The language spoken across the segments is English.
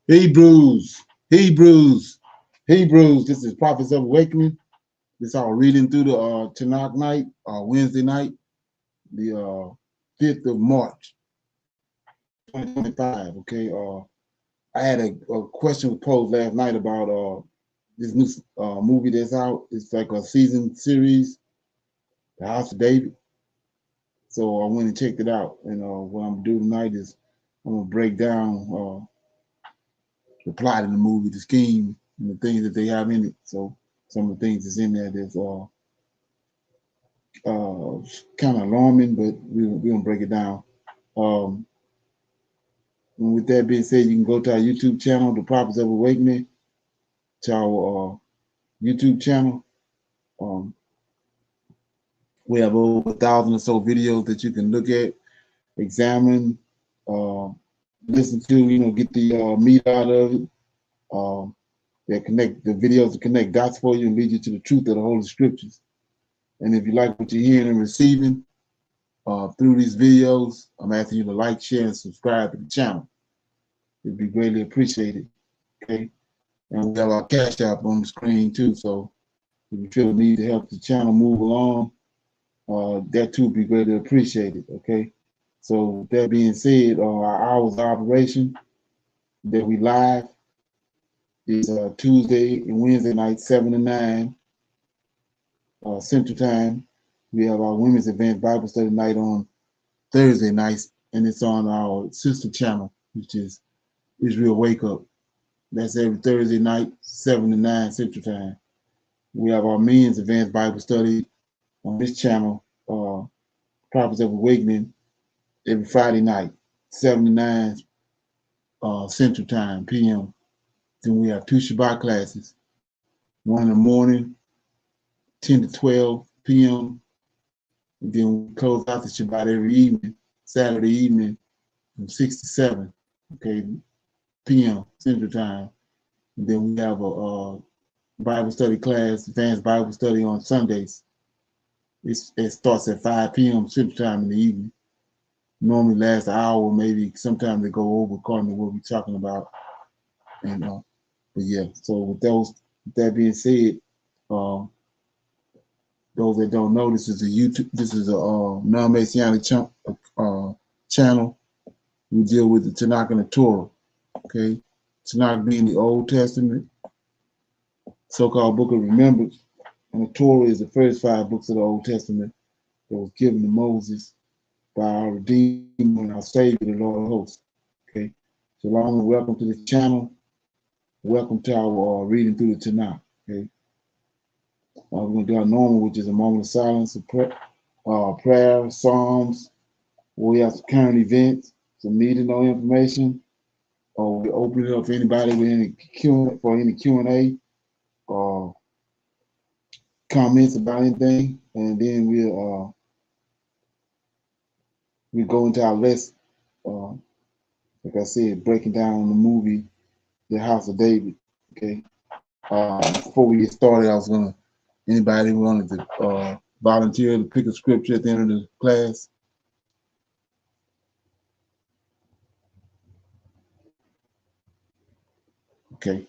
Hebrews, Hebrews, Hebrews. This is Prophets of Awakening. This our reading through the Tanak night, Wednesday night, the 5th of March, 2025. Okay. I had a question posed last night about this new movie that's out. It's like a season series, The House of David. So I went and checked it out. And what I'm gonna do tonight is I'm gonna break down the plot of the movie, the scheme, and the things that they have in it. So some of the things that's in there that's kind of alarming, but we're gonna break it down. Um, and with that being said, you can go to our YouTube channel, The Prophets of Awakening, to our YouTube channel. Um, we have over 1,000 or so videos that you can look at, examine, uh, listen to, get the meat out of it. That connect the videos to connect dots for you and lead you to the truth of the Holy Scriptures. And if you like what you're hearing and receiving through these videos, I'm asking you to like, share, and subscribe to the channel. It'd be greatly appreciated. Okay. And we have our Cash App on the screen too. So if you feel the need to help the channel move along, that too would be greatly appreciated. Okay. So with that being said, our hours of operation that we live is Tuesday and Wednesday night, 7 to 9 Central Time. We have our Women's Advanced Bible Study night on Thursday nights, and it's on our sister channel, which is Israel Wake Up. That's every Thursday night, 7 to 9 Central Time. We have our Men's Advanced Bible Study on this channel, Prophets of Awakening, every Friday night, 7 to 9 Central Time, p.m. Then we have two Shabbat classes, one in the morning, 10 to 12 p.m. And then we close out the Shabbat every evening, Saturday evening, from 6 to 7, okay, p.m. Central Time. And then we have a Bible study class, advanced Bible study on Sundays. It starts at 5 p.m. Central Time in the evening. Normally lasts an hour, maybe sometimes they go over according to what we're talking about. And but yeah, so with that being said, those that don't know, this is a YouTube, this is a non-Messianic channel. We deal with the Tanakh and the Torah. Okay, Tanakh being the Old Testament, so-called Book of Remembrance, and the Torah is the first 5 books of the Old Testament that was given to Moses by our Redeemer and our Savior, the Lord of Hosts. Okay, shalom and welcome to the channel. Welcome to our reading through the Tanakh. Okay, we're going to do our normal, which is a moment of silence, prayer, psalms. We have some current events, some need to know information. We open it up for anybody with any Q&A or comments about anything, and then we go into our list. Like I said, breaking down the movie, The House of David. Okay. Before we get started, I was gonna anybody who wanted to volunteer to pick a scripture at the end of the class. Okay.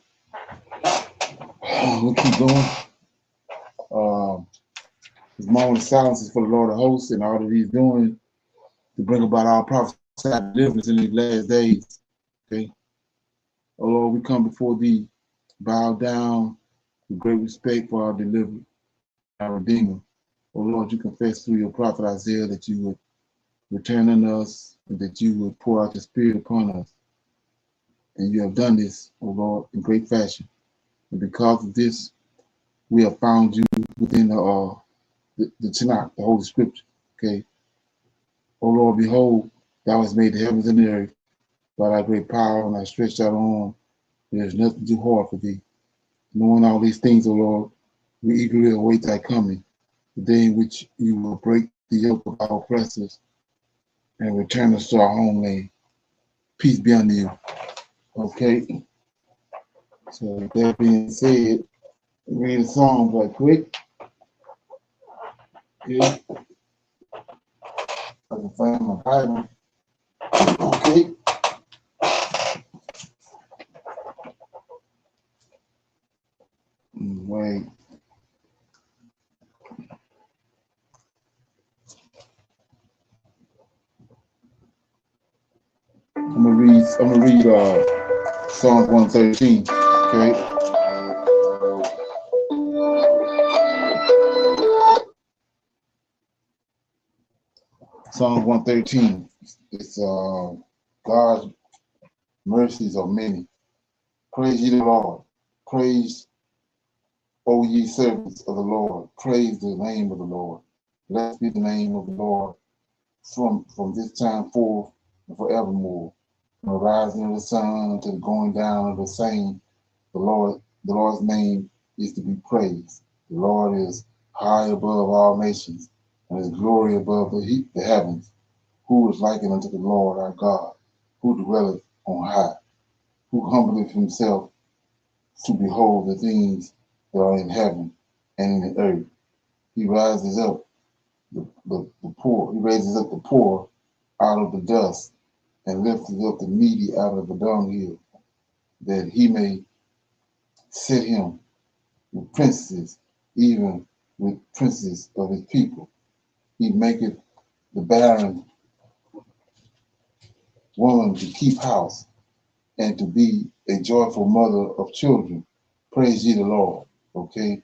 We'll keep going. This moment of silence is for the Lord of hosts and all that he's doing to bring about our prophesied deliverance in these last days. Okay. Oh Lord, we come before thee, bow down with great respect for our deliverer, our Redeemer. Oh Lord, you confess through your prophet Isaiah that you would return unto us and that you would pour out the Spirit upon us. And you have done this, O Lord, in great fashion. And because of this, we have found you within the Tanakh, the Holy Scripture. Okay. O Lord, behold, thou hast made the heavens and the earth by thy great power and thy stretched out arm. There is nothing too hard for thee. Knowing all these things, O Lord, we eagerly await thy coming, the day in which you will break the yoke of our oppressors and return us to our homeland. Peace be unto you. Okay. So with that being said, read the Psalms right quick. Okay. I can find my Bible. Okay. I'm gonna read Psalms 113. Okay. Psalms 113. It's God's mercies are many. Praise ye the Lord. Praise, O ye servants of the Lord. Praise the name of the Lord. Blessed be the name of the Lord from this time forth and forevermore. From the rising of the sun to the going down of the same, the Lord's name is to be praised. The Lord is high above all nations, and his glory above the heavens. Who is likened unto the Lord our God, who dwelleth on high, who humbleth himself to behold the things that are in heaven and in the earth. He rises up the poor. He raises up the poor out of the dust and lifts up the needy out of the dunghill, that he may set him with princes, even with princes of his people. He maketh the barren woman to keep house and to be a joyful mother of children. Praise ye the Lord. Okay.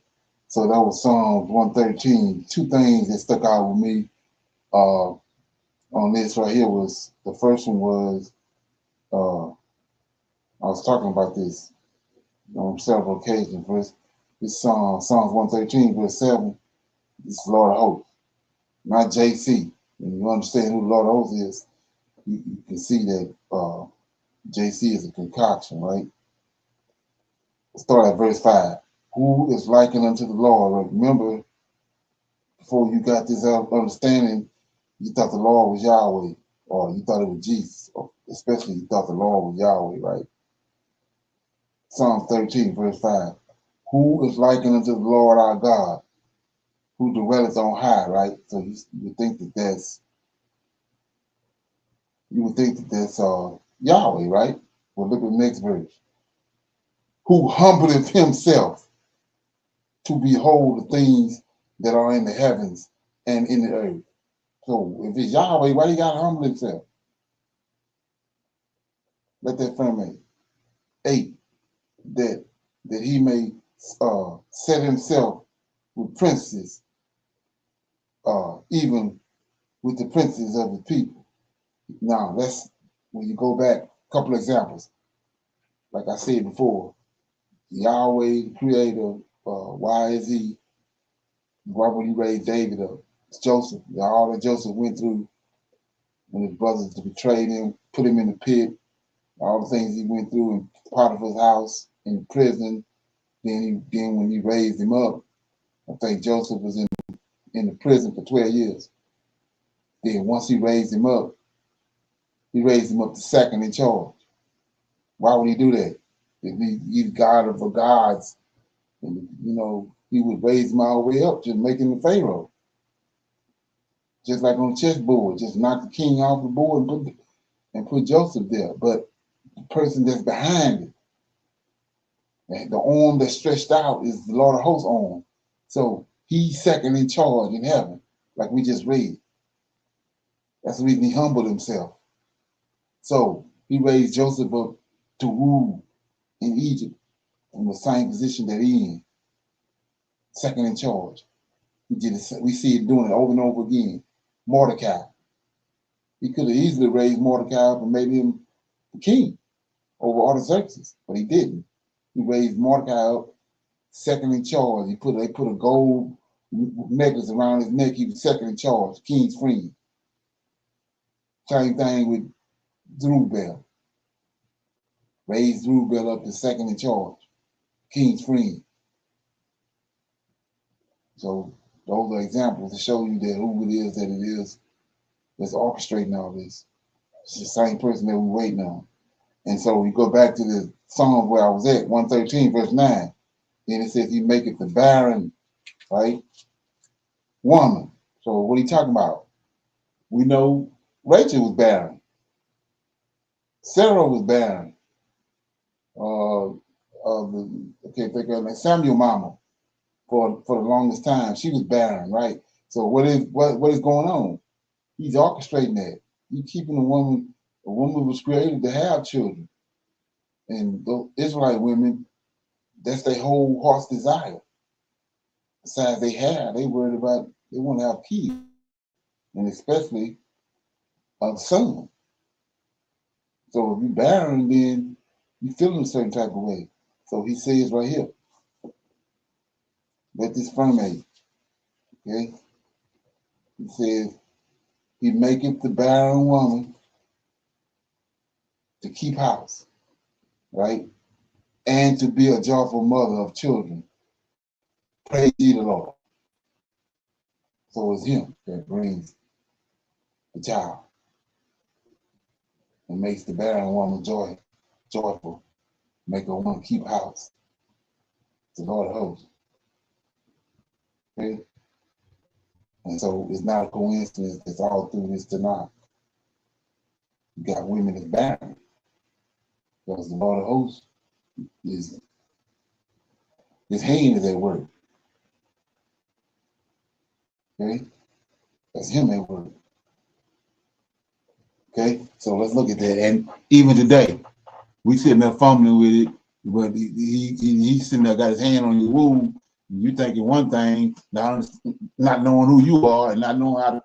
So that was Psalms 113. Two things that stuck out with me on this right here was the first one was I was talking about this on several occasions. First, this Psalms 113, verse 7, this is Lord of Hosts, not JC. When you understand who the Lord of Hosts is, you can see that JC is a concoction, right? Start at verse 5. Who is likened unto the Lord? Remember, before you got this understanding, you thought the Lord was Yahweh, or you thought it was Jesus, or especially you thought the Lord was Yahweh, right? Psalm 13, verse 5. Who is likened unto the Lord our God, who dwelleth on high, right? So you would think that that's Yahweh, right? Well, look at the next verse. Who humbleth himself to behold the things that are in the heavens and in the earth. So if it's Yahweh, why he got to humble himself? Let that ferment. 8, that he may set himself with princes, even with the princes of the people. Now, when you go back, a couple examples. Like I said before, Yahweh, the creator, why is he, why would he raise David up? It's Joseph. All that Joseph went through when his brothers betrayed him, put him in the pit, all the things he went through in Potiphar's house, in prison. Then when he raised him up, I think Joseph was in the prison for 12 years. Then once he raised him up to second in charge. Why would he do that? If he's God of the gods, and he would raise him all the way up, just make him a pharaoh. Just like on a chessboard, just knock the king off the board and put Joseph there. But the person that's behind it, and the arm that's stretched out is the Lord of Hosts' arm. So he's second in charge in heaven, like we just read. That's the reason he humbled himself. So he raised Joseph up to rule in Egypt in the same position that he in, second in charge. We see it doing it over and over again. Mordecai. He could have easily raised Mordecai up and made him the king over Artaxerxes, but he didn't. He raised Mordecai up second in charge. They put a gold necklace around his neck. He was second in charge, king's friend. Same thing with Zerubbabel. Raised Zerubbabel up to second in charge, king's friend. So those are examples to show you that who it is that's orchestrating all this. It's the same person that we're waiting on. And so we go back to the Psalm where I was at, 113, verse 9. Then it says he maketh the barren, right, woman. So what are you talking about? We know Rachel was barren. Sarah was barren. Think of her, Samuel mama for the longest time. She was barren, right? So what is going on? He's orchestrating that. He's keeping the woman A woman was created to have children, and the Israelite women, that's their whole heart's desire. Besides they worried about, they want to have kids, and especially a son. So if you barren, then you feel in a certain type of way. So he says right here, let this firmate, okay? He says, he maketh the barren woman to keep house, right? And to be a joyful mother of children. Praise ye the Lord. So it's him that brings the child and makes the barren woman joyful, make her want to keep house. The Lord of hosts. Okay? And so it's not a coincidence that's all through this Tanak. You got women that's barren. Because the Lord of hosts is his hand is at work. Okay? That's him at work. Okay? So let's look at that. And even today, we sitting there fumbling with it, but he's sitting there, got his hand on your womb. You thinking one thing, not knowing who you are and not knowing how to,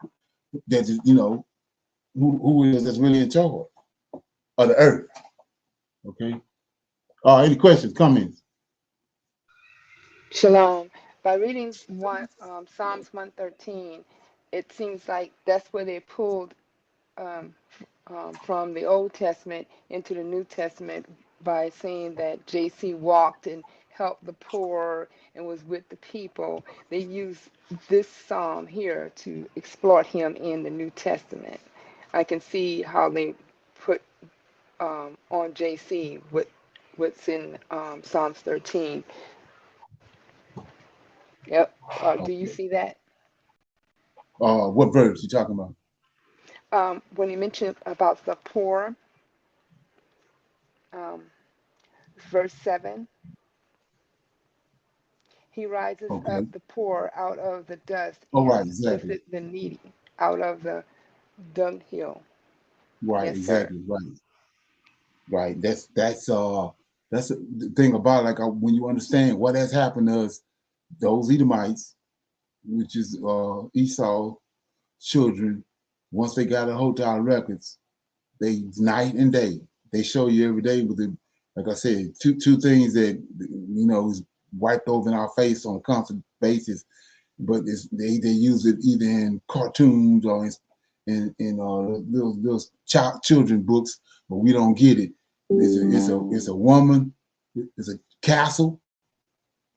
that you know, who is that's really in charge of the earth. Okay. Any questions, comments? Shalom. By reading Psalms 113, it seems like that's where they pulled um, from the Old Testament into the New Testament by saying that JC walked and helped the poor and was with the people. They use this psalm here to exploit him in the New Testament. I can see how they put on JC what's in Psalms 13. Yep. Do you Okay. see that? What verse you talking about? When you mentioned about the poor, um, verse 7, he rises up Okay. the poor out of the dust All right, and exactly. lifteth the needy out of the dunghill. Right, Yes, sir. exactly. Right. Right. That's the thing about like when you understand what has happened to us, those Edomites, which is Esau children, once they got a hold of our records, they night and day. They show you every day with the, like I said, two things that is wiped over in our face on a constant basis. But they use it either in cartoons or in those children books, but we don't get it. It's a woman. It's a castle.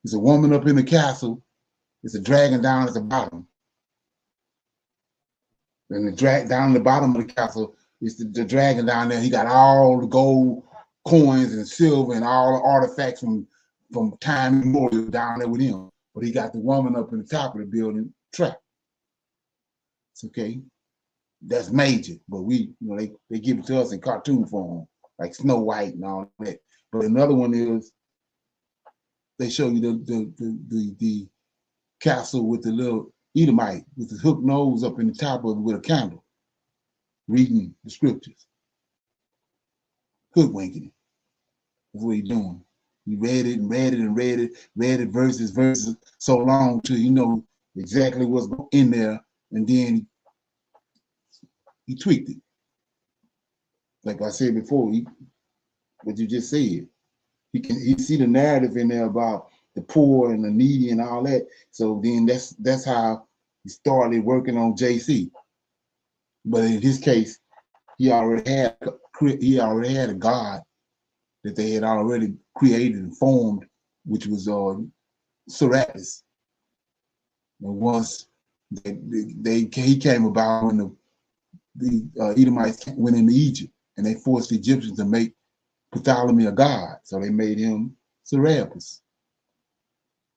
It's a woman up in the castle. It's a dragon down at the bottom. And the drag down the bottom of the castle is the dragon down there. He got all the gold coins and silver and all the artifacts from time immemorial down there with him. But he got the woman up in the top of the building trapped. It's okay. That's major. But they give it to us in cartoon form, like Snow White and all that. But another one is they show you the castle with the little Edomite with the hook nose up in the top of it with a candle, reading the scriptures, hoodwinking it. That's what he's doing. He read it and read it and read it verses so long till you know exactly what's in there, and then he tweaked it. Like I said before, what you just said, he see the narrative in there about the poor and the needy and all that. So then that's how he started working on JC. But in his case, he already had a God that they had already created and formed, which was Serapis. And once he came about when the Edomites went into Egypt and they forced the Egyptians to make Ptolemy a god, so they made him Serapis.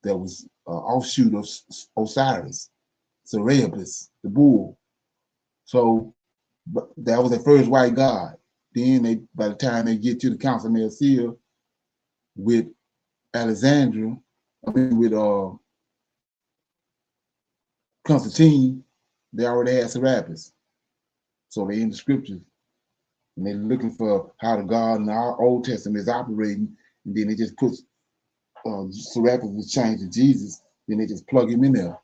That was offshoot of Osiris, Serapis, the bull. So that was the first white god. Then by the time they get to the Council of Nicaea with Alexandria, with Constantine, they already had Serapis. So they in the scriptures and they're looking for how the God in our Old Testament is operating, and then they just put miraculous change to Jesus, then they just plug him in there.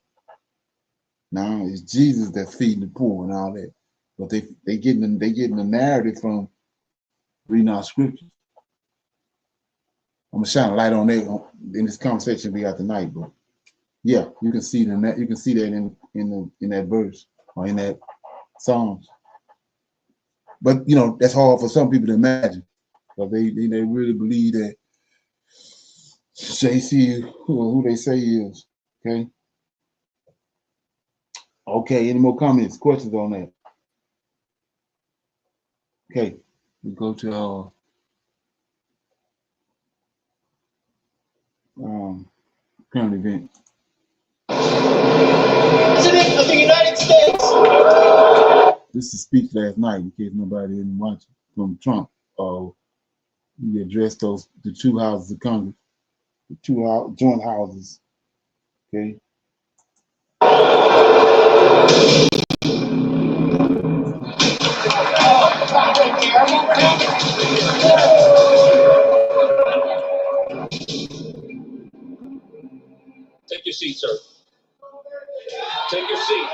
Now it's Jesus that's feeding the poor and all that, but they getting the narrative from reading our scriptures. I'm gonna shine a light on that in this conversation we got tonight, but yeah, you can see that in that verse or in that Psalms. But you know that's hard for some people to imagine, because they really believe that JC who they say he is. Okay. Okay. Any more comments, questions on that? Okay. We go to current event. President of the United States. This is speech last night, in case nobody didn't watch it, from Trump. He addressed the two houses of Congress, the two joint houses. Okay. Take your seat, sir. Take your seat.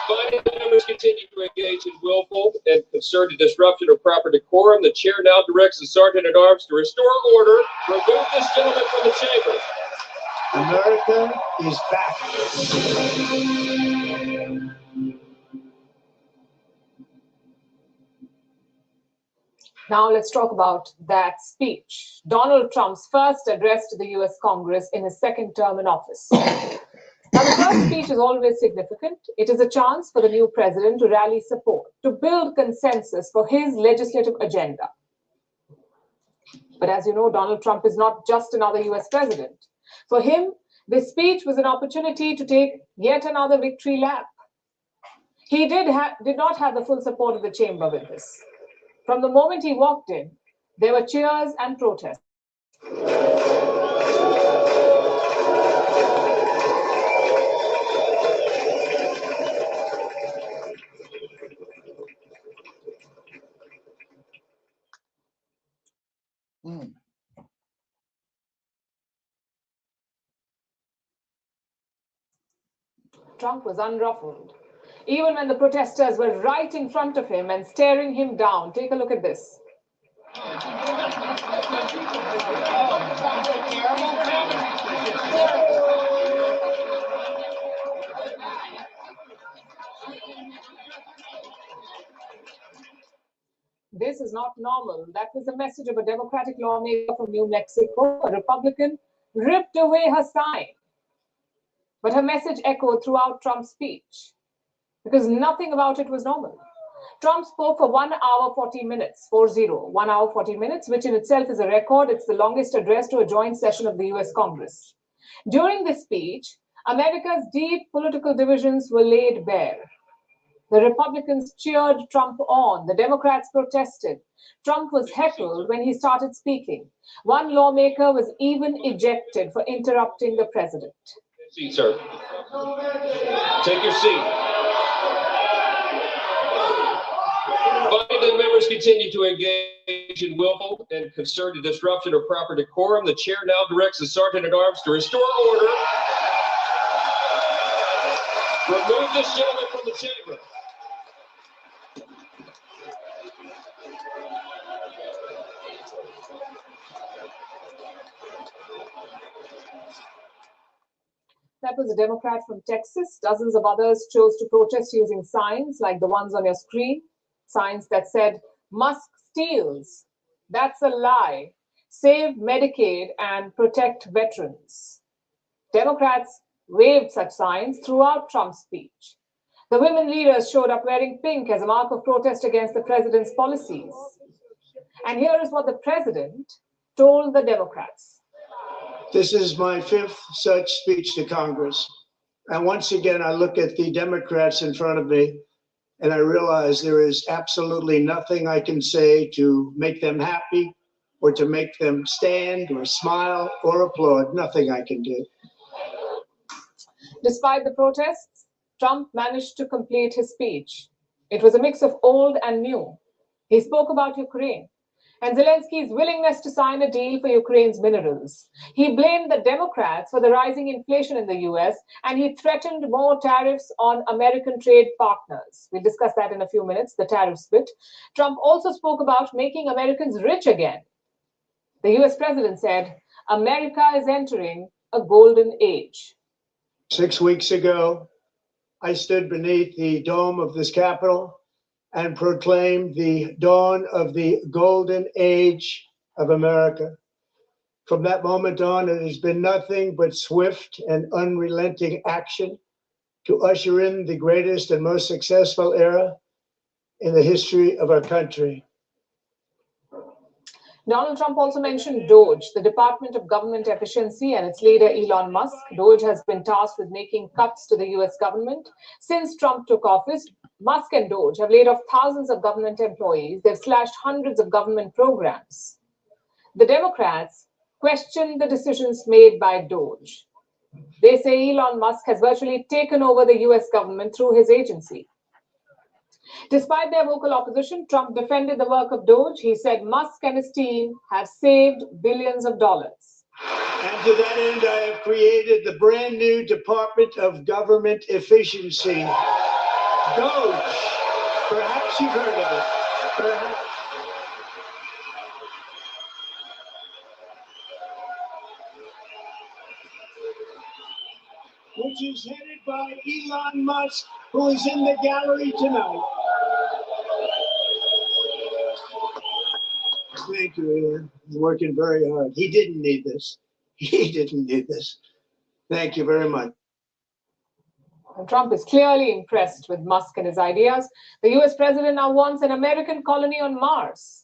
Finding the members continue to engage in willful and concerted disruption of proper decorum, the chair now directs the sergeant at arms to restore order. Remove this gentleman from the chamber. America is back. Now let's talk about that speech. Donald Trump's first address to the US Congress in his second term in office. Now, the first speech is always significant. It is a chance for the new president to rally support, to build consensus for his legislative agenda. But as you know, Donald Trump is not just another US president. For him, this speech was an opportunity to take yet another victory lap. He did not have the full support of the chamber with this. From the moment he walked in, there were cheers and protests. Trump was unruffled, even when the protesters were right in front of him and staring him down. Take a look at this. This is not normal. That was the message of a Democratic lawmaker from New Mexico. A Republican ripped away her sign. But her message echoed throughout Trump's speech, because nothing about it was normal. Trump spoke for 1 hour 40 minutes, 1 hour 40 minutes, which in itself is a record. It's the longest address to a joint session of the US Congress. During this speech, America's deep political divisions were laid bare. The Republicans cheered Trump on. The Democrats protested. Trump was heckled when he started speaking. One lawmaker was even ejected for interrupting the president. Seat, sir. Take your seat. Finding that members continue to engage in willful and concerted disruption of proper decorum, the chair now directs the sergeant at arms to restore order. Remove this gentleman from the chamber. That was a Democrat from Texas. Dozens of others chose to protest using signs like the ones on your screen. Signs that said, "Musk steals. That's a lie. Save Medicaid and protect veterans." Democrats waved such signs throughout Trump's speech. The women leaders showed up wearing pink as a mark of protest against the president's policies. And here is what the president told the Democrats. This is my fifth such speech to Congress. And once again, I look at the Democrats in front of me and I realize there is absolutely nothing I can say to make them happy or to make them stand or smile or applaud. Nothing I can do. Despite the protests, Trump managed to complete his speech. It was a mix of old and new. He spoke about Ukraine and Zelensky's willingness to sign a deal for Ukraine's minerals. He blamed the Democrats for the rising inflation in the US, and he threatened more tariffs on American trade partners. We'll discuss that in a few minutes, the tariffs bit. Trump also spoke about making Americans rich again. The US president said, America is entering a golden age. 6 weeks ago, I stood beneath the dome of this Capitol and proclaimed the dawn of the golden age of America. From that moment on, it has been nothing but swift and unrelenting action to usher in the greatest and most successful era in the history of our country. Donald Trump also mentioned DOGE, the Department of Government Efficiency, and its leader, Elon Musk. DOGE has been tasked with making cuts to the US government. Since Trump took office, Musk and DOGE have laid off thousands of government employees. They've slashed hundreds of government programs. The Democrats question the decisions made by DOGE. They say Elon Musk has virtually taken over the US government through his agency. Despite their vocal opposition, Trump defended the work of DOGE. He said Musk and his team have saved billions of dollars. And to that end, I have created the brand new Department of Government Efficiency, DOGE. Perhaps you've heard of it. Perhaps. Which is headed by Elon Musk, who is in the gallery tonight. Thank you, Elon. He's working very hard. He didn't need this. He didn't need this. Thank you very much. And Trump is clearly impressed with Musk and his ideas. The US president now wants an American colony on Mars.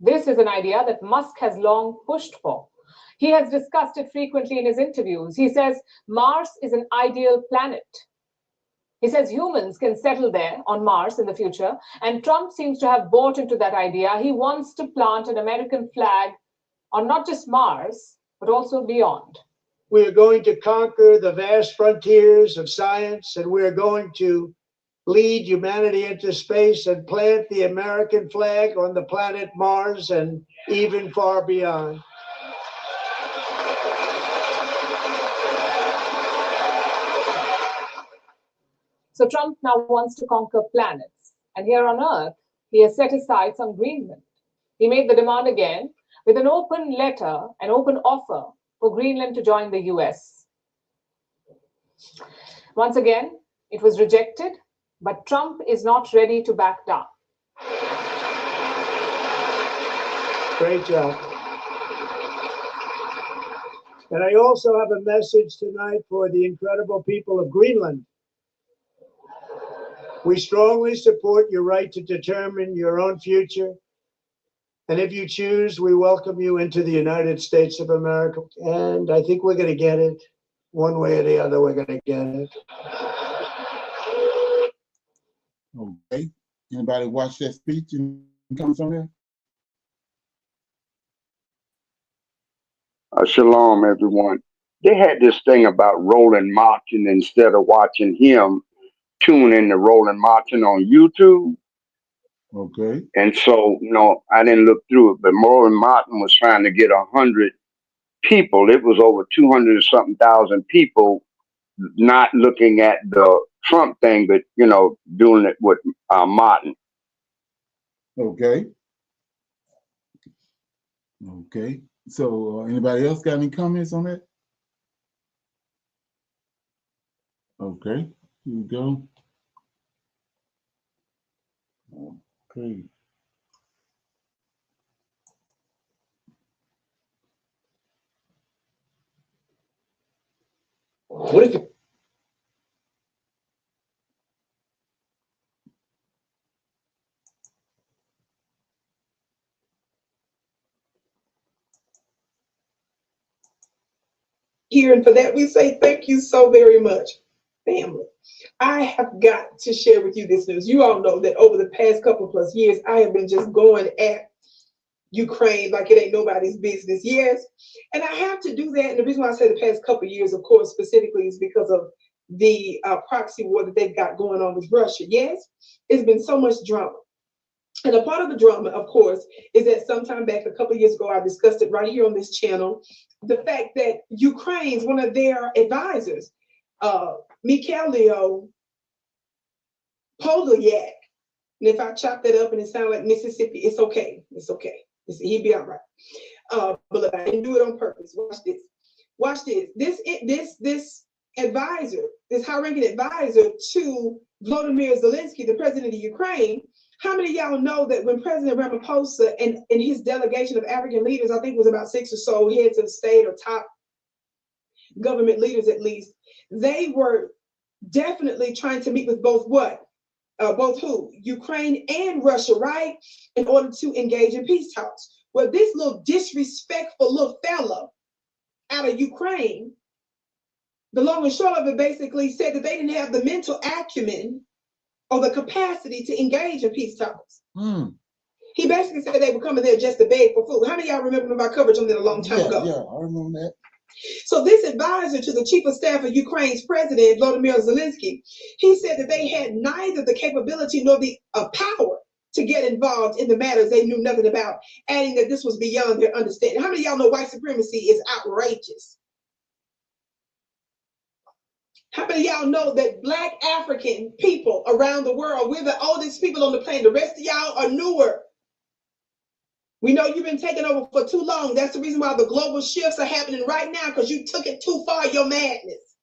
This is an idea that Musk has long pushed for. He has discussed it frequently in his interviews. He says Mars is an ideal planet. He says humans can settle there on Mars in the future, and Trump seems to have bought into that idea. He wants to plant an American flag on not just Mars, but also beyond. We are going to conquer the vast frontiers of science, and we are going to lead humanity into space and plant the American flag on the planet Mars and even far beyond. So Trump now wants to conquer planets. And here on Earth, he has set his sights on Greenland. He made the demand again with an open letter, an open offer for Greenland to join the US. Once again, it was rejected, but Trump is not ready to back down. Great job. And I also have a message tonight for the incredible people of Greenland. We strongly support your right to determine your own future. And if you choose, we welcome you into the United States of America. And I think we're going to get it. One way or the other, we're going to get it. Okay. Anybody watch that speech and come from there? Shalom, everyone. They had this thing about Roland Martin instead of watching him. Tune in to Roland Martin on YouTube. Okay. And so, I didn't look through it, but Roland Martin was trying to get 100 people. It was over 200 or something thousand people not looking at the Trump thing, but, doing it with Martin. Okay. Okay. So anybody else got any comments on that? Okay. Here we go. Okay. What if it here, and for that we say thank you so very much, family. I have got to share with you this news. You all know that over the past couple plus years, I have been just going at Ukraine like it ain't nobody's business. Yes, and I have to do that. And the reason why I say the past couple years, of course, specifically is because of the proxy war that they've got going on with Russia. Yes, it's been so much drama. And a part of the drama, of course, is that sometime back, a couple of years ago, I discussed it right here on this channel, the fact that Ukraine's one of their advisors, Mikhailo Polyak, and if I chop that up and it sounds like Mississippi, it's okay. It's okay. He'll be all right. But I didn't do it on purpose. Watch this. Watch this. This advisor, this high-ranking advisor to Volodymyr Zelensky, the president of Ukraine. How many of y'all know that when President Ramaphosa and his delegation of African leaders, I think it was about 6 or so heads of state or top government leaders at least, they were definitely trying to meet with both what? Both who? Ukraine and Russia, right? In order to engage in peace talks. Well, this little disrespectful little fellow out of Ukraine, the long and short of it basically said that they didn't have the mental acumen or the capacity to engage in peace talks. He basically said they were coming there just to beg for food. How many of y'all remember my coverage on that a long time ago? Yeah, I remember that. So this advisor to the chief of staff of Ukraine's president, Volodymyr Zelensky, he said that they had neither the capability nor the power to get involved in the matters they knew nothing about, adding that this was beyond their understanding. How many of y'all know white supremacy is outrageous? How many of y'all know that Black African people around the world, we're the oldest people on the planet. The rest of y'all are newer. We know you've been taking over for too long. That's the reason why the global shifts are happening right now, because you took it too far, your madness.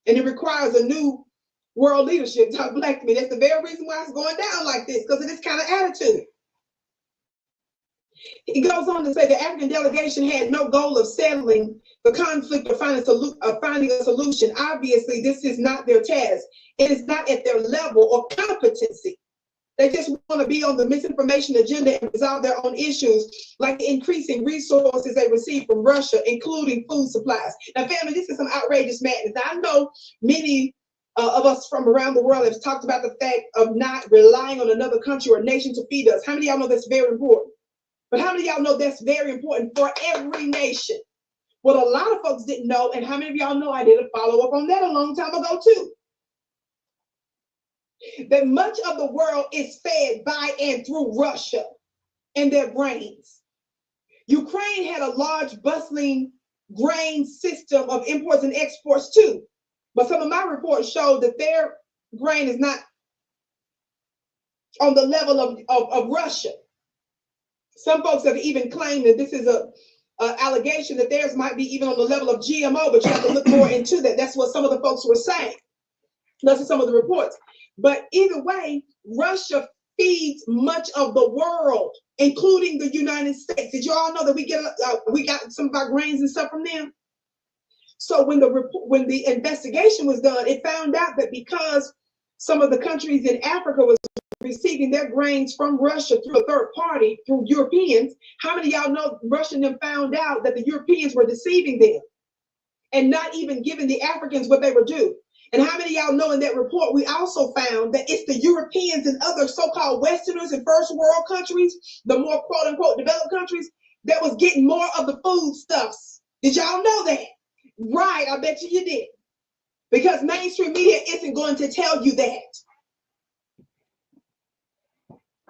And it requires a new world leadership. Talk Black to me. That's the very reason why it's going down like this, because of this kind of attitude. He goes on to say the African delegation had no goal of settling the conflict or finding a solution. Obviously, this is not their task. It is not at their level or competency. They just want to be on the misinformation agenda and resolve their own issues, like increasing resources they receive from Russia, including food supplies. Now, family, this is some outrageous madness. Now, I know many of us from around the world have talked about the fact of not relying on another country or nation to feed us. How many of y'all know that's very important? But how many of y'all know that's very important for every nation? What a lot of folks didn't know, and how many of y'all know I did a follow-up on that a long time ago too, that much of the world is fed by and through Russia and their grains. Ukraine had a large bustling grain system of imports and exports too, but some of my reports showed that their grain is not on the level of Russia. Some folks have even claimed that this is a allegation that theirs might be even on the level of GMO, but you have to look more into that. That's what some of the folks were saying. Those are some of the reports. But either way, Russia feeds much of the world, including the United States. Did you all know that we got some of our grains and stuff from them? So when the investigation was done, it found out that because some of the countries in Africa was receiving their grains from Russia through a third party, through Europeans, how many of y'all know Russia then found out that the Europeans were deceiving them and not even giving the Africans what they were due? And how many of y'all know in that report, we also found that it's the Europeans and other so-called Westerners and first world countries, the more quote unquote developed countries, that was getting more of the foodstuffs. Did y'all know that? Right, I bet you did. Because mainstream media isn't going to tell you that.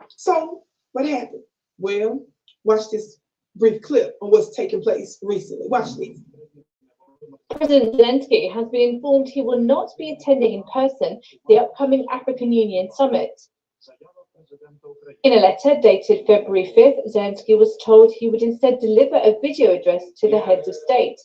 So what happened? Well, watch this brief clip on what's taking place recently. Watch this. President Zelensky has been informed he will not be attending in person the upcoming African Union summit. In a letter dated February 5th, Zelensky was told he would instead deliver a video address to the heads of state.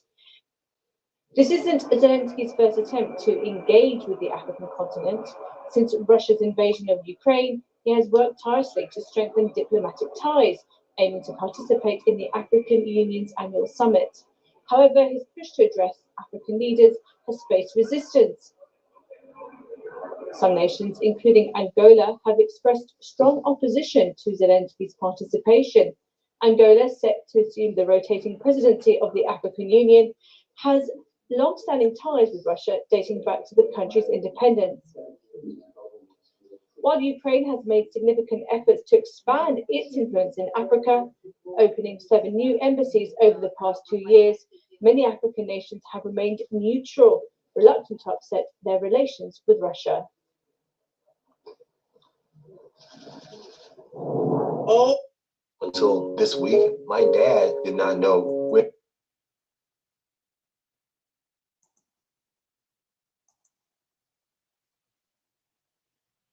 This isn't Zelensky's first attempt to engage with the African continent. Since Russia's invasion of Ukraine, he has worked tirelessly to strengthen diplomatic ties, aiming to participate in the African Union's annual summit. However, his push to address African leaders has faced resistance. Some nations, including Angola, have expressed strong opposition to Zelensky's participation. Angola, set to assume the rotating presidency of the African Union, has long-standing ties with Russia dating back to the country's independence. While Ukraine has made significant efforts to expand its influence in Africa, opening 7 new embassies over the past 2 years, many African nations have remained neutral, reluctant to upset their relations with Russia. Oh. Until this week, my dad did not know where.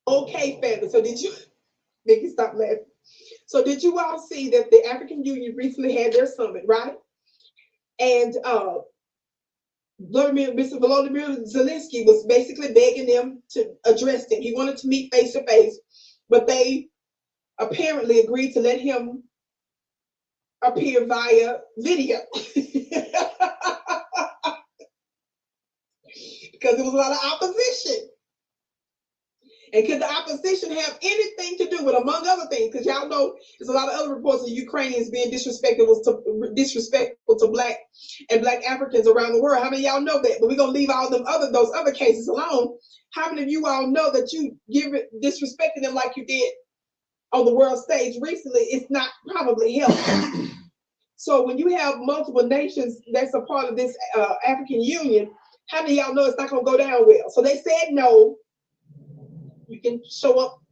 Okay, family. So did you, Nikki, stop laughing. So did you all see that the African Union recently had their summit, right? And Mr. Volodymyr Zelensky was basically begging them to address them. He wanted to meet face to face, but they apparently agreed to let him appear via video. Because there was a lot of opposition. And could the opposition have anything to do with, among other things, because y'all know there's a lot of other reports of Ukrainians being disrespectful to Black and Black Africans around the world. How many of y'all know that? But we're gonna leave all those other cases alone. How many of you all know that you disrespecting them like you did on the world stage recently? It's not probably healthy. So when you have multiple nations that's a part of this African Union, how many of y'all know it's not gonna go down well? So they said no. You can show up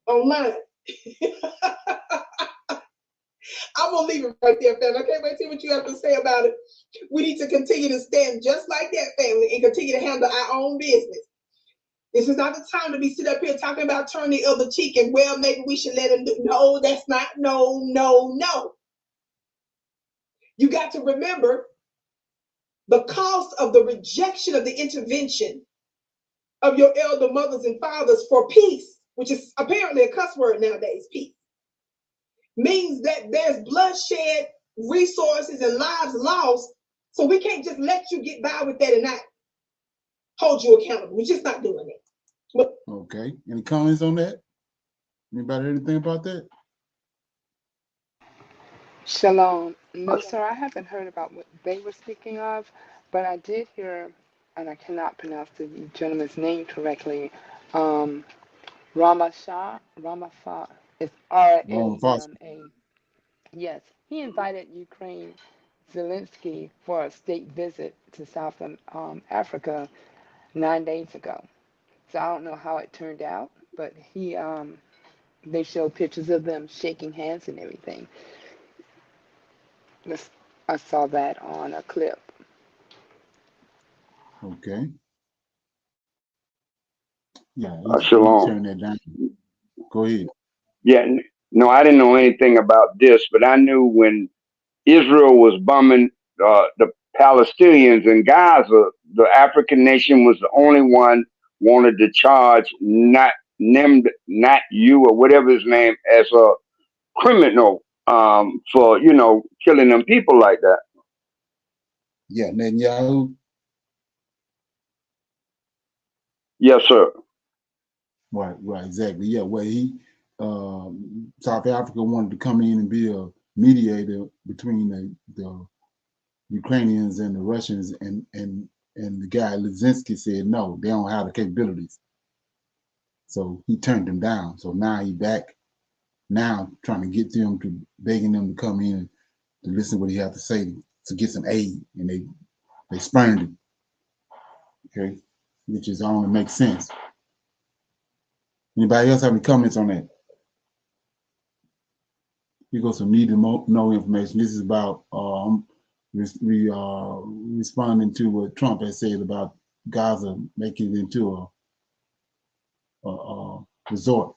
online. I'm gonna leave it right there, family. I can't wait to see what you have to say about it. We need to continue to stand just like that, family, and continue to handle our own business. This is not the time to be sitting up here talking about turning the other cheek and, well, maybe we should let them do. No, that's not. No, no, no. You got to remember the cost of the rejection of the intervention of your elder mothers and fathers for peace, which is apparently a cuss word nowadays, peace, means that there's bloodshed, resources, and lives lost. So we can't just let you get by with that and not hold you accountable. We're just not doing it. But, okay. Any comments on that? Anybody heard anything about that? Shalom. No, sir, I haven't heard about what they were speaking of, but I did hear, and I cannot pronounce the gentleman's name correctly, Ramafa, it's R-A-M-A. Yes, he invited Ukraine Zelensky for a state visit to South Africa 9 days ago. So I don't know how it turned out, but they showed pictures of them shaking hands and everything. I saw that on a clip. Okay. Yeah, Shalom. turn that down. Go ahead. Yeah, no, I didn't know anything about this, but I knew when Israel was bombing the Palestinians in Gaza, the African nation was the only one wanted to charge not you or whatever his name as a criminal for killing them people like that. Yeah, Netanyahu. Yes, sir. Right, exactly. Yeah, well, South Africa wanted to come in and be a mediator between the Ukrainians and the Russians, and the guy Lizinski said no, they don't have the capabilities. So he turned them down. So now he back, now trying to get them to, begging them to come in to listen to what he had to say to get some aid, and they spurned him. Okay, which is only makes sense. Anybody else have any comments on that? Here goes some need to know information. This is about responding to what Trump has said about Gaza making it into a resort.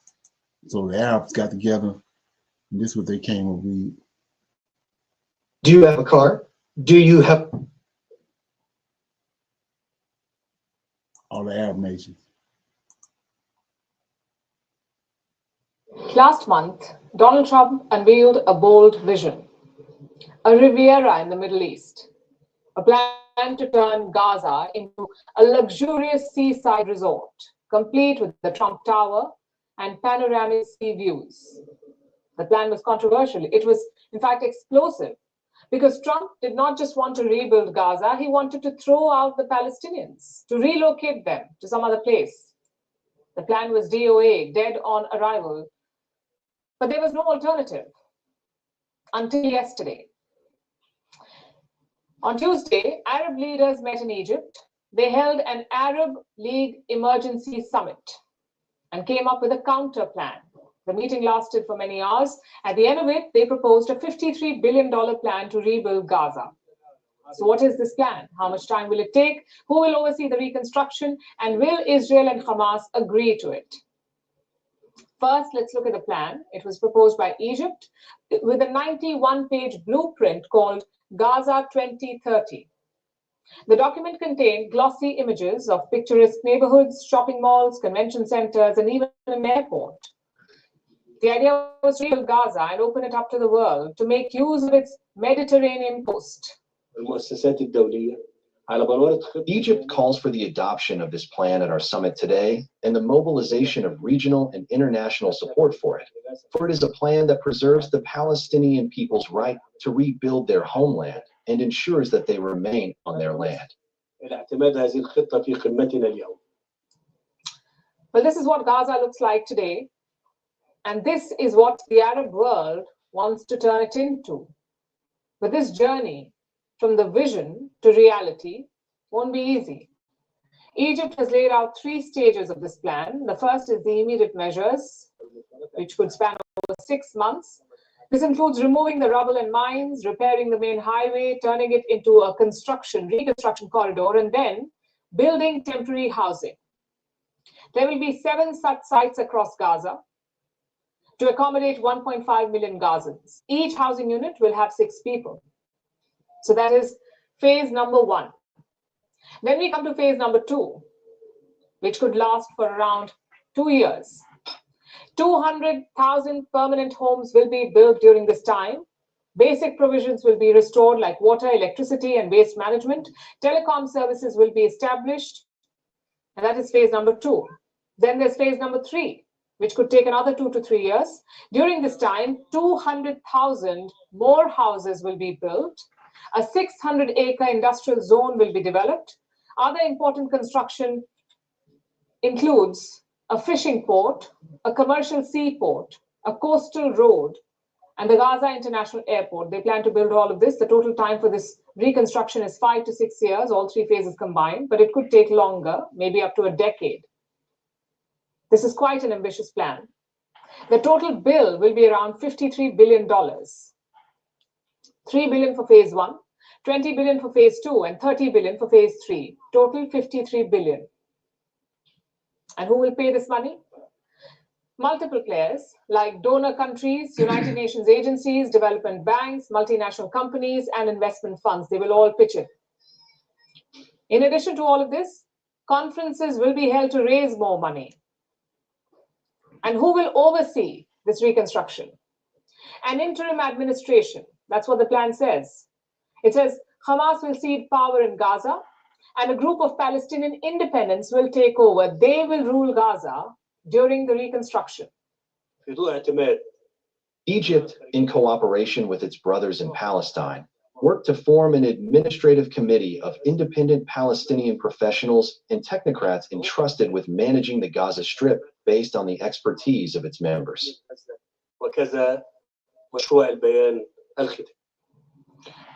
So the Arabs got together, and this is what they came up with. Do you have a car? Do you have all the Arab nations? Last month, Donald Trump unveiled a bold vision, a Riviera in the Middle East, a plan to turn Gaza into a luxurious seaside resort, complete with the Trump Tower and panoramic sea views. The plan was controversial. It was, in fact, explosive, because Trump did not just want to rebuild Gaza, he wanted to throw out the Palestinians, to relocate them to some other place. The plan was DOA, dead on arrival, but there was no alternative until yesterday. On Tuesday, Arab leaders met in Egypt. They held an Arab League emergency summit and came up with a counter plan, The meeting lasted for many hours. At the end of it, they proposed a $53 billion plan to rebuild Gaza. So what is this plan? How much time will it take? Who will oversee the reconstruction? And will Israel and Hamas agree to it? First, let's look at the plan. It was proposed by Egypt with a 91-page blueprint called Gaza 2030. The document contained glossy images of picturesque neighborhoods, shopping malls, convention centers, and even an airport. The idea was to rebuild Gaza and open it up to the world to make use of its Mediterranean coast. Egypt calls for the adoption of this plan at our summit today and the mobilization of regional and international support for it. For it is a plan that preserves the Palestinian people's right to rebuild their homeland and ensures that they remain on their land. Well, this is what Gaza looks like today, and this is what the Arab world wants to turn it into. But this journey from the vision to reality won't be easy. Egypt has laid out 3 stages of this plan. The first is the immediate measures, which could span over 6 months. This includes removing the rubble and mines, repairing the main highway, turning it into a reconstruction corridor, and then building temporary housing. There will be 7 such sites across Gaza to accommodate 1.5 million Gazans. Each housing unit will have 6 people. So that is phase number 1. Then we come to phase number 2, which could last for around 2 years. 200,000 permanent homes will be built during this time. Basic provisions will be restored like water, electricity, and waste management. Telecom services will be established, and that is phase number 2. Then there's phase number 3, which could take another 2 to 3 years. During this time, 200,000 more houses will be built. A 600-acre industrial zone will be developed. Other important construction includes a fishing port, a commercial seaport, a coastal road, and the Gaza International Airport. They plan to build all of this. The total time for this reconstruction is 5 to 6 years, all 3 phases combined, but it could take longer, maybe up to a decade. This is quite an ambitious plan. The total bill will be around $53 billion. $3 billion for phase 1, $20 billion for phase 2, and $30 billion for phase 3. Total $53 billion. And who will pay this money? Multiple players like donor countries, United Nations agencies, development banks, multinational companies, and investment funds. They will all pitch in. In addition to all of this, conferences will be held to raise more money. And who will oversee this reconstruction? An interim administration. That's what the plan says. It says Hamas will cede power in Gaza, and a group of Palestinian independents will take over. They will rule Gaza during the reconstruction. Egypt, in cooperation with its brothers in Palestine, worked to form an administrative committee of independent Palestinian professionals and technocrats entrusted with managing the Gaza Strip based on the expertise of its members.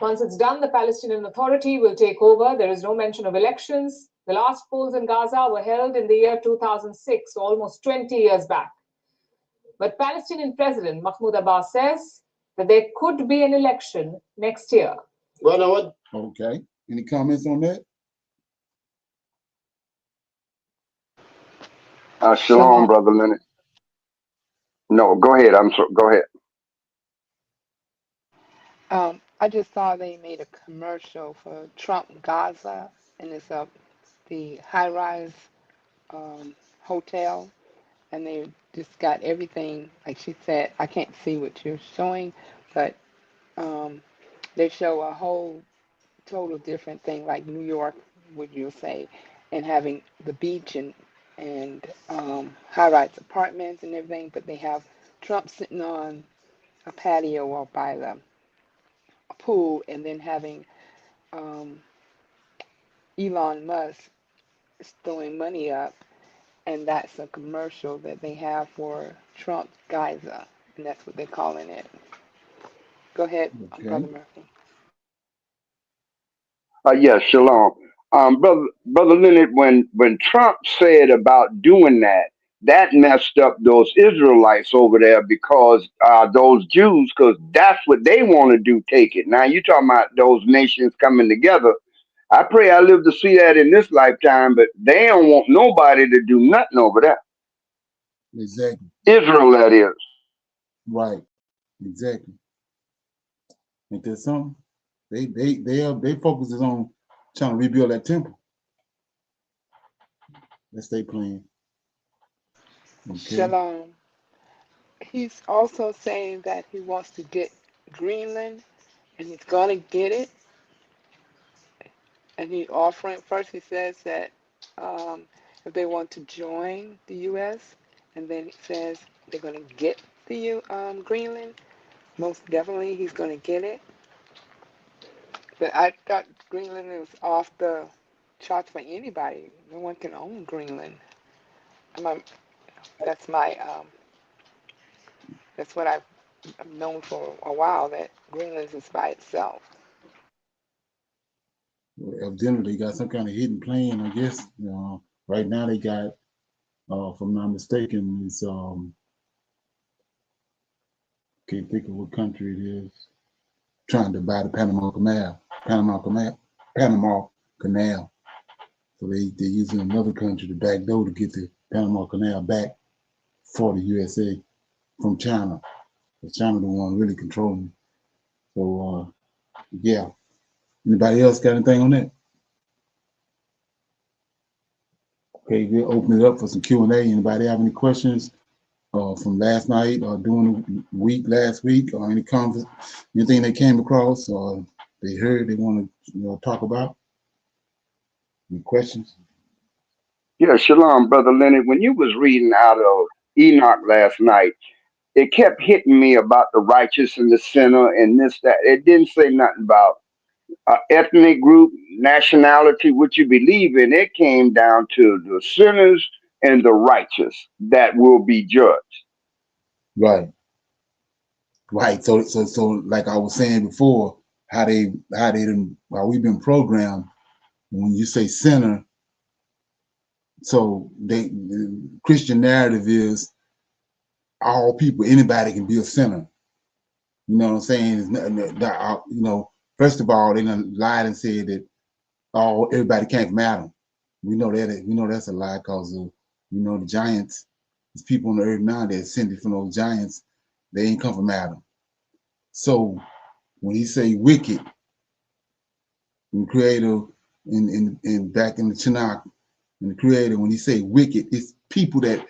Once it's done, the Palestinian Authority will take over. There is no mention of elections. The last polls in Gaza were held in the year 2006, so almost 20 years back. But Palestinian President Mahmoud Abbas says that there could be an election next year. Okay. Any comments on that? Shalom, Brother Leonard. No, go ahead. Go ahead. I just saw they made a commercial for Trump Gaza, and it's the high-rise hotel, and they just got everything. Like she said, I can't see what you're showing, but they show a whole total different thing, like New York, would you say, and having the beach and high-rise apartments and everything, but they have Trump sitting on a patio or by the pool, and then having Elon Musk throwing money up, and that's a commercial that they have for Trump Gaza, and that's what they're calling it. Go ahead, Okay. Brother Murphy. Yes, shalom. Brother Leonard, when Trump said about doing that, that messed up those Israelites over there because those Jews, because that's what they want to do, take it. Now you talking about those nations coming together. I pray I live to see that in this lifetime, but they don't want nobody to do nothing over there. Exactly. Israel, that is. Right. Exactly. Ain't that something? They focus is on trying to rebuild that temple. That's their plan. Okay. Shalom. He's also saying that he wants to get Greenland, and he's going to get it. And he offering first. He says that if they want to join the U.S., and then he says they're going to get the Greenland. Most definitely, he's going to get it. But I thought Greenland was off the charts for anybody. No one can own Greenland. That's my that's what I've known for a while, that Greenland is by itself. Well, evidently, they got some kind of hidden plan, I guess. Right now, they got, if I'm not mistaken, it's can't think of what country it is, trying to buy the Panama Canal. So they're using another country to backdoor to get the Panama Canal back for the USA from China. Because China the one really controlling. So yeah. Anybody else got anything on that? Okay, we'll open it up for some Q&A. Anybody have any questions from last night or during the week, last week, or anything they came across or they heard they want to talk about? Any questions? Yeah, shalom, Brother Leonard. When you was reading out of Enoch last night, it kept hitting me about the righteous and the sinner and this, that. It didn't say nothing about ethnic group, nationality, what you believe in. It came down to the sinners and the righteous that will be judged. Right. Right. So like I was saying before, how we've been programmed. When you say sinner, so the Christian narrative is all people, anybody can be a sinner. You know what I'm saying? First of all, they done lied and said that everybody came from Adam. We know that's a lie because the giants, these people on the earth now that ascended from those giants, they ain't come from Adam. So when he say wicked, the creator in back in the Tanak, and the creator, when he say wicked, it's people that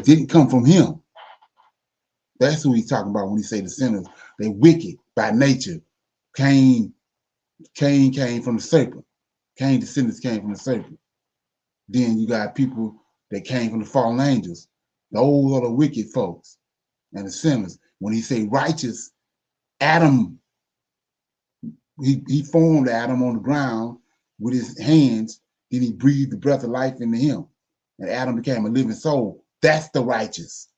didn't come from him. That's who he's talking about when he say the sinners. They wicked by nature. Cain came from the serpent. Cain's descendants came from the serpent. Then you got people that came from the fallen angels. Those are the wicked folks and the sinners. When he say righteous, Adam, he formed Adam on the ground with his hands. Then he breathed the breath of life into him, and Adam became a living soul. That's the righteous.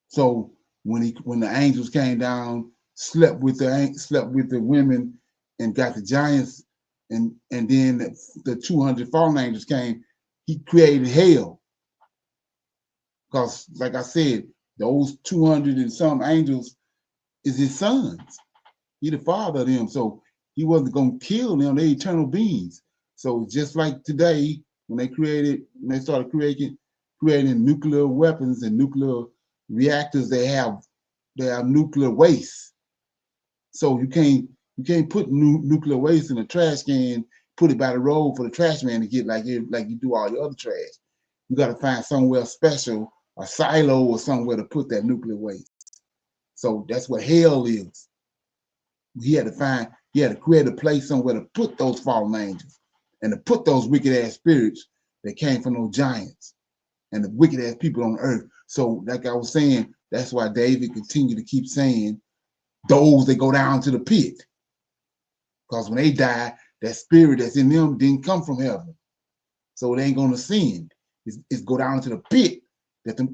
So when the angels came down, slept with the women, and got the giants, and then the 200 fallen angels came, he created hell. Because, like I said, those 200 and some angels is his sons. He the father of them, so he wasn't gonna kill them. They're eternal beings. So just like today, when they started creating nuclear weapons and nuclear reactors, they have nuclear waste. So you can't put nuclear waste in a trash can, put it by the road for the trash man to get like you do all your other trash. You got to find somewhere special, a silo or somewhere to put that nuclear waste. So that's what hell is. He had to create a place somewhere to put those fallen angels and to put those wicked ass spirits that came from those giants and the wicked ass people on earth. So like I was saying, that's why David continued to keep saying those that go down to the pit. Because when they die, that spirit that's in them didn't come from heaven. So they ain't gonna sin. It's go down to the pit that the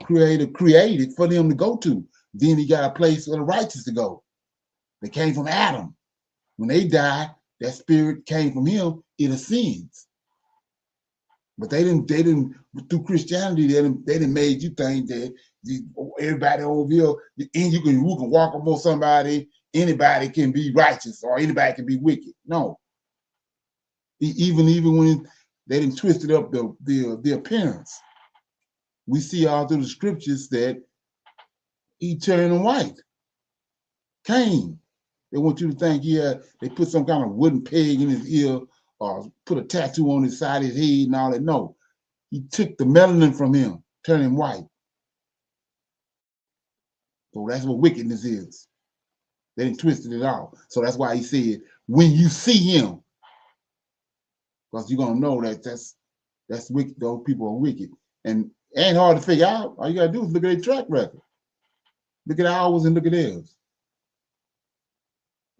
creator created for them to go to. Then he got a place for the righteous to go. They came from Adam. When they die, that spirit came from him, it ascends. But they didn't through Christianity, they didn't made you think that everybody over here, and you can walk up on somebody, anybody can be righteous or anybody can be wicked. No. Even when they didn't twisted up the appearance. We see all through the scriptures that he turned white. Cain. They want you to think they put some kind of wooden peg in his ear or put a tattoo on his side of his head and all that. No. He took the melanin from him, turned him white. So that's what wickedness is. They didn't twist it all. So that's why he said, when you see him, because you're gonna know that that's wicked. Those people are wicked, and it ain't hard to figure out. All you gotta do is look at their track record, look at ours, and look at theirs.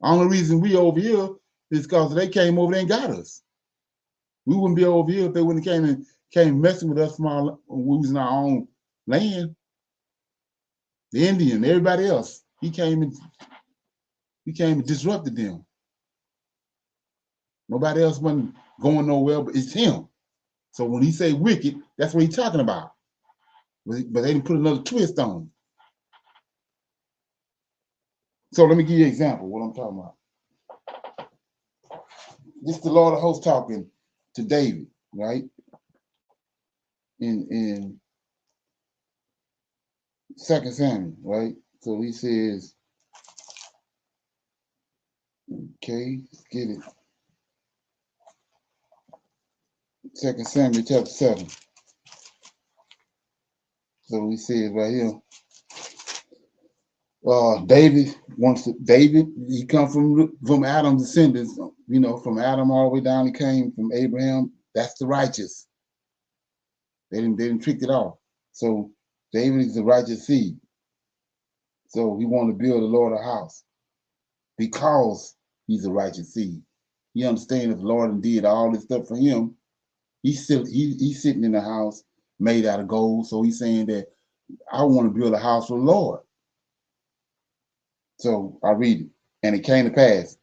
The only reason we over here is because they came over there and got us. We wouldn't be over here if they wouldn't came messing with us when we was in our own land. The Indian, everybody else, he came and disrupted them. Nobody else wasn't going nowhere, but it's him. So when he say wicked, that's what he's talking about. But they didn't put another twist on it. So let me give you an example of what I'm talking about. This is the Lord of hosts talking to David, right? In 2 Samuel, right? So he says, okay, let's get it. 2 Samuel chapter 7. So he says right here, David, he come from Adam's descendants, from Adam all the way down, he came from Abraham. That's the righteous. They didn't trick it off. So David is the righteous seed. So he wanted to build the Lord a house because he's a righteous seed. He understands if the Lord did all this stuff for him, he's sitting in a house made out of gold. So he's saying that I want to build a house for the Lord. So I read it. And it came to pass,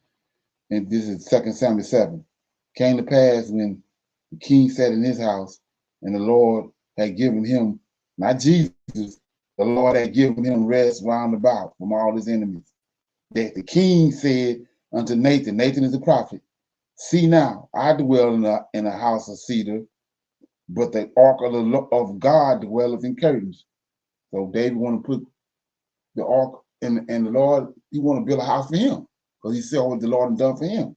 and this is 2 Samuel 7. Came to pass when the king sat in his house, and the Lord had given him, not Jesus, the Lord had given him rest round about from all his enemies. That the king said unto Nathan is a prophet, see now, I dwell in a house of cedar, but the ark of God dwelleth in curtains. So David want to put the ark and the Lord, he want to build a house for him because he saw what the Lord had done for him.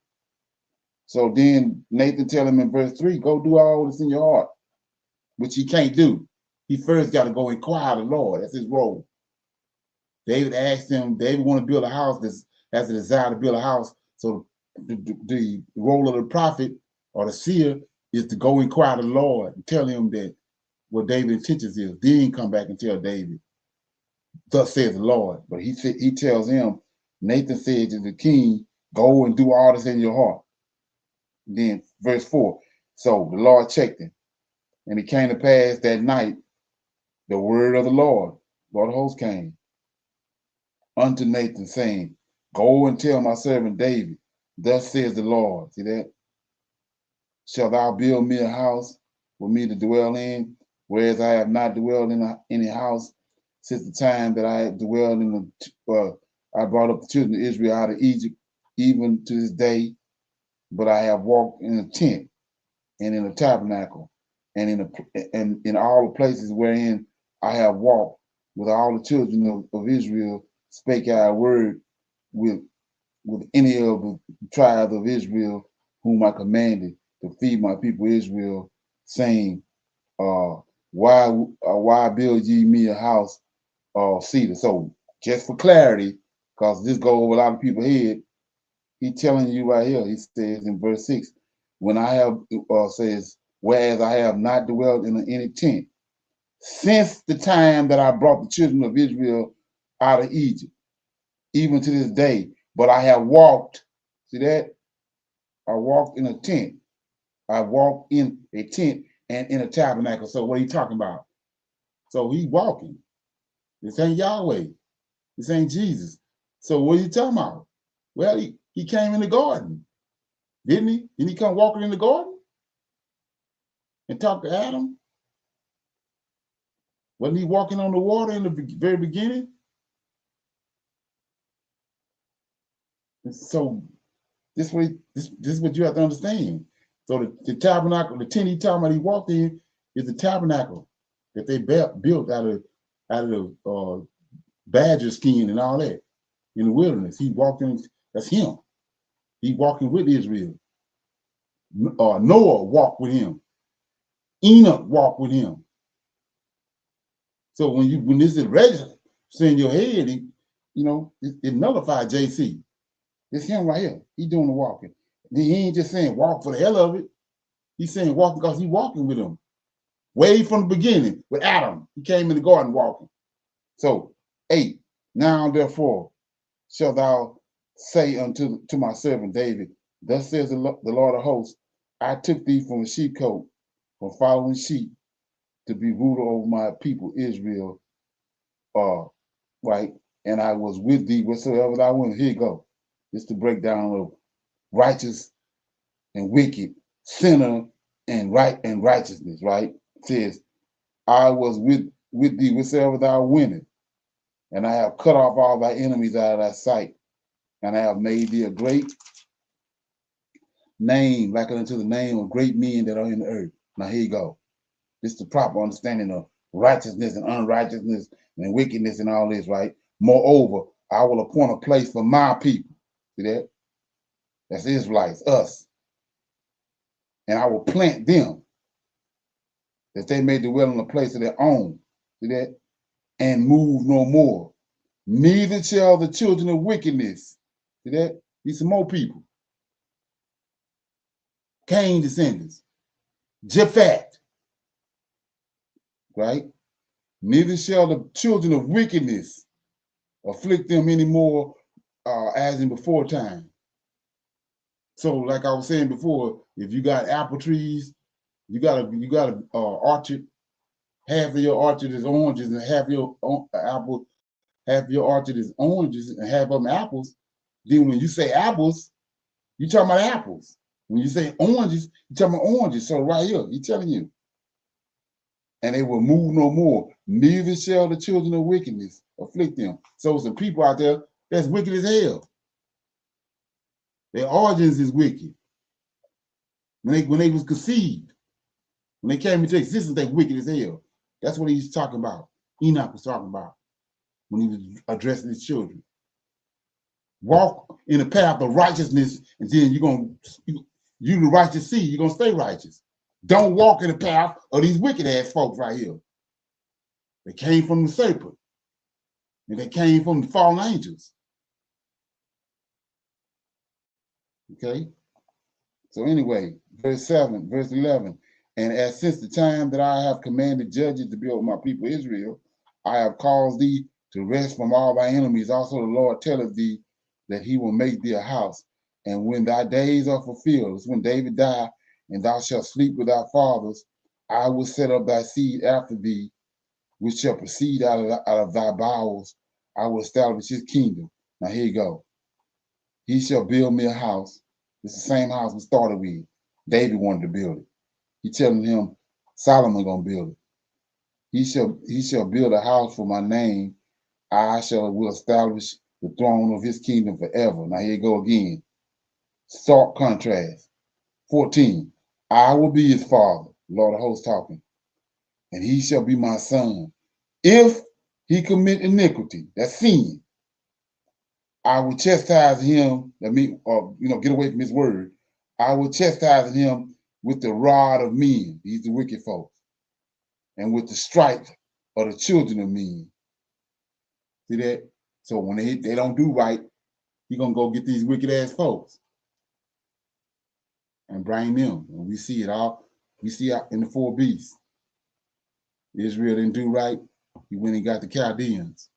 So then Nathan tell him in verse 3, go do all this in your heart, which he can't do. He first got to go inquire the Lord. That's his role. David asked him, David want to build a house, has a desire to build a house. So the role of the prophet or the seer is to go inquire the Lord and tell him that what David's intentions is. Then come back and tell David, thus says the Lord. But he tells him, Nathan said to the king, go and do all this in your heart. Then verse 4. So the Lord checked him. And it came to pass that night, the word of the Lord of hosts came unto Nathan, saying, go and tell my servant David, thus says the Lord. See that? Shall thou build me a house for me to dwell in, whereas I have not dwelled in any house since the time that I dwelled in I brought up the children of Israel out of Egypt, even to this day. But I have walked in a tent and in a tabernacle and in all the places wherein I have walked with all the children of Israel, spake I a word with any of the tribes of Israel whom I commanded to feed my people Israel, saying, why build ye me a house of cedar? So just for clarity, because this goes over a lot of people's head, he's telling you right here, he says in verse 6, when I have, says, whereas I have not dwelled in any tent, since the time that I brought the children of Israel out of Egypt, even to this day, but I have walked, see that? I walked in a tent. I walked in a tent and in a tabernacle. So what are you talking about? So he's walking. This ain't Yahweh. This ain't Jesus. So what are you talking about? Well, he came in the garden, didn't he? Didn't he come walking in the garden? and talked to Adam? Wasn't he walking on the water in the very beginning? And so this is what you have to understand. So the tabernacle, the tent he talking about he walked in, is the tabernacle that they built out of badger skin and all that in the wilderness. He walked in. That's him. He walking with Israel. Noah walked with him. Enoch walked with him. So when this is registered in your head, it nullifies JC. It's him right here. He doing the walking. He ain't just saying walk for the hell of it. He's saying walk because he's walking with him. Way from the beginning with Adam. He came in the garden walking. So 8, now therefore shalt thou say unto my servant David, thus says the Lord of hosts, I took thee from a sheepcote, from following sheep, to be ruler over my people Israel, right? And I was with thee whatsoever thou went. Here you go. Just to break down of righteous and wicked, sinner and righteousness, right? It says, I was with thee whatsoever thou wentest, and I have cut off all thy enemies out of thy sight, and I have made thee a great name, like unto the name of great men that are in the earth. Now here you go. This is the proper understanding of righteousness and unrighteousness and wickedness and all this, right? Moreover, I will appoint a place for my people. See that? That's Israelites, us. And I will plant them, that they may dwell in a place of their own. See that? And move no more. Neither shall the children of wickedness. See that? These some more people. Cain descendants. Japhet. Right? Neither shall the children of wickedness afflict them anymore as in before time. So like I was saying before, if you got apple trees, you got a orchard, half of your orchard is oranges and half your orchard is oranges and half of them apples, then when you say apples, you're talking about apples. When you say oranges, you're talking about oranges. So right here, he's telling you. And they will move no more. Neither shall the children of wickedness afflict them. So some people out there that's wicked as hell. Their origins is wicked. When they was conceived, when they came into existence, they wicked as hell. That's what he's talking about. Enoch was talking about when he was addressing his children. Walk in the path of righteousness, and then you the righteous seed, you're gonna stay righteous. Don't walk in the path of these wicked ass folks right here. They came from the serpent, and they came from the fallen angels. Okay. So anyway, verse 7, verse 11. And as since the time that I have commanded judges to build my people Israel, I have caused thee to rest from all thy enemies. Also the Lord telleth thee that he will make thee a house. And when thy days are fulfilled, it's when David died, and thou shalt sleep with thy fathers, I will set up thy seed after thee, which shall proceed out of thy bowels. I will establish his kingdom. Now here you go. He shall build me a house. It's the same house we started with. David wanted to build it. He telling him Solomon gonna build it. He shall build a house for my name. Will establish the throne of his kingdom forever. Now here you go again. Stark contrast. 14. I will be his father, Lord of hosts talking, and he shall be my son. If he commit iniquity, that's sin, I will chastise him. Get away from his word. I will chastise him with the rod of men. These the wicked folks, and with the stripe of the children of men. See that? So when they don't do right, he gonna go get these wicked ass folks and bring them. And we see it all. We see out in the 4 beasts. Israel didn't do right. He went and got the Chaldeans.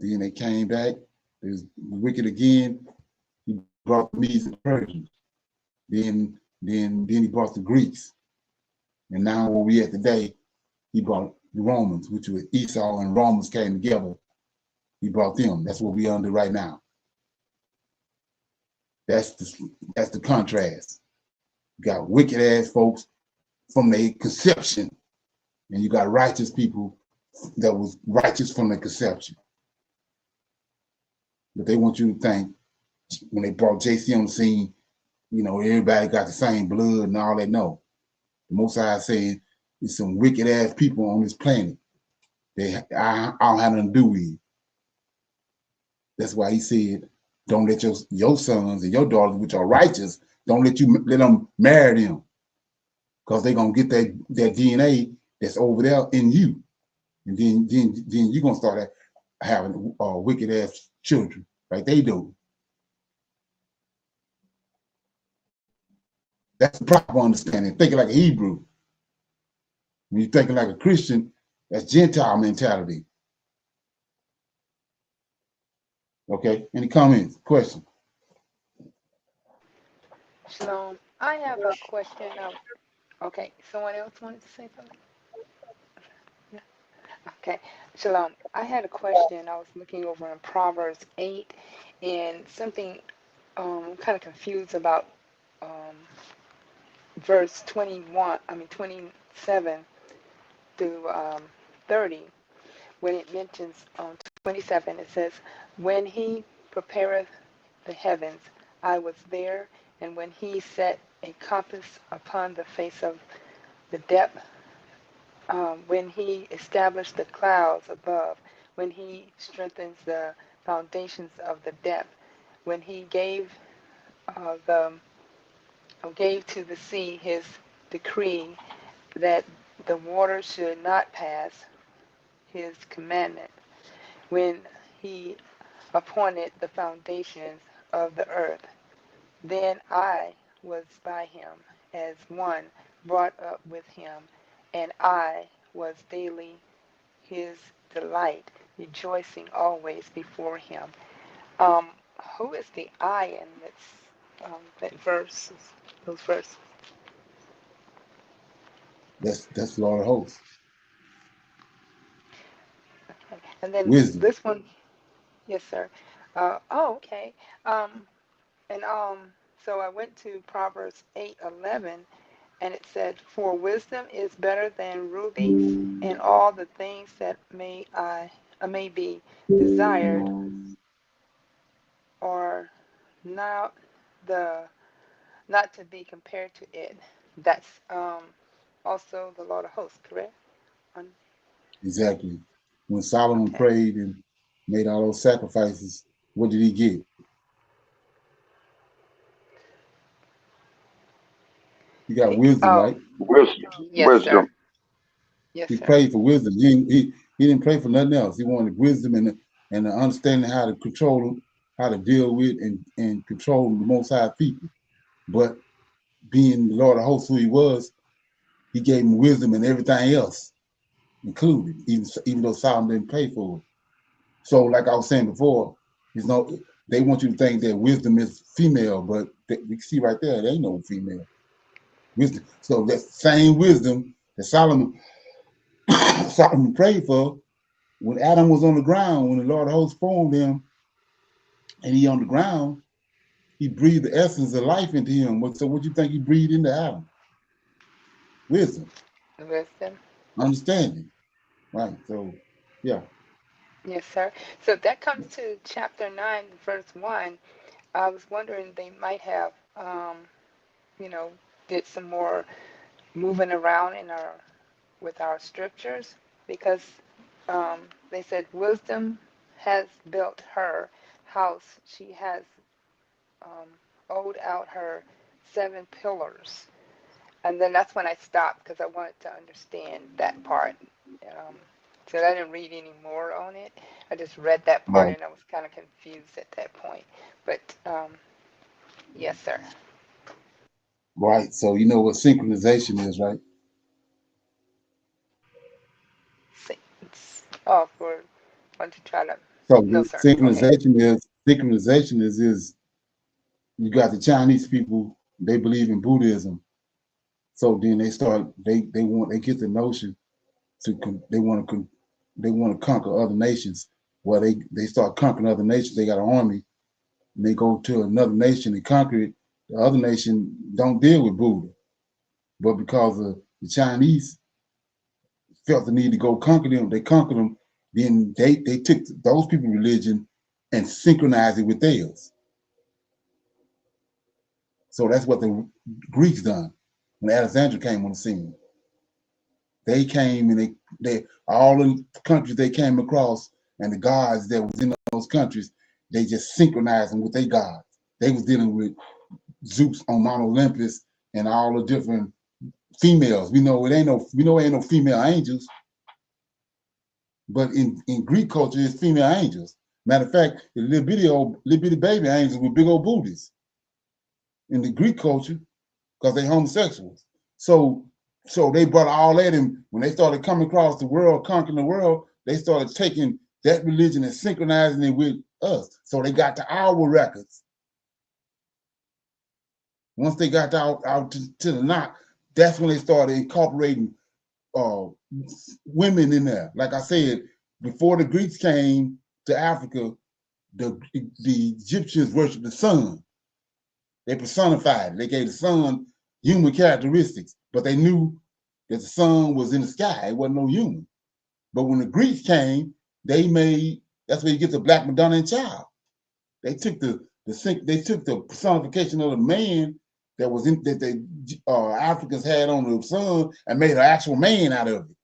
Then they came back. It was wicked again. He brought the Medes and Persians. Then he brought the Greeks. And now where we at today, he brought the Romans, which was Esau and Romans came together. He brought them. That's what we under right now. That's the contrast. You got wicked ass folks from their conception, and you got righteous people that was righteous from their conception. But they want you to think when they brought JC on the scene, you know, everybody got the same blood and all that. No. The Most High saying there's some wicked ass people on this planet. I don't have nothing to do with it. That's why he said, don't let your sons and your daughters, which are righteous, don't let them marry them. Because they're gonna get that DNA that's over there in you. And then you're gonna start having wicked ass children like they do. That's the proper understanding. Thinking like a Hebrew. When you're thinking like a Christian, that's Gentile mentality. Okay, any comments, questions? Shalom. I have a question. Okay, someone else wanted to say something? No? Okay, Shalom. I had a question. I was looking over in Proverbs 8 and something kind of confused about verse 27 through 30. When it mentions 27, it says, when he prepareth the heavens, I was there, and when he set a compass upon the face of the depth, when he established the clouds above, when he strengthens the foundations of the depth, when he gave to the sea his decree that the water should not pass his commandment, when he appointed the foundations of the earth. Then I was by him as one brought up with him, and I was daily his delight, rejoicing always before him. Who is the I in that verse? Those verses. That's Lord of Hosts. Okay. And then Wisdom. this one, yes, sir. Okay. And so I went to Proverbs 8:11, and it said, "For wisdom is better than rubies, and all the things that may be desired are not to be compared to it." That's also the Lord of Hosts, correct? Exactly. When Solomon Okay. prayed and made all those sacrifices, what did he get? He got wisdom, right? Yes, sir. Yes, He sir. prayed for wisdom. He didn't pray for nothing else. He wanted wisdom and the understanding how to control, how to deal with and control the Most High people. But being the Lord of Hosts who he was, he gave him wisdom and everything else included, even though Solomon didn't pay for it. So like I was saying before, they want you to think that wisdom is female, but we see right there, ain't no female wisdom. So that same wisdom that Solomon prayed for, when Adam was on the ground, when the Lord of Hosts formed him, and he on the ground, he breathed the essence of life into him. So what you think he breathed into Adam? Wisdom. Wisdom. Understanding. Right. So yeah. Yes, sir. So that comes to chapter 9, verse 1. I was wondering they might have, did some more moving around with our scriptures, because they said wisdom has built her house. She has owed out her 7 pillars. And then that's when I stopped, because I wanted to understand that part. So I didn't read any more on it. I just read that part, Right. and I was kind of confused at that point. But yes, sir. Right. So you know what synchronization is, right? For want to try to. So No, the sir. Go ahead. synchronization is you got the Chinese people, they believe in Buddhism. So then they get the notion they want to conquer other nations. Well, they start conquering other nations. They got an army, and they go to another nation and conquer it. The other nation don't deal with Buddha, but because of the Chinese felt the need to go conquer them. They conquered them. Then they took those people's religion and synchronized it with theirs. So that's what the Greeks done when Alexander came on the scene. They came and they all the countries they came across and the gods that was in those countries, they just synchronized them with their gods. They was dealing with Zeus on Mount Olympus and all the different females. We know it ain't no female angels, but in Greek culture, it's female angels. Matter of fact, the little bitty baby angels with big old booties in the Greek culture because they homosexuals. So they brought all that in. When they started coming across the world, conquering the world, they started taking that religion and synchronizing it with us. So they got to our records. Once they got out to the Tanak, that's when they started incorporating women in there. Like I said, before the Greeks came to Africa, the Egyptians worshiped the sun. They personified it. They gave the sun human characteristics, but they knew that the sun was in the sky. It wasn't no human. But when the Greeks came, they made, that's where you get the Black Madonna and Child. They took the personification of the man that was in that the Africans had on the sun and made an actual man out of it.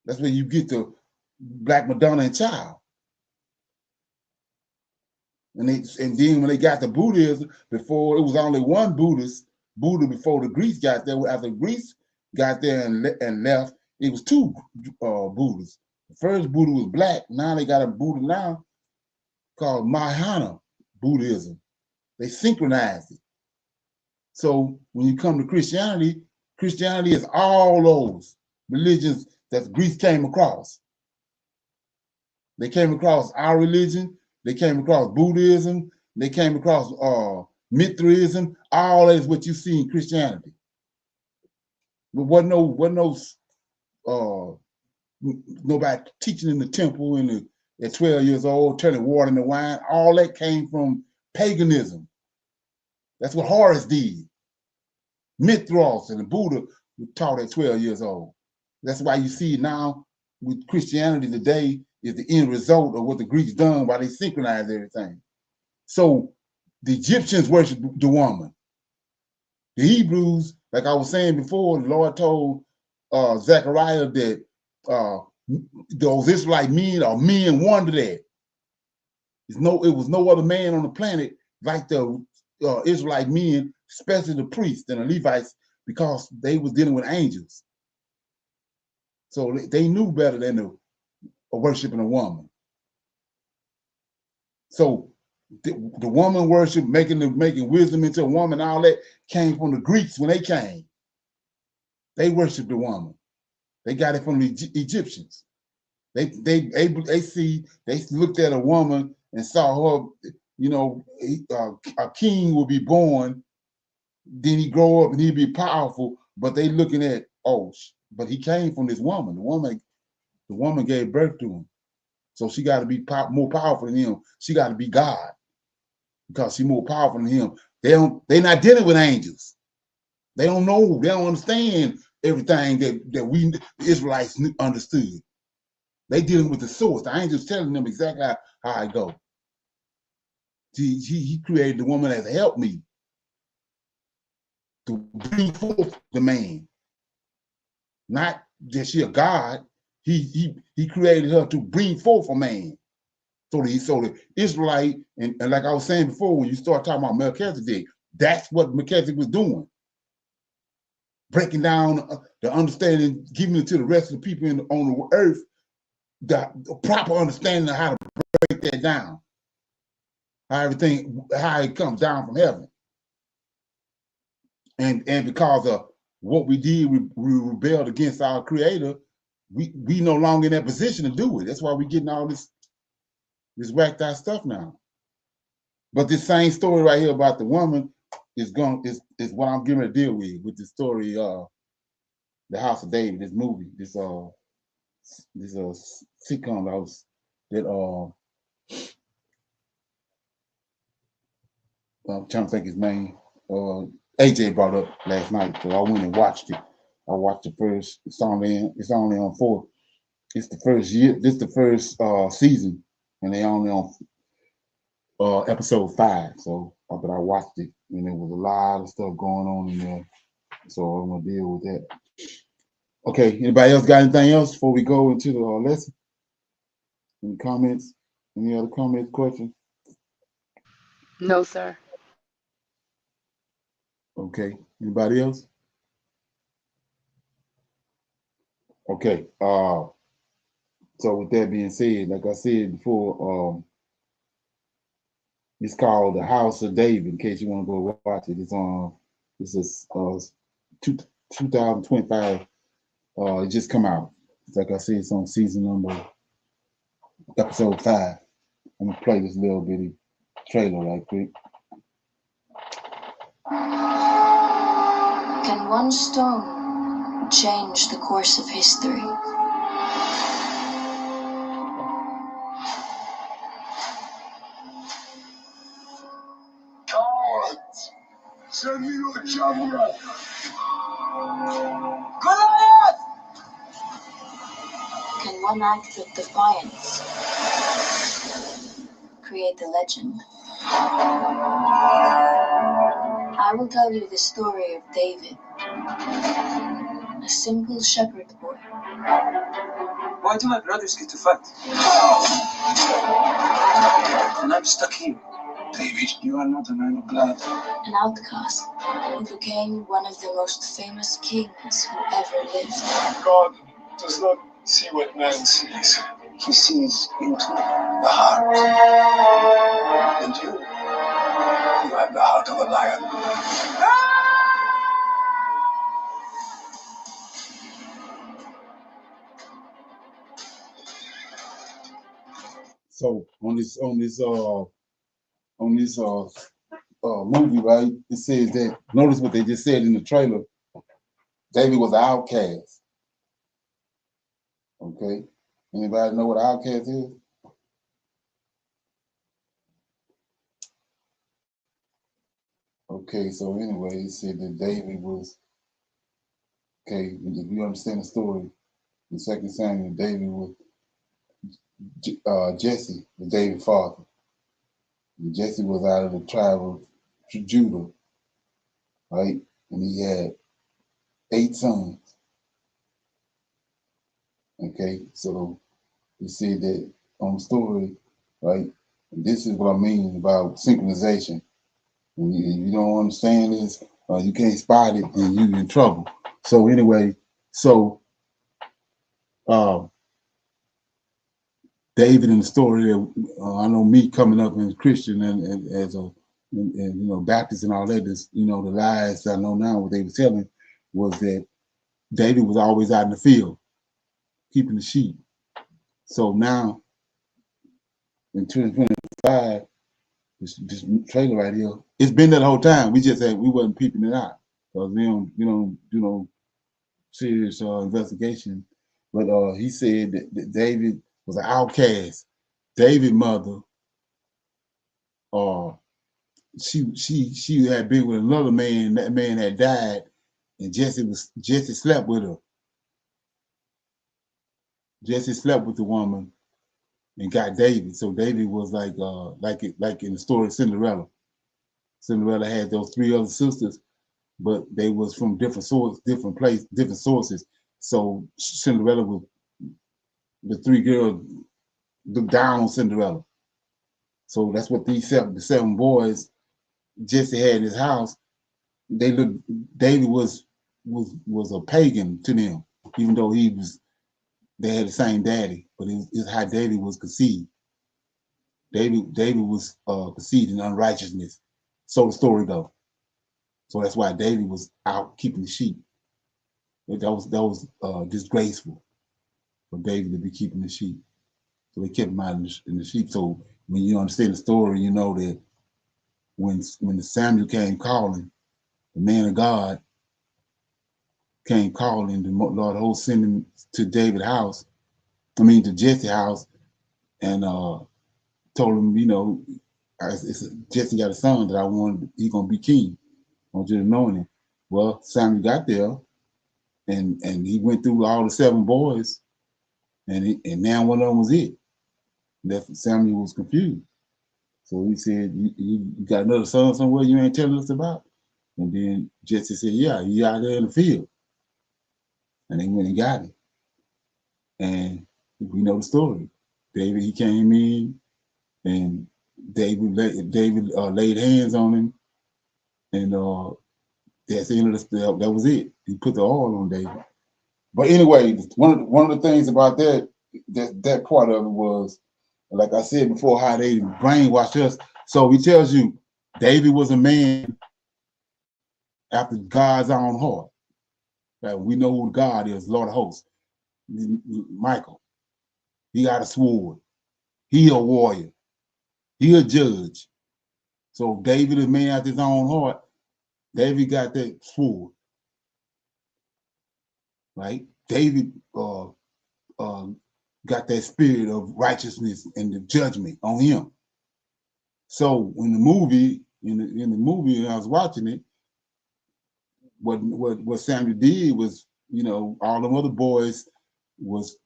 That's where you get the Black Madonna and Child. And then when they got to Buddhism, before it was only one Buddha before the Greeks got there. After the Greeks got there and left, it was two Buddhas. The first Buddha was black. Now they got a Buddha now called Mahayana Buddhism. They synchronized it. So when you come to Christianity, Christianity is all those religions that the Greeks came across. They came across our religion. They came across Buddhism. They came across Mithraism. All that is what you see in Christianity. But wasn't nobody teaching in the temple at 12 years old, turning water into wine. All that came from paganism. That's what Horus did. Mithras and the Buddha were taught at 12 years old. That's why you see now with Christianity today is the end result of what the Greeks done while they synchronized everything. So the Egyptians worshiped the woman. The Hebrews, like I was saying before, the Lord told Zechariah that those Israelite men are men wonder that. It was no other man on the planet like the Israelite men, especially the priests and the Levites, because they was dealing with angels. So they knew better than worshiping a woman. So the woman worship, making wisdom into a woman, all that came from the Greeks when they came. They worshiped the woman. They got it from the Egyptians. They looked at a woman and saw her, a king will be born, then he grow up and he'll be powerful, but they looking at, but he came from this woman. The woman gave birth to him. So she got to be more powerful than him. She got to be God because she's more powerful than him. They're not dealing with angels. They don't know. They don't understand everything that we the Israelites understood. They dealing with the source. The angels telling them exactly how it go. He created the woman as a helpmeet to bring forth the man. Not that she a God. He created her to bring forth a man. So the Israelite, and like I was saying before, when you start talking about Melchizedek, that's what Melchizedek was doing. Breaking down the understanding, giving it to the rest of the people on the earth, the proper understanding of how to break that down. How it comes down from heaven. And because of what we did, we rebelled against our creator, we no longer in that position to do it. That's why we're getting all this whacked out stuff now. But this same story right here about the woman is what I'm getting to deal with the story, The House of David, this movie, this sitcom that I'm trying to think his name. AJ brought up last night, so I went and watched it. I watched the first. It's only on 4. It's the first year. This the first season, and they only on episode 5. So, but I watched it, and there was a lot of stuff going on in there. So I'm gonna deal with that. Okay. Anybody else got anything else before we go into the lesson? Any comments? Any other comments, questions? No, sir. Okay. Anybody else? Okay. So with that being said, like I said before, it's called The House of David. In case you want to go watch it, it's on. This is 2025. It just come out. Like I said, it's on season number episode 5. I'm gonna play this little bitty trailer right quick. Can one stone change the course of history? Cowards! Send me your champion! Goliath! Can one act of defiance create the legend? I will tell you the story of David, a simple shepherd boy. Why do my brothers get to fight? And I'm stuck here. David, you are not a man of blood. An outcast who became one of the most famous kings who ever lived. God does not see what man sees. He sees into the heart. And you have the heart of a lion. So on this movie, right? It says that. Notice what they just said in the trailer. David was an outcast. Okay. Anybody know what an outcast is? Okay. So anyway, it said that David was. Okay. If you understand the story, in 2 Samuel, David was Jesse, the David's father. And Jesse was out of the tribe of Judah, right? And he had 8 sons. Okay, so he said that on the story, right? And this is what I mean about synchronization. When you don't understand this, you can't spot it, and you're in trouble. So anyway, so David in the story, I know me coming up as Christian and as a and Baptist and all that, is, the lies I know now what they were telling was that David was always out in the field keeping the sheep. So now in 2025, this trailer right here, it's been there the whole time. We just wasn't peeping it out because we don't do no serious investigation. But he said that David was an outcast. David's mother, she had been with another man. That man had died, and Jesse slept with her. Jesse slept with the woman and got David. So David was like in the story of Cinderella. Cinderella had those 3 other sisters, but they was from different sources, different place, different sources. So Cinderella was, the 3 girls looked down on Cinderella. So that's what the 7 boys Jesse had in his house. They looked. David was a pagan to them, even though they had the same daddy, but it's how David was conceived. David was conceived in unrighteousness. So the story goes. So that's why David was out keeping the sheep. That was disgraceful for David to be keeping the sheep. So they kept him out in the sheep. So when you understand the story, you know that when the Samuel came calling, the man of God came calling, the Lord of hosts sent him to David's house. To Jesse's house, and told him, Jesse got a son that I wanted. He's gonna be king want you to know it. Well, Samuel got there, and he went through all the 7 boys, and now one of them was it. That Samuel was confused. So he said, you got another son somewhere you ain't telling us about? And then Jesse said, yeah, he out there in the field. And they went and got him. And we know the story. David, he came in, and David laid hands on him, and that's the end of the, that was it. He put the oil on David. But anyway, one of the things about that part of it was, like I said before, how they brainwashed us. So he tells you David was a man after God's own heart. Right? We know who God is, Lord of hosts. Michael, he got a sword. He a warrior. He a judge. So David is a man after his own heart. David got that sword. Right? David got that spirit of righteousness and the judgment on him. So in the movie, when I was watching it, what Samuel did was, all them other boys was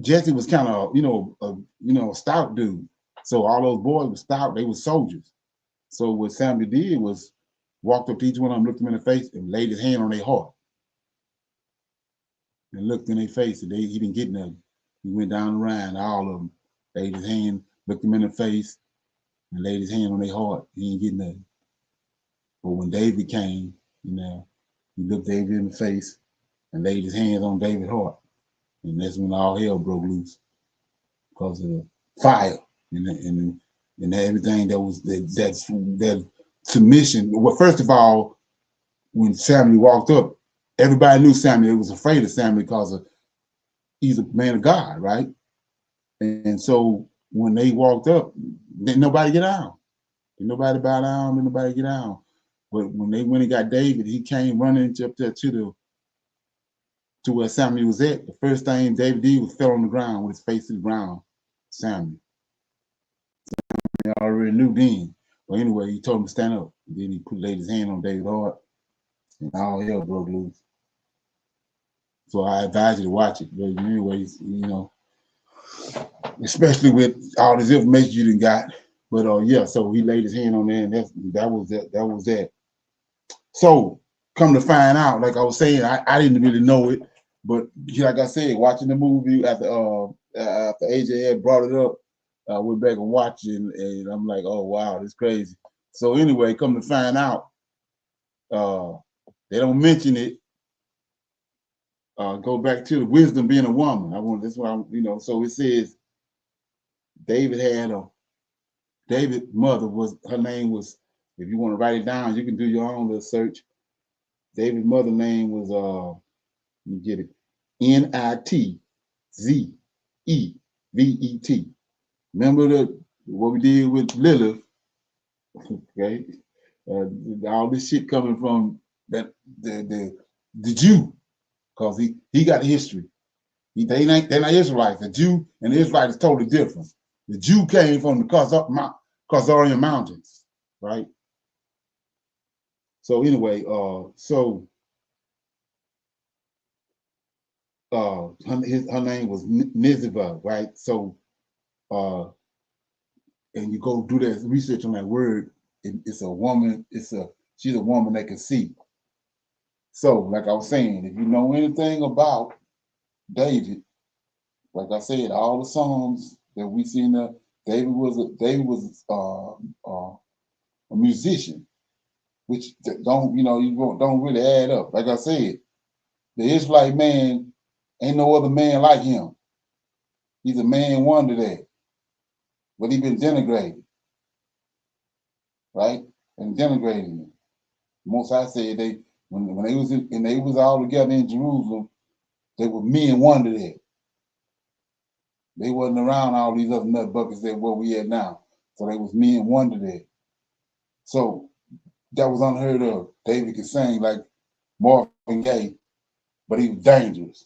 Jesse was kind of, a stout dude. So all those boys were stout, they were soldiers. So what Samuel did was walked up to each one of them, looked them in the face, and laid his hand on their heart. And looked in their face, and he didn't get nothing. He went down the line, all of them, laid his hand, looked them in the face, and laid his hand on their heart. He didn't get nothing. But when David came, he looked David in the face and laid his hands on David's heart. And that's when all hell broke loose because of the fire and everything that was that submission. Well, first of all, when Samuel walked up, everybody knew Samuel was afraid of Samuel because he's a man of God, right? And so when they walked up, didn't nobody get down. Didn't nobody bow down, didn't nobody get down. But when they went and got David, he came running up there to where Samuel was at. The first thing David did was fell on the ground with his face to the ground. Samuel. I already knew then. But anyway, he told him to stand up. And then he laid his hand on David's heart, and all hell broke loose. So I advise you to watch it. But anyways, especially with all this information you done got. But yeah, so he laid his hand on there, and that was that. So come to find out, like I was saying, I didn't really know it, but like I said, watching the movie after AJ had brought it up, I went back and watched it, and I'm like, oh wow, this is crazy. So anyway, come to find out, they don't mention it. Go back to the wisdom being a woman. That's why So it says David's mother her name was. If you want to write it down, you can do your own little search. David's mother name was let me get it, Nitzevet. Remember what we did with Lilith? Okay, all this shit coming from the Jew, because he got history. They're not Israelites. The Jew and the Israelite is totally different. The Jew came from the Khazarian mountains, right? So anyway, her name was Nizivah, right? So and you go do that research on that word, it's a woman, she's a woman that can see. So like I was saying, if you know anything about David, like I said, all the songs that we see in there, David was a musician, which don't really add up. Like I said, the Israelite man ain't no other man like him. He's a man wonder there, but he been denigrated, right? And denigrating him. Most I said when they was all together in Jerusalem, they were men wonder there. They wasn't around all these other nut buckets that what we at now. So they was men wonder there. So that was unheard of. David could sing like Marvin Gaye, but he was dangerous.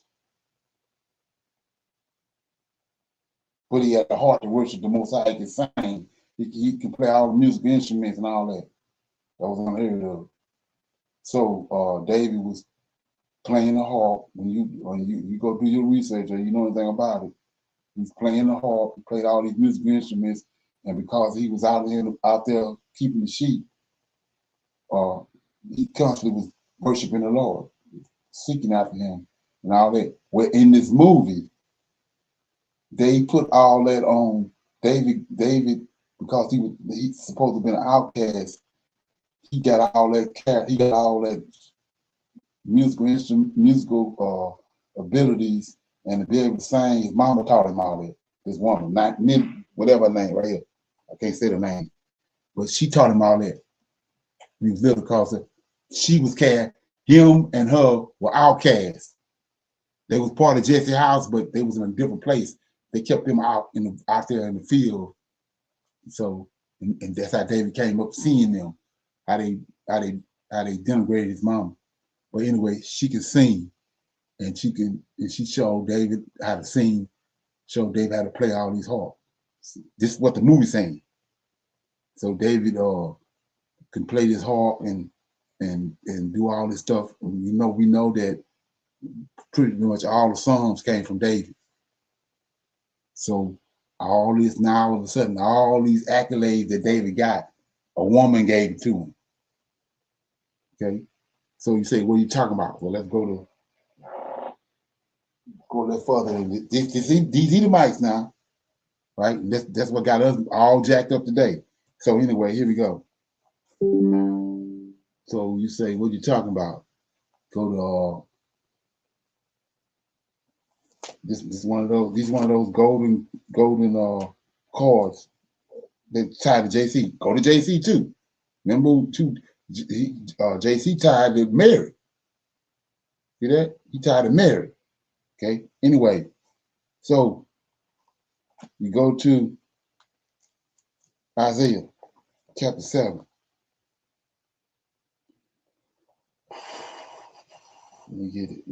But he had a heart to worship the Most High. He could sing. He could play all the musical instruments and all that. That was unheard of. So David was playing the harp. When you go do your research or you know anything about it, he's playing the harp. He played all these musical instruments, and because he was out there keeping the sheep, he constantly was worshiping the Lord, seeking after Him, and all that. Well, in this movie, they put all that on David. David, because he's supposed to have been an outcast. He got all that. He got all that musical abilities, and to be able to sing. His mama taught him all that. This woman, not whatever her name right here. I can't say the name, but she taught him all that. He was little because she was cast. Him and her were outcasts. They was part of Jesse's house, but they was in a different place. They kept them out there in the field. So, and that's how David came up seeing them, how they denigrated his mom. But anyway, she could sing, and she showed David how to sing, showed David how to play all these harps. This is what the movie's saying. So David can play this harp and do all this stuff. And we know that pretty much all the songs came from David. So all this now, all of a sudden, all these accolades that David got, a woman gave it to him. Okay, so you say, what are you talking about? Well, let's go a little further. These Edomites now, right? That's what got us all jacked up today. So anyway, here we go. So you say, what are you talking about? Go to this one of those golden cards that tied to JC. Go to JC too. Remember, JC tied to Mary. See that? He tied to Mary. Okay. Anyway, so you go to Isaiah chapter 7. Let me get it.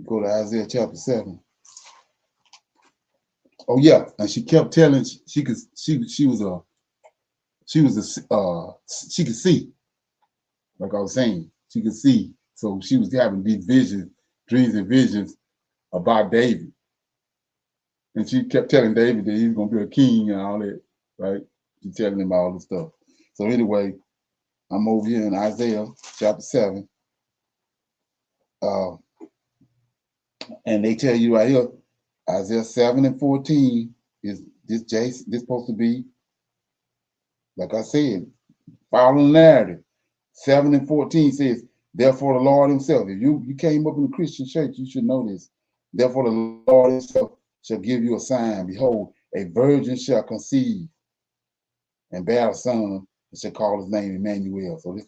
Go to Isaiah chapter 7. Oh yeah, and she kept telling she could see, like I was saying, she could see. So she was having these visions, dreams and visions about David. And she kept telling David that he's gonna be a king and all that, right? She's telling him all this stuff. So anyway, I'm over here in Isaiah chapter 7. And they tell you right here, Isaiah 7 and 14 is this supposed to be, like I said, following the narrative. 7 and 14 says, therefore the Lord himself, if you came up in the Christian church, you should know this. Therefore the Lord himself shall give you a sign. Behold, a virgin shall conceive and bear a son, and shall call his name Emmanuel. So this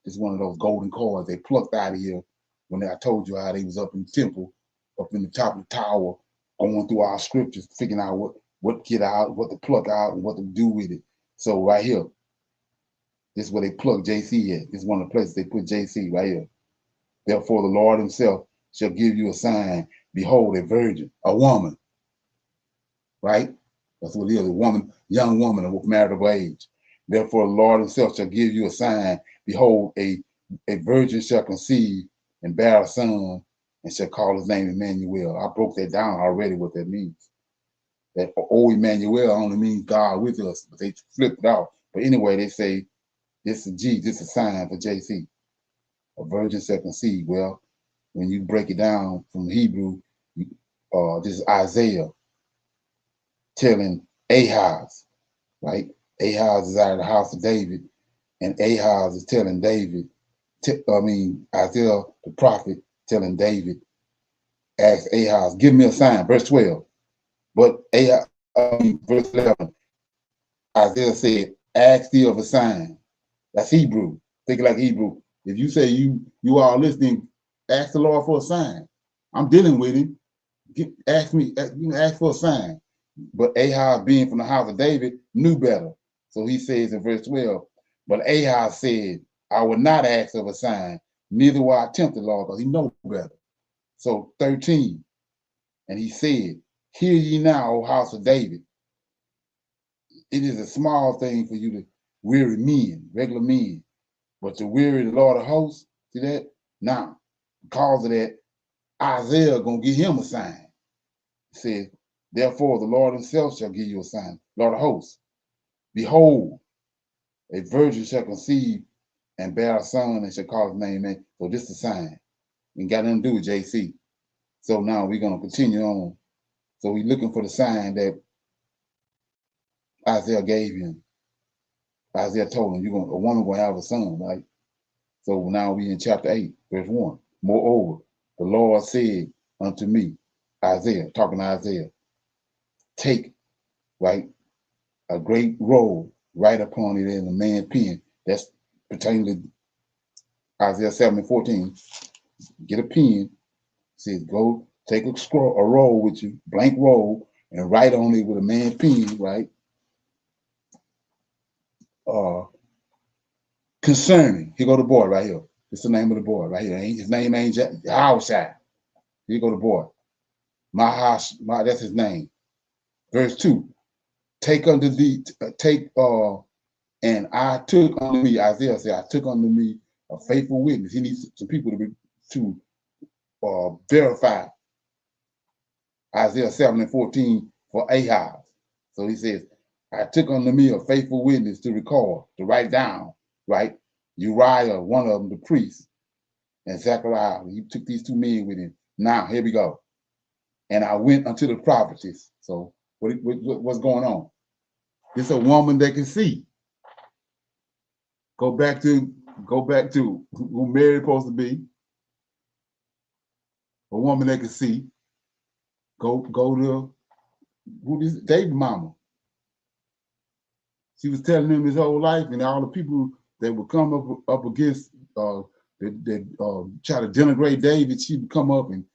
is one of those golden cords they plucked out of here when I told you how they was up in the temple, up in the top of the tower, going through our scriptures, figuring out what get out, what to pluck out, and what to do with it. So right here, this is where they plug JC at. This is one of the places they put JC right here. Therefore, the Lord himself shall give you a sign. Behold, a virgin, a woman, right? That's what it is, a woman, young woman of marital age. Therefore, the Lord himself shall give you a sign. Behold, a virgin shall conceive and bear a son and shall call his name Emmanuel. I broke that down already, what that means. That old Emmanuel only means God with us, but they flipped it out. But anyway, they say, this is G, this is a sign for JC. A virgin shall conceive. Well, when you break it down from Hebrew, this is Isaiah telling Ahaz, right? Ahaz is out of the house of David, and Ahaz is telling David, Isaiah the prophet telling David, ask Ahaz, give me a sign, verse 12. But verse 11, Isaiah said, ask thee of a sign. That's Hebrew. Think like Hebrew. If you say you are listening, ask the Lord for a sign. I'm dealing with him. Ask for a sign. But Ahaz, being from the house of David, knew better. So he says in verse 12, but Ahaz said, I will not ask of a sign, neither will I tempt the Lord, because he knows better. So 13, and he said, hear ye now, O house of David. it is a small thing for you to weary men, regular men, but to weary the Lord of hosts, see that? Now, because of that, Isaiah gonna give him a sign. He says, therefore the Lord himself shall give you a sign. Lord of hosts, behold, a virgin shall conceive and bear a son and shall call his name. Man. So this is a sign. Ain't got nothing to do with JC. So now we're gonna continue on. So we're looking for the sign that Isaiah gave him. Isaiah told him, a woman gonna have a son, right? So now we in chapter 8, verse 1. Moreover, the Lord said unto me, Isaiah, talking to Isaiah, take, right, a great roll, write upon it in a man's pen. That's pertaining to Isaiah 7:14. Get a pen. Says, go take a roll with you, blank roll, and write on it with a man's pen, right? Concerning, here go the boy right here. It's the name of the boy right here. His name ain't Yahushua. Here go the boy. That's his name. Verse 2. Take unto thee, and I took unto me, Isaiah said, I took unto me a faithful witness. He needs some people to verify Isaiah 7:14 for Ahaz. So he says, I took unto me a faithful witness to record, to write down, right? Uriah, one of them, the priest, and Zechariah. He took these two men with him. Now, here we go. And I went unto the prophetess. So what's going on? It's a woman that can see. Go back to who Mary supposed to be. A woman that can see. Go to who is David's mama. She was telling him his whole life, and all the people that would come up against that try to denigrate David, she would come up and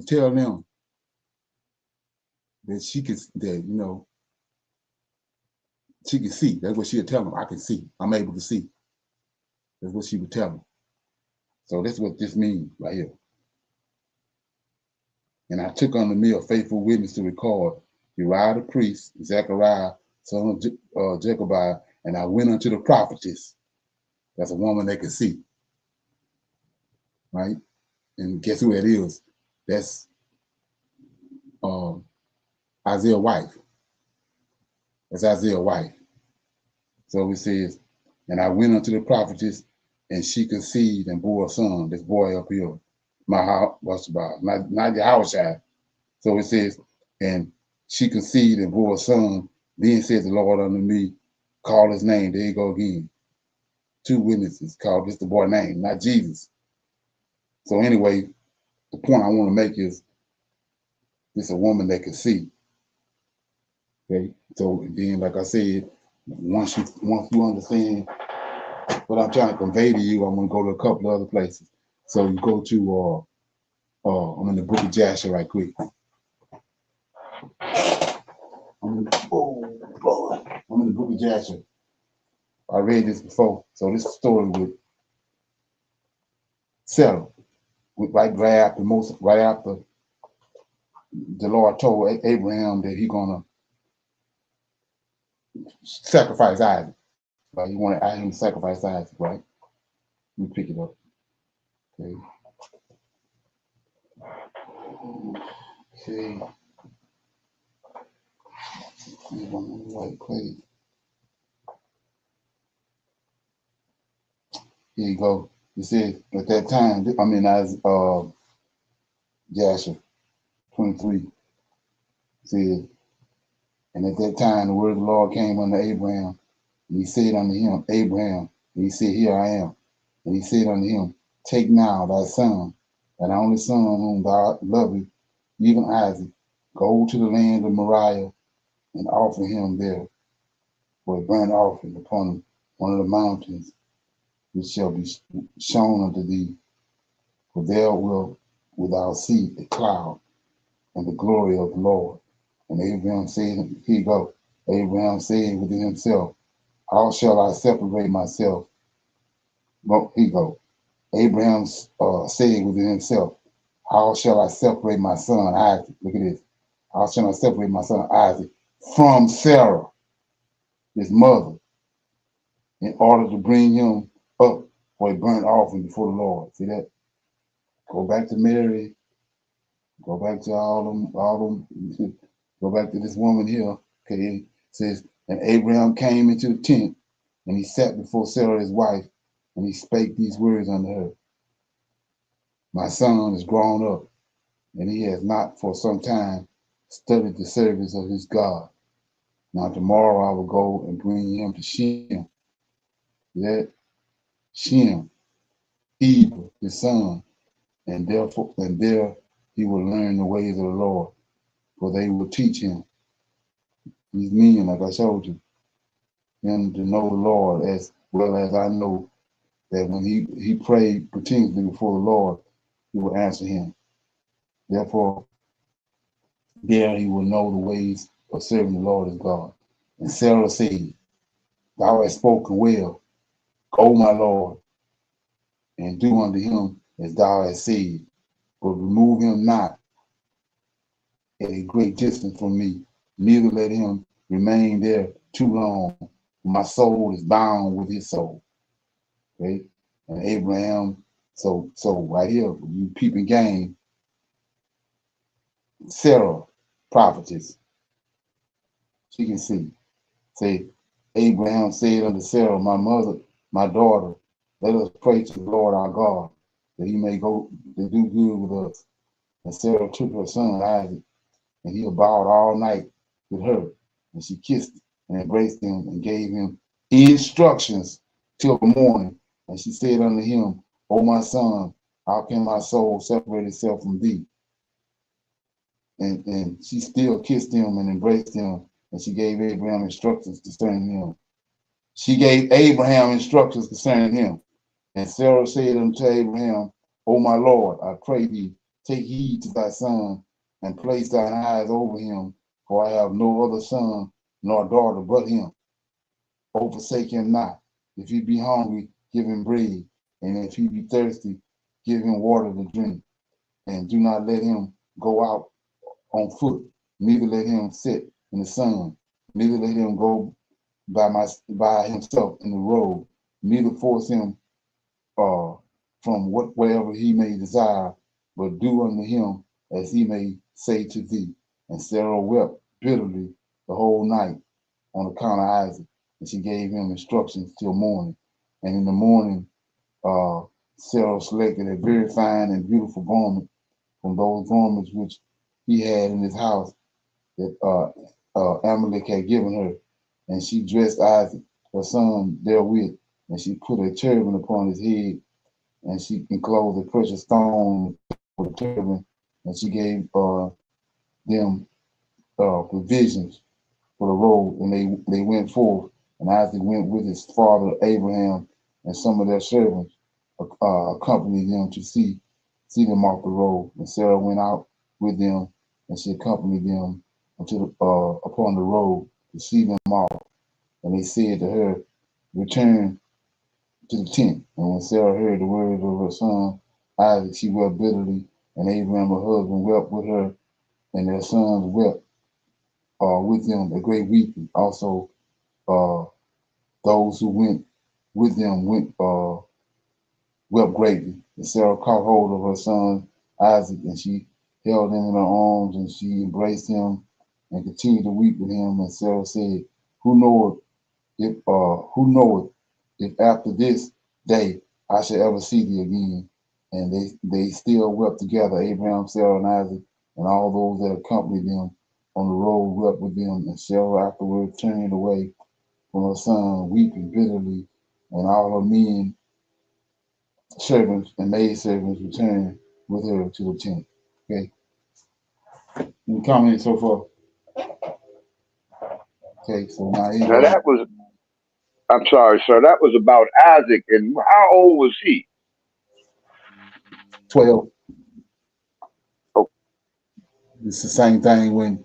tell them that she could she can see. That's what she would tell them. I can see. I'm able to see. That's what she would tell them. So that's what this means right here. And I took unto me a faithful witness to record Uriah the priest, Zechariah, son of Jechabiah, and I went unto the prophetess. That's a woman that can see. Right? And guess who that is? That's Isaiah's wife. That's Isaiah's wife. So it says, and I went unto the prophetess, and she conceived and bore a son. This boy up here, what's about? Not the house child. So it says, and she conceived and bore a son. Then said the Lord unto me, call his name. There you go again. Two witnesses called this the boy name, not Jesus. So anyway, the point I want to make is it's a woman that can see. Okay. So then, like I said, once you understand what I'm trying to convey to you, I'm gonna go to a couple of other places. So you go to I'm in the book of Jasher right quick. I'm in the book of Jasher. I read this before. So this story with Sarah, right after the Lord told Abraham that he's gonna sacrifice Isaac. Like he wanted him to sacrifice Isaac, right? Let me pick it up. Okay. Okay. I'm on the right place. Here you go. It says at that time, Jasher 23 says, and at that time the word of the Lord came unto Abraham, and he said unto him, Abraham, and he said, here I am. And he said unto him, take now thy son, thine only son whom thou lovest, even Isaac, go to the land of Moriah, and offer him there for a burnt offering upon one of the mountains, which shall be shown unto thee. For there will thou see a cloud and the glory of the Lord. And Abraham said, here you go. Abraham said within himself, how shall I separate myself? Well, here you go. Abraham said within himself, how shall I separate my son Isaac? Look at this. How shall I separate my son Isaac from Sarah, his mother, in order to bring him up for a burnt offering before the Lord. See that? Go back to Mary. Go back to all them. Go back to this woman here. Okay, it says, and Abraham came into the tent, and he sat before Sarah his wife, and he spake these words unto her. My son is grown up, and he has not for some time studied the service of his God. Now tomorrow I will go and bring him to Shem. That Shem, Eber, his son, and there he will learn the ways of the Lord, for they will teach him. These men, like I showed you, him to know the Lord as well as I know that when he prayed continuously before the Lord, he will answer him. Therefore, there he will know the ways of serving the Lord his God. And Sarah said, Thou hast spoken well, O my Lord, and do unto him as thou hast said, but remove him not at a great distance from me, neither let him remain there too long. My soul is bound with his soul. Okay? And Abraham, so right here, you peeping game, Sarah, prophetess, she can see. Say, Abraham said unto Sarah, my mother, my daughter, let us pray to the Lord our God, that he may go to do good with us. And Sarah took her son Isaac, and he abode all night with her. And she kissed and embraced him and gave him instructions till the morning. And she said unto him, O my son, how can my soul separate itself from thee? And she still kissed him and embraced him, and she gave Abraham instructions concerning him. She gave Abraham instructions concerning him. And Sarah said unto Abraham, O my Lord, I pray thee, take heed to thy son, and place thine eyes over him, for I have no other son nor daughter but him. O forsake him not. If he be hungry, give him bread, and if he be thirsty, give him water to drink. And do not let him go out on foot, neither let him sit in the sun, neither let him go by himself in the road, neither force him from whatever he may desire, but do unto him as he may say to thee. And Sarah wept bitterly the whole night on account of Isaac, and she gave him instructions till morning. And in the morning, Sarah selected a very fine and beautiful garment from those garments which he had in his house that Amalek had given her. And she dressed Isaac, her son, therewith, and she put a turban upon his head, and she enclosed a precious stone for the turban, and she gave them provisions for the road, and they went forth, and Isaac went with his father Abraham, and some of their servants accompanied them to see them off the road. And Sarah went out with them, and she accompanied them upon the road to see them off. And they said to her, Return to the tent. And when Sarah heard the words of her son Isaac, she wept bitterly, and Abraham, her husband, wept with her, and their sons wept with them a great weeping. Also, those who went with them wept greatly. And Sarah caught hold of her son Isaac, and she held him in her arms, and she embraced him and continued to weep with him. And Sarah said, Who knoweth if after this day I shall ever see thee again? And they still wept together, Abraham, Sarah, and Isaac, and all those that accompanied them on the road wept with them. And Sarah afterward turned away from her son, weeping bitterly, and all her men servants and maid servants returned with her to the tent. Okay. Any comments so far? Okay, so now Now that was, I'm sorry, sir, that was about Isaac. And how old was he? 12. Oh. It's the same thing when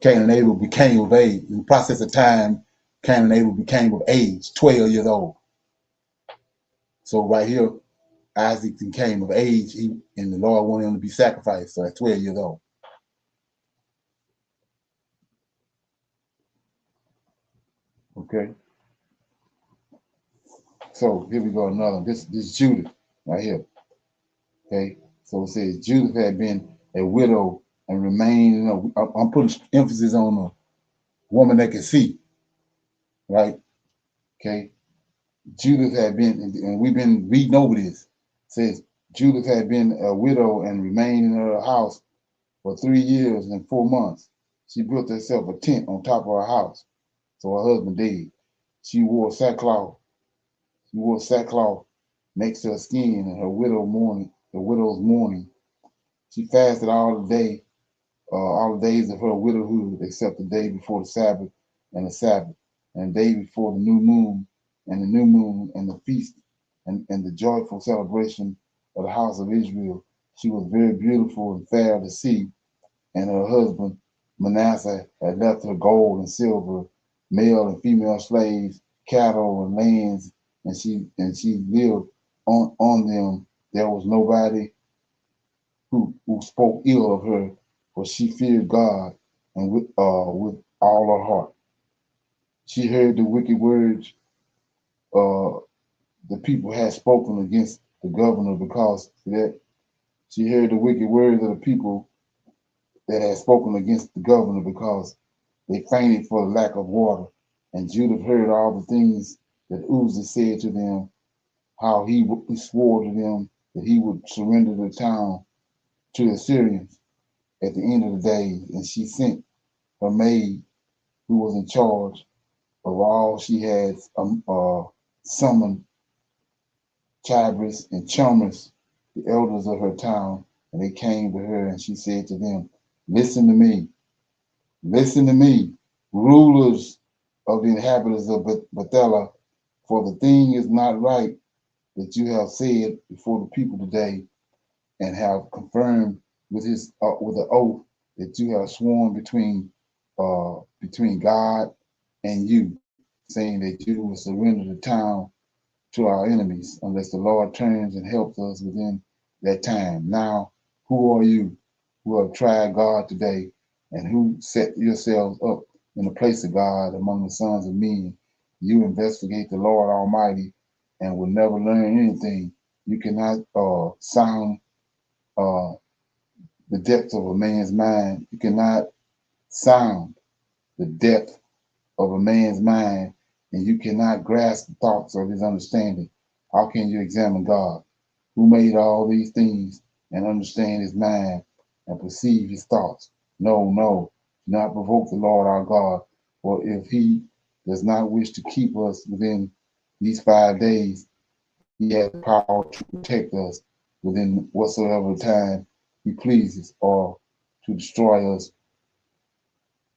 Cain and Abel became of age. In the process of time, Cain and Abel became of age, 12 years old. So right here, Isaac became of age, and the Lord wanted him to be sacrificed. So at 12 years old. Okay. So here we go, another one. This Judith right here. Okay. So it says Judith had been a widow and remained, I'm putting emphasis on a woman that can see, right? Okay. Judith had been, and we've been reading over this. It says Judith had been a widow and remained in her house for 3 years and 4 months. She built herself a tent on top of her house. So her husband died. She wore sackcloth. She wore sackcloth next to her skin in her widow's mourning. She fasted all the days of her widowhood, except the day before the Sabbath, and the day before the new moon, and the feast, and the joyful celebration of the house of Israel. She was very beautiful and fair to see, and her husband Manasseh had left her gold and silver, male and female slaves, cattle and lands, and she lived on them. There was nobody who spoke ill of her, for she feared God and with all her heart. She heard the wicked words the people had spoken against the governor because that she heard the wicked words of the people that had spoken against the governor because they fainted for the lack of water. And Judith heard all the things that Uzzah said to them, how he swore to them that he would surrender the town to the Assyrians at the end of the day. And she sent her maid, who was in charge of all she had, summoned Chibris and Chumers, the elders of her town, and they came to her, and she said to them, listen to me, rulers of the inhabitants of Bethela, for the thing is not right that you have said before the people today, and have confirmed with the oath that you have sworn between God and you, saying that you will surrender the town to our enemies unless the Lord turns and helps us within that time. Now, who are you who have tried God today and who set yourselves up in the place of God among the sons of men? You investigate the Lord Almighty and will never learn anything. You cannot sound the depth of a man's mind. You cannot sound the depth of a man's mind, and you cannot grasp the thoughts of his understanding. How can you examine God, who made all these things, and understand his mind and perceive his thoughts? No, do not provoke the Lord our God, for if he does not wish to keep us within these 5 days, he has the power to protect us within whatsoever time he pleases, or to destroy us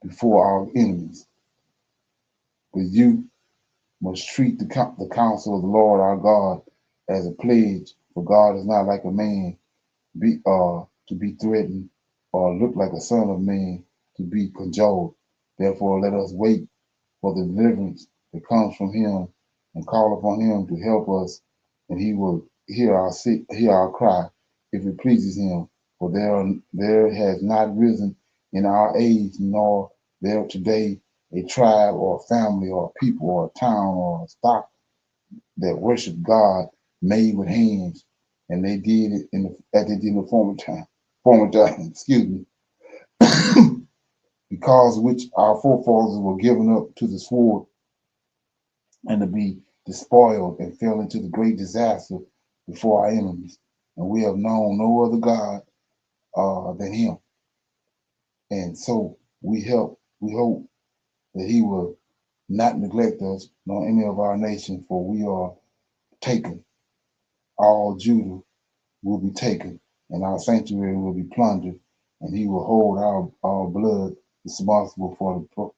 before our enemies. But you must treat the counsel of the Lord our God as a pledge, for God is not like a man to be threatened, or look like a son of man to be cajoled. Therefore, let us wait for the deliverance that comes from him, and call upon him to help us, and he will hear our cry if it pleases him. For there has not risen in our age, nor there today, a tribe or a family or a people or a town or a stock that worship God made with hands, and they did it as they did in the former time, excuse me, because which our forefathers were given up to the sword and to be despoiled, and fell into the great disaster before our enemies. And we have known no other God than him. And so we hope that he will not neglect us, nor any of our nation, for we are taken. All Judah will be taken, and our sanctuary will be plundered, and he will hold our blood responsible for the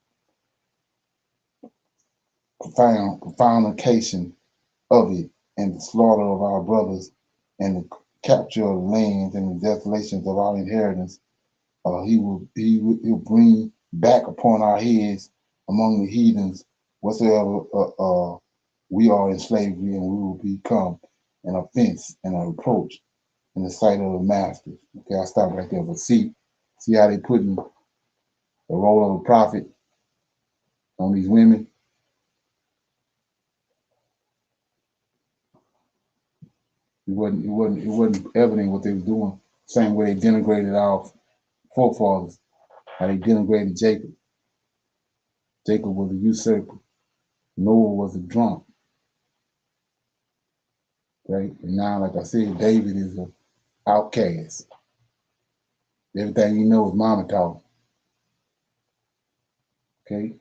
profanation of it, and the slaughter of our brothers, and the capture of the lands, and the desolations of our inheritance. He'll bring back upon our heads among the heathens whatsoever we are in slavery, and we will become an offense and a reproach in the sight of the masters. Okay, I'll stop right there. But see how they putting the role of a prophet on these women. It wasn't evident what they was doing. Same way they denigrated our forefathers, how they denigrated Jacob. Jacob was a usurper. Noah was a drunk. Right? And now, like I said, David is an outcast. Everything you know is mama taught. Okay?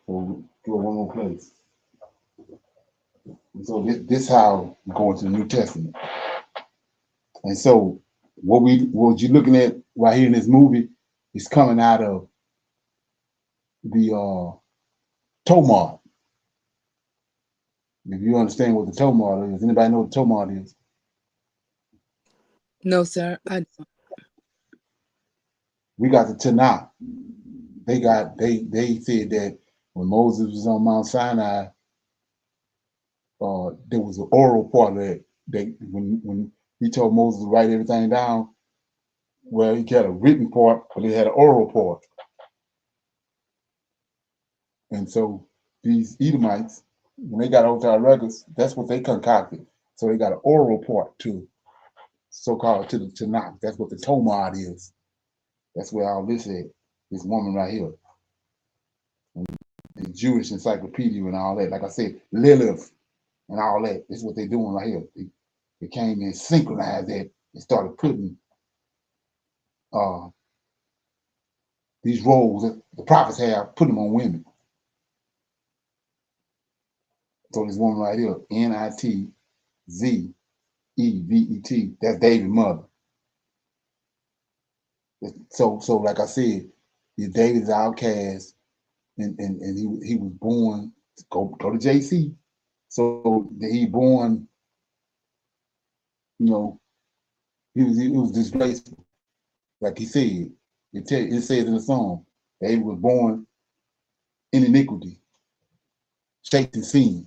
So go one more place. And so this how we go into the New Testament. And so what you're looking at right here in this movie is coming out of the Talmud. If you understand what the Talmud is, anybody know what the Talmud is? No, sir, I don't. We got the Tanak. They said that when Moses was on Mount Sinai, there was an oral part of that. When he told Moses to write everything down, well, he had a written part, but he had an oral part. And so these Edomites, when they got Old Time records, that's what they concocted. So they got an oral part too, so-called to the Tanakh. That's what the Talmud is. That's where all this is. This woman right here, and the Jewish encyclopedia and all that. Like I said, Lilith and all that. This is what they're doing right here. They came and synchronized that and started putting these roles that the prophets have, put them on women. So this woman right here, Nitzevet, that's David's mother. So like I said, David's outcast, and he was born go to JC. So he born, he was disgraceful. Like he said, it says in the song, David was born in iniquity, shaped in sin.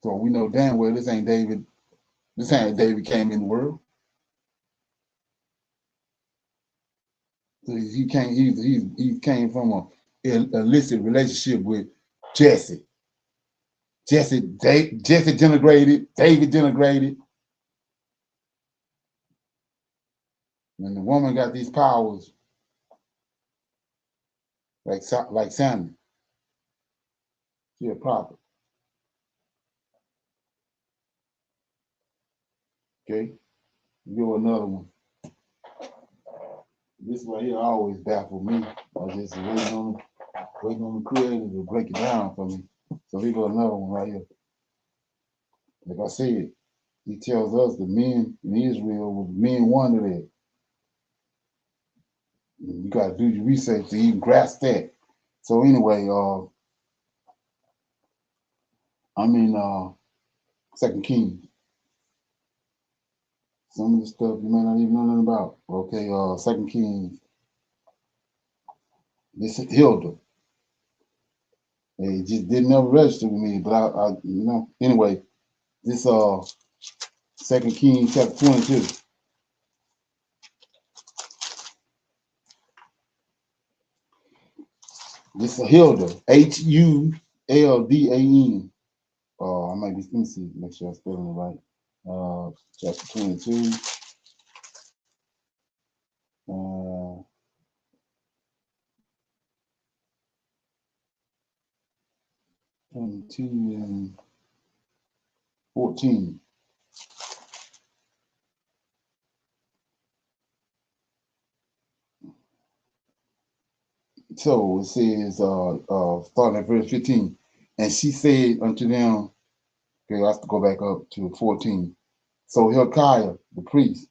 So we know damn well this ain't David. This ain't David came in the world. So he came from a illicit relationship with Jesse. Jesse denigrated, David denigrated. And the woman got these powers like Samuel. She a prophet. Okay? Go another one. This right here always baffled me. I was just waiting on the creator to break it down for me. So here go another one right here. Like I said, he tells us the men in Israel were the men wonder that. You got to do your research to even grasp that. So anyway, I'm in 2 Kings. Some of the stuff you may not even know nothing about. Okay, 2 Kings. This is Hilda. It just didn't ever register with me, but I anyway, this 2 Kings chapter 22. This is Hilda, Huldan. I might be, let me see, make sure I'm spelling it right. Chapter 22. 22 and 14. So it says, starting at verse 15, and she said unto them, okay, I have to go back up to 14. So Hilkiah, the priest,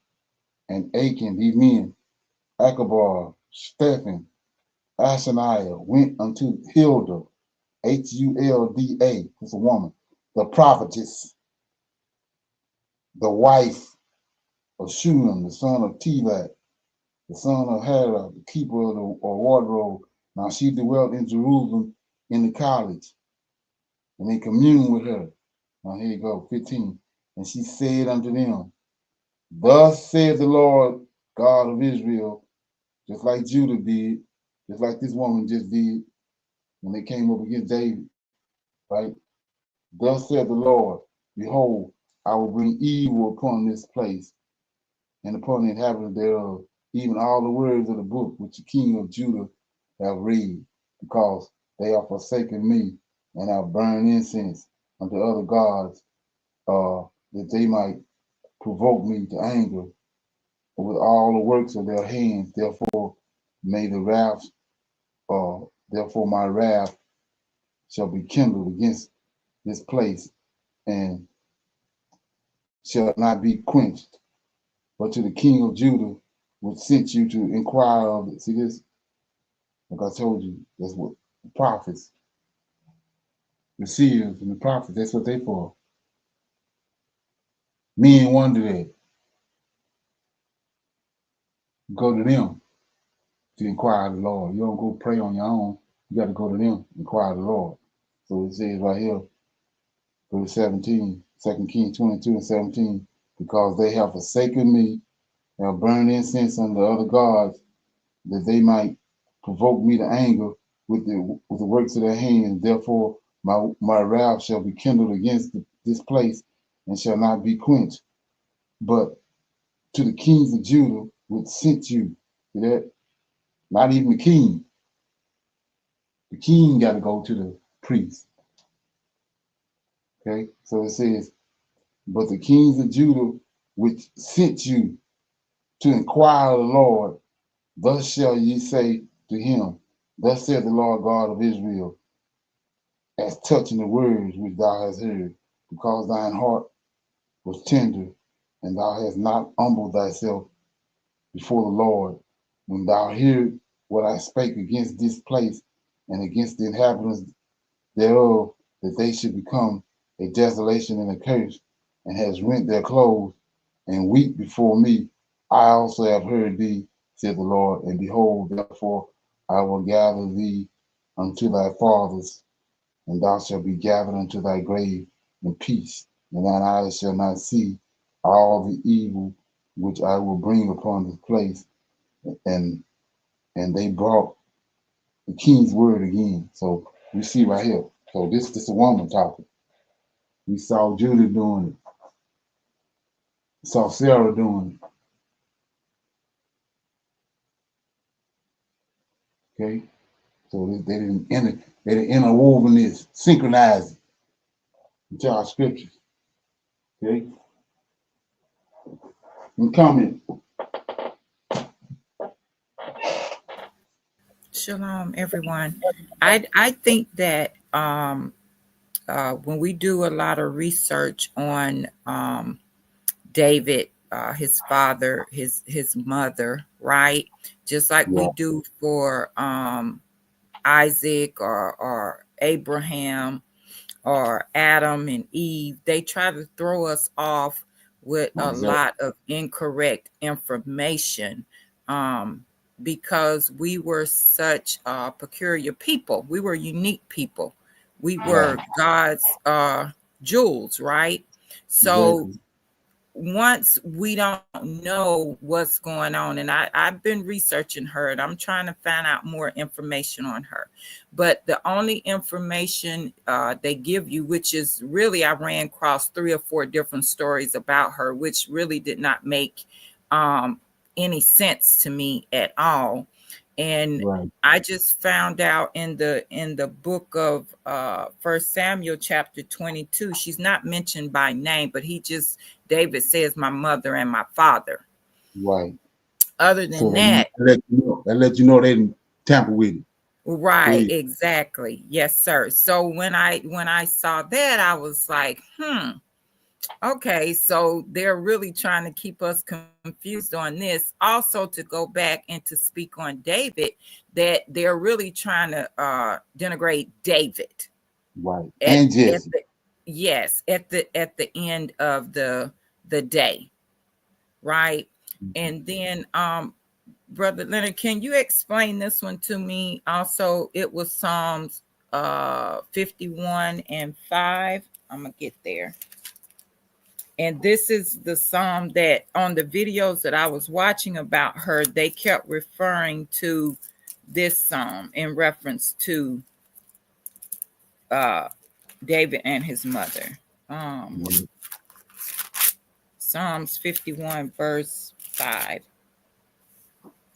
and Achan, these men, Achabar, Stephan, Ashaniah, went unto Hilda, Hulda, it's a woman, the prophetess, the wife of Shunem, the son of Tevat, the son of Hera, the keeper of the wardrobe. Now she dwelt in Jerusalem in the college, and they communed with her. Now here you go, 15. And she said unto them, thus saith the Lord God of Israel, just like Judah did, just like this woman just did when they came up against David. right? Thus said the Lord, behold, I will bring evil upon this place and upon the inhabitants thereof, even all the words of the book which the king of Judah have read, because they have forsaken me and have burned incense unto other gods, that they might provoke me to anger with all the works of their hands. Therefore, may the wrath, therefore my wrath shall be kindled against this place and shall not be quenched. But to the king of Judah, which sent you to inquire of it. See this? Like I told you, that's what the prophets, the seers, and the prophets, that's what they for. Men wonder that. Go to them to inquire of the Lord. You don't go pray on your own. You got to go to them, inquire of the Lord. So it says right here, verse 17, 2 Kings 22 and 17, because they have forsaken me, have burned incense unto other gods, that they might provoke me to anger with the works of their hands. Therefore, my wrath shall be kindled against this place and shall not be quenched. But to the kings of Judah, which sent you, see that? Not even the king. The king got to go to the priest. Okay, so it says, but the kings of Judah, which sent you to inquire of the Lord, thus shall ye say to him, thus saith the Lord God of Israel, as touching the words which thou hast heard, because thine heart was tender, and thou hast not humbled thyself before the Lord, when thou heard what I spake against this place and against the inhabitants thereof, that they should become a desolation and a curse, and hast rent their clothes, and weep before me. I also have heard thee, said the Lord, and behold, therefore I will gather thee unto thy fathers, and thou shalt be gathered unto thy grave in peace, and thine eyes shall not see all the evil which I will bring upon this place. And they brought the king's word again. So we see right here. So this is a woman talking. We saw Judah doing it. We saw Sarah doing it. Okay. So they didn't interwoven this, synchronize it into our scriptures. Okay. And comment. Shalom, everyone. I think that when we do a lot of research on David, his father, his mother, right? Just like we do for Isaac or Abraham or Adam and Eve, they try to throw us off with a lot of incorrect information because we were such peculiar people. We were unique people. We were God's jewels, right? So once we don't know what's going on, and I've been researching her and I'm trying to find out more information on her, but the only information they give you, which is really, I ran across 3 or 4 different stories about her, which really did not make any sense to me at all. And I just found out in the book of 1 Samuel chapter 22, she's not mentioned by name, but David says my mother and my father. Right. Other than so that, they let you know they didn't tamper with it. Right, exactly. Yes, sir. So when I saw that, I was like, okay, so they're really trying to keep us confused on this. Also, to go back and to speak on David, that they're really trying to denigrate David. Right. And Jesse. At the end of the day. Right. And then Brother Leonard, can you explain this one to me? Also, it was Psalms 51 and 5. I'm gonna get there. And this is the psalm that on the videos that I was watching about her, they kept referring to this psalm in reference to David and his mother. Mm-hmm. Psalms 51 verse 5.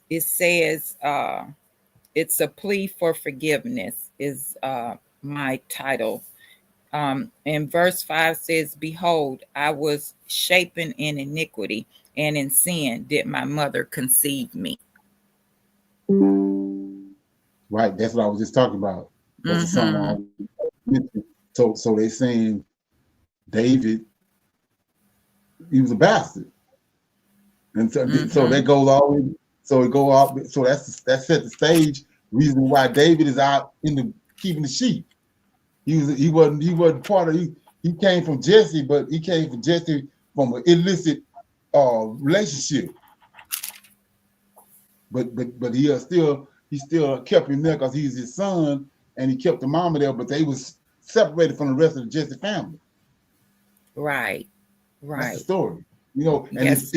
It says, it's a plea for forgiveness is my title. And verse 5 says, behold, I was shapen in iniquity, and in sin did my mother conceive me. Right, that's what I was just talking about. That's the song. So they saying David, he was a bastard, and so that goes all. So it go off. So that set the stage. Reason why David is out in the keeping the sheep. He wasn't part of. He came from Jesse, but he came from Jesse from an illicit relationship. But he still kept him there because he's his son, and he kept the mama there. But they was separated from the rest of the Jesse family. Right. That's the story, you know. And yes,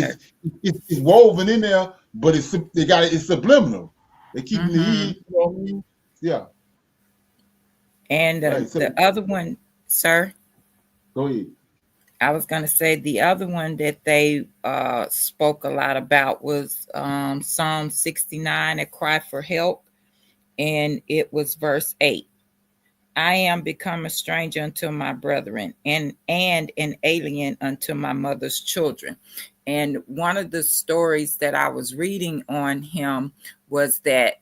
it's woven in there, but it's subliminal. They keeping the heat, you know what I mean? Yeah. And right, so, the other one, sir. Go ahead. I was going to say the other one that they spoke a lot about was Psalm 69, a cry for help. And it was verse 8. I am become a stranger unto my brethren and an alien unto my mother's children. And one of the stories that I was reading on him was that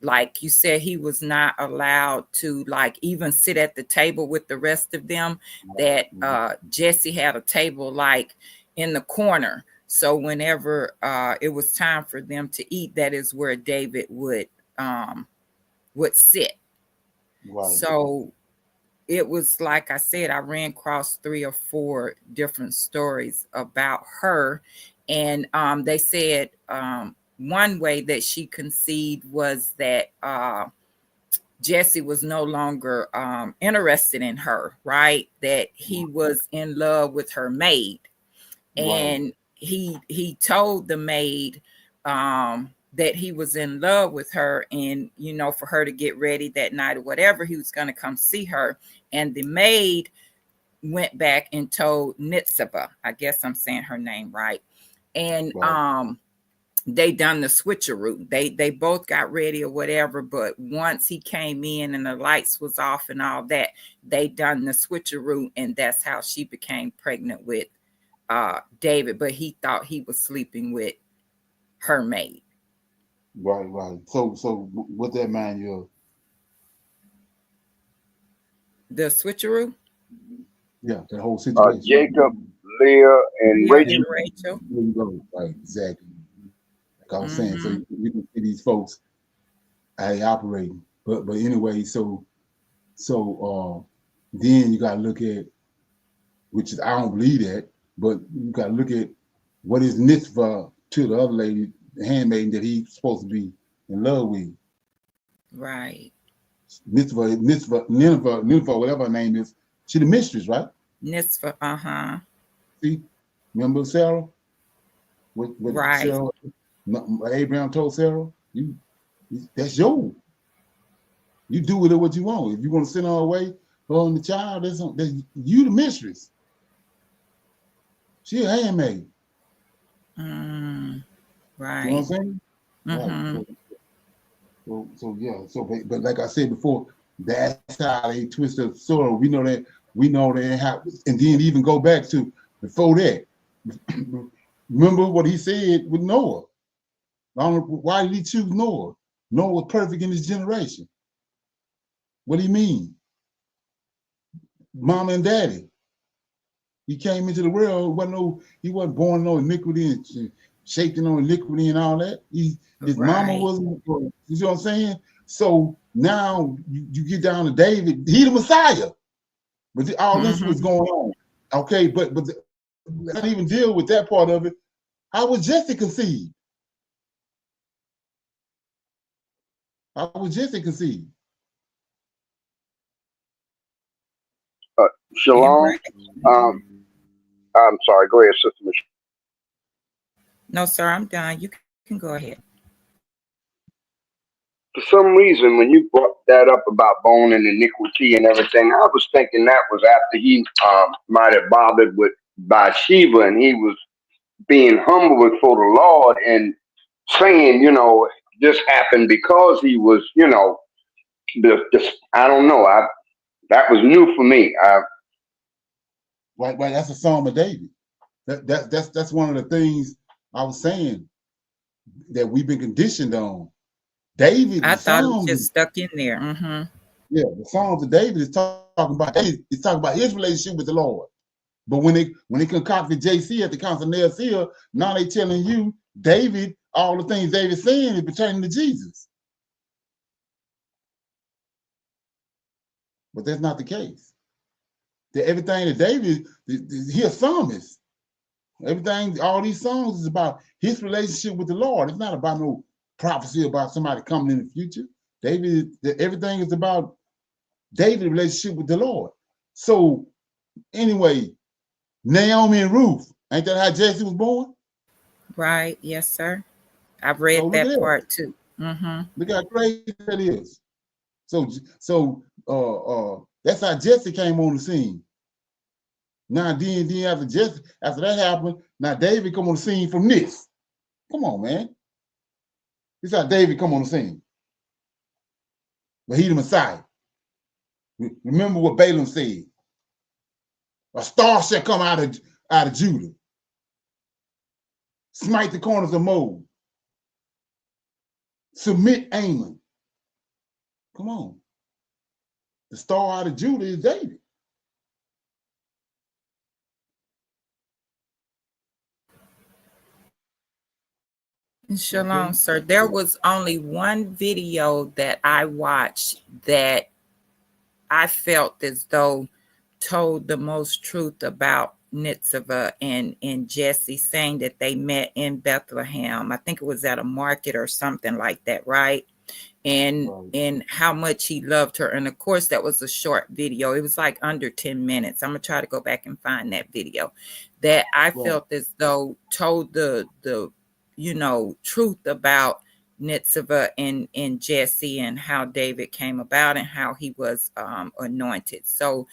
like you said, he was not allowed to like even sit at the table with the rest of them, that Jesse had a table like in the corner. So whenever it was time for them to eat, that is where David would sit. Right. So it was like I said, I ran across 3 or 4 different stories about her. And they said one way that she conceived was that Jesse was no longer interested in her, right? That he was in love with her maid. And he told the maid that he was in love with her, and you know, for her to get ready that night or whatever, he was going to come see her. And the maid went back and told Nitzavah, I guess I'm saying her name right, and they done the switcheroo. They both got ready or whatever, but once he came in and the lights was off and all that, they done the switcheroo, and that's how she became pregnant with David. But he thought he was sleeping with her maid. Right. So what that man you? The switcheroo. Yeah, the whole situation. Jacob, Leah, and Rachel. There you go. Right, exactly. Like I was saying, so you can see these folks how they operating. But anyway, so then you gotta look at, which is I don't believe that, but you gotta look at what is Nitzvah to the other lady, the handmaiden that he's supposed to be in love with. Right. Nineveh, whatever her name is, she the mistress, right? Nitzvah, See, remember Sarah? What right. Sarah, Abraham told Sarah, that's yours. You do with it what you want. If you want to send her away, on the child, that's you the mistress. She a handmaid. Right. You know what I'm saying? Right. So yeah. But like I said before, that's how they twisted the story. We know that how, and then even go back to before that. Remember what he said with Noah? Why did he choose Noah? Noah was perfect in his generation. What do you mean? Mama and daddy. He came into the world, he wasn't born no iniquity and shaped in no iniquity and all that. His mama wasn't, you know what I'm saying? So now you get down to David, he the Messiah. But all this was going on. Okay, but not even deal with that part of it. How was Jesse conceived? How was Jesse conceived? Shalom. I'm sorry. Go ahead, Sister Michelle. No, sir, I'm done. You can go ahead. For some reason, when you brought that up about bone and iniquity and everything, I was thinking that was after he might have bothered with Bathsheba, and he was being humble before the Lord and saying, this happened because he was, I don't know. That was new for me. Right. That's a Psalm of David. That's one of the things I was saying that we've been conditioned on. David, I the thought it was Psalms, just stuck in there. Mm-hmm. yeah, the Psalms of David is talking about it's talking about his relationship with the Lord. But when they concocted JC at the Council of Nicaea, now they telling you David, all the things David's saying is pertaining to Jesus. But that's not the case. Everything that David, he a psalmist. Everything, all these songs is about his relationship with the Lord. It's not about no prophecy about somebody coming in the future. Everything is about David's relationship with the Lord. So anyway, Naomi and Ruth, ain't that how Jesse was born? Right. Yes, sir. I've read So look at that that. part too. Mm-hmm. Look how crazy that is. So that's how Jesse came on the scene. Now then after that happened, now David come on the scene from this. Come on, man. This is how David come on the scene. But he the Messiah. Remember what Balaam said. A star shall come out of Judah. Smite the corners of Moab. Submit Ammon. Come on. The star out of Judah is David. Shalom, Okay. sir. There was only one video that I watched that I felt as though told the most truth about Nitzavah and Jesse, saying that they met in Bethlehem. I think it was at a market or something like that, right? And how much he loved her. And of course, that was a short video. It was like under 10 minutes. I'm gonna try to go back and find that video that I felt as though told the truth about Nitzavah and Jesse and how David came about and how he was anointed. So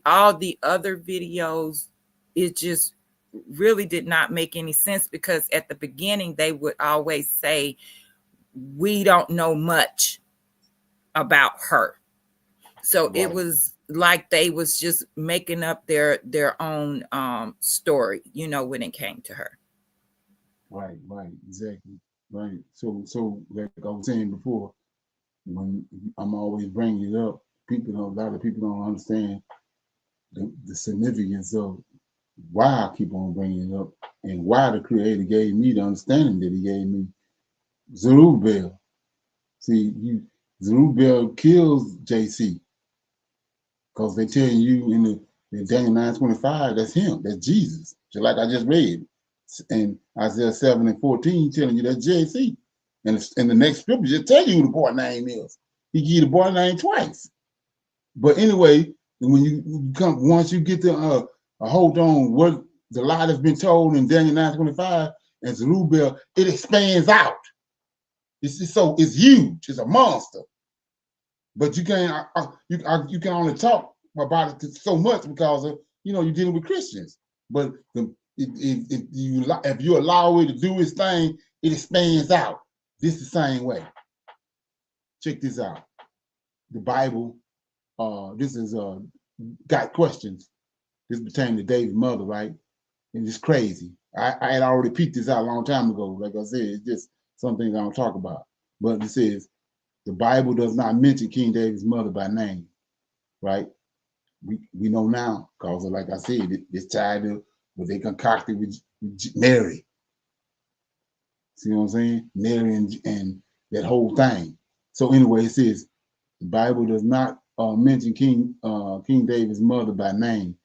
all the other videos, it just really did not make any sense, because at the beginning they would always say, we don't know much about her. So it was like they was just making up their own story, when it came to her. Right, exactly. Right. So like I was saying before, when I'm always bringing it up, a lot of people don't understand the significance of why I keep on bringing it up and why the Creator gave me the understanding that He gave me. Zerubbabel. See, Zerubbabel kills JC because they tell you in Daniel 9:25, that's him, that's Jesus. Just like I just read. And Isaiah 7:14 telling you that's JC. And the next scripture just tell you who the boy name is. He give you the boy name twice. But anyway, when you come, once you get to hold on what the lie that's been told in Daniel 9:25 and Zerubbabel, it expands out. It's huge. It's a monster. But you can only talk about it so much because of you're dealing with Christians. But if you allow it to do its thing, it expands out. This the same way. Check this out. The Bible. This is got questions. This pertains to David's mother, right? And it's crazy. I had already peeped this out a long time ago. Like I said, it's just some things I don't talk about. But it says the Bible does not mention King David's mother by name, right? We know now because, like I said, this child what they concocted with Mary. See what I'm saying? Mary and that whole thing. So anyway, it says the Bible does not mention King David's mother by name.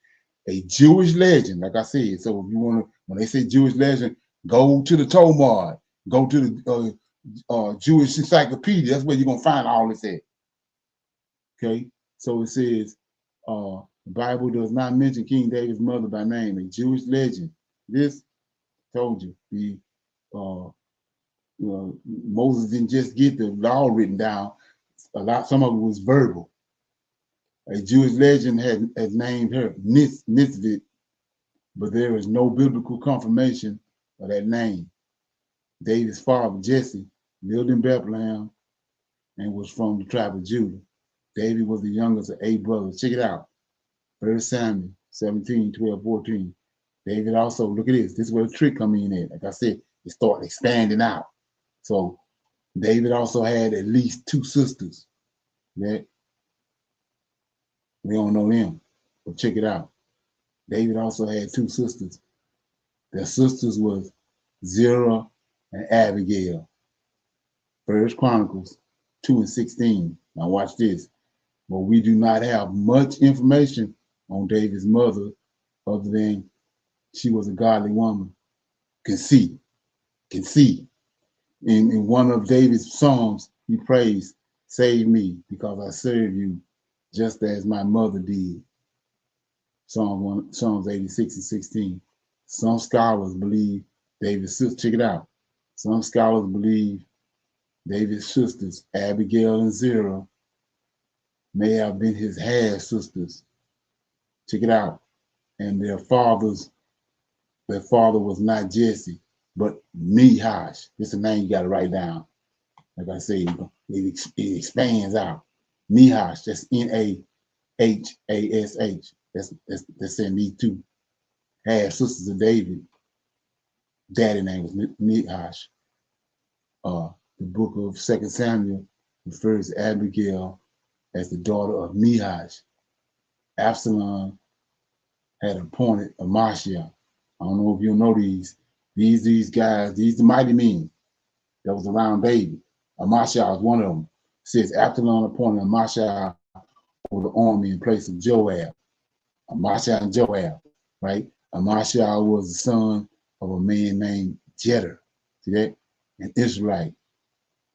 A Jewish legend, like I said. So if you want to, when they say Jewish legend, go to the Talmud, go to the Jewish encyclopedia. That's where you're gonna find all this at. Okay, so it says the Bible does not mention King David's mother by name. A Jewish legend. This told you the Moses didn't just get the law written down. Some of it was verbal. A Jewish legend has named her Nisvit, but there is no biblical confirmation of that name. David's father, Jesse, lived in Bethlehem and was from the tribe of Judah. David was the youngest of 8 brothers. Check it out. 1 Samuel 17, 12, 14. David also, look at this. This is where the trick come in at. Like I said, it started expanding out. So David also had at least 2 sisters. That we don't know them, but check it out. David also had 2 sisters. Their sisters was Zerah and Abigail. 1 Chronicles 2 and 16. Now watch this. But we do not have much information on David's mother other than she was a godly woman. Can see. In one of David's psalms, he prays, "Save me, because I serve you, just as my mother did." Psalms 86 and 16. Some scholars believe David's sister, check it out. Some scholars believe David's sisters, Abigail and Zerah, may have been his half sisters. Check it out. And their father was not Jesse, but Mihash. This is a name you got to write down. Like I say, it expands out. Mihash, that's Nahash. That's saying these 2 half sisters of David. Daddy name was Mihash. The book of 2 Samuel refers to Abigail as the daughter of Mihash. Absalom had appointed Amashia. I don't know if you know these guys, these the mighty men that was around David. Amashia was one of them. It says Absalom appointed Amashia over the army in place of Joab. Amashia and Joab, right? Amashia was the son of a man named Jeter. See that? An Israelite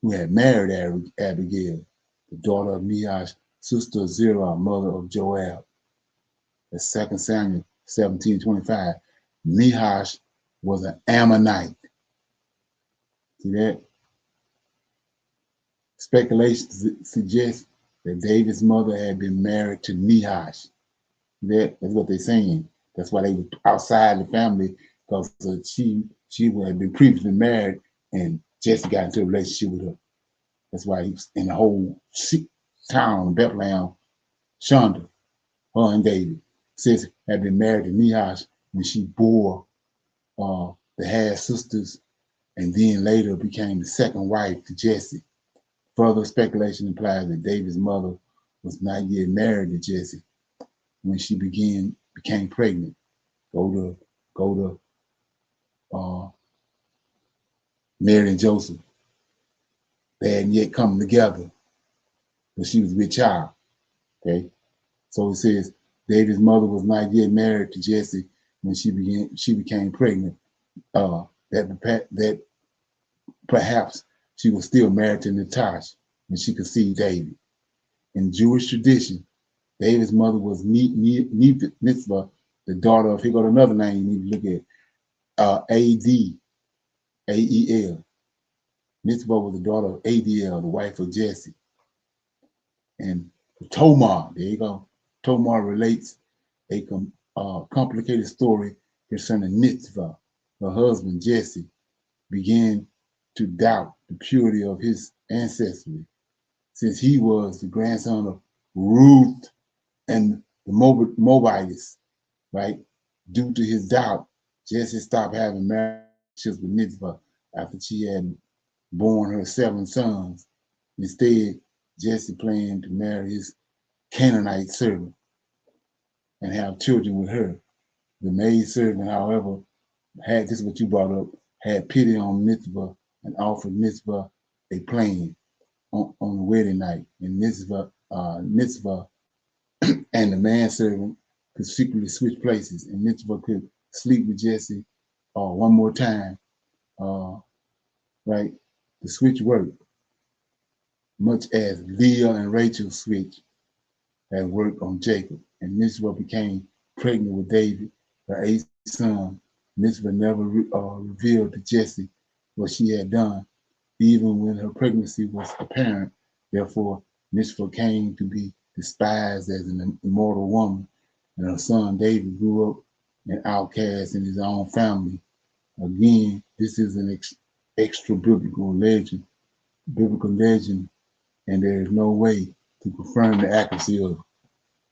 who had married Abigail, the daughter of Mihash, sister of Zerah, mother of Joab. That's 2 Samuel 17:25. Mihash was an Ammonite. See that? Speculation suggests that David's mother had been married to Mihash. That's what they're saying. That's why they were outside the family, because she had been previously married and Jesse got into a relationship with her. That's why he was in the whole town, Bethlehem, Shonda, her and David, sis had been married to Mihash when she bore the half sisters, and then later became the second wife to Jesse. Further speculation implies that David's mother was not yet married to Jesse when she became pregnant. Go to Mary and Joseph. They hadn't yet come together, but she was with child. Okay, so it says David's mother was not yet married to Jesse when she became pregnant. That perhaps she was still married to Natasha when she conceived David. In Jewish tradition, David's mother was Mitzvah, the daughter of, here got another name you need to look at, Ael. Mitzvah was the daughter of Adel, the wife of Jesse. And Tamar, there you go. Tamar relates a complicated story concerning Mitzvah. Her husband, Jesse, began to doubt the purity of his ancestry, since he was the grandson of Ruth and the Moabites, right? Due to his doubt, Jesse stopped having marriages with Mitzvah after she had born her 7 sons. Instead, Jesse planned to marry his Canaanite servant and have children with her. The maid servant, however, this is what you brought up, had pity on Mitzvah and offered Mitzvah a plan on the wedding night. And Mitzvah and the manservant could secretly switch places, and Mitzvah could sleep with Jesse one more time, right? The switch worked, much as Leah and Rachel's switch had worked on Jacob. And Mitzvah became pregnant with David, her 8th son. Mitzvah never revealed to Jesse what she had done, even when her pregnancy was apparent. Therefore, Mizpah came to be despised as an immortal woman, and her son David grew up an outcast in his own family. Again, this is an extra biblical legend, and there is no way to confirm the accuracy of it,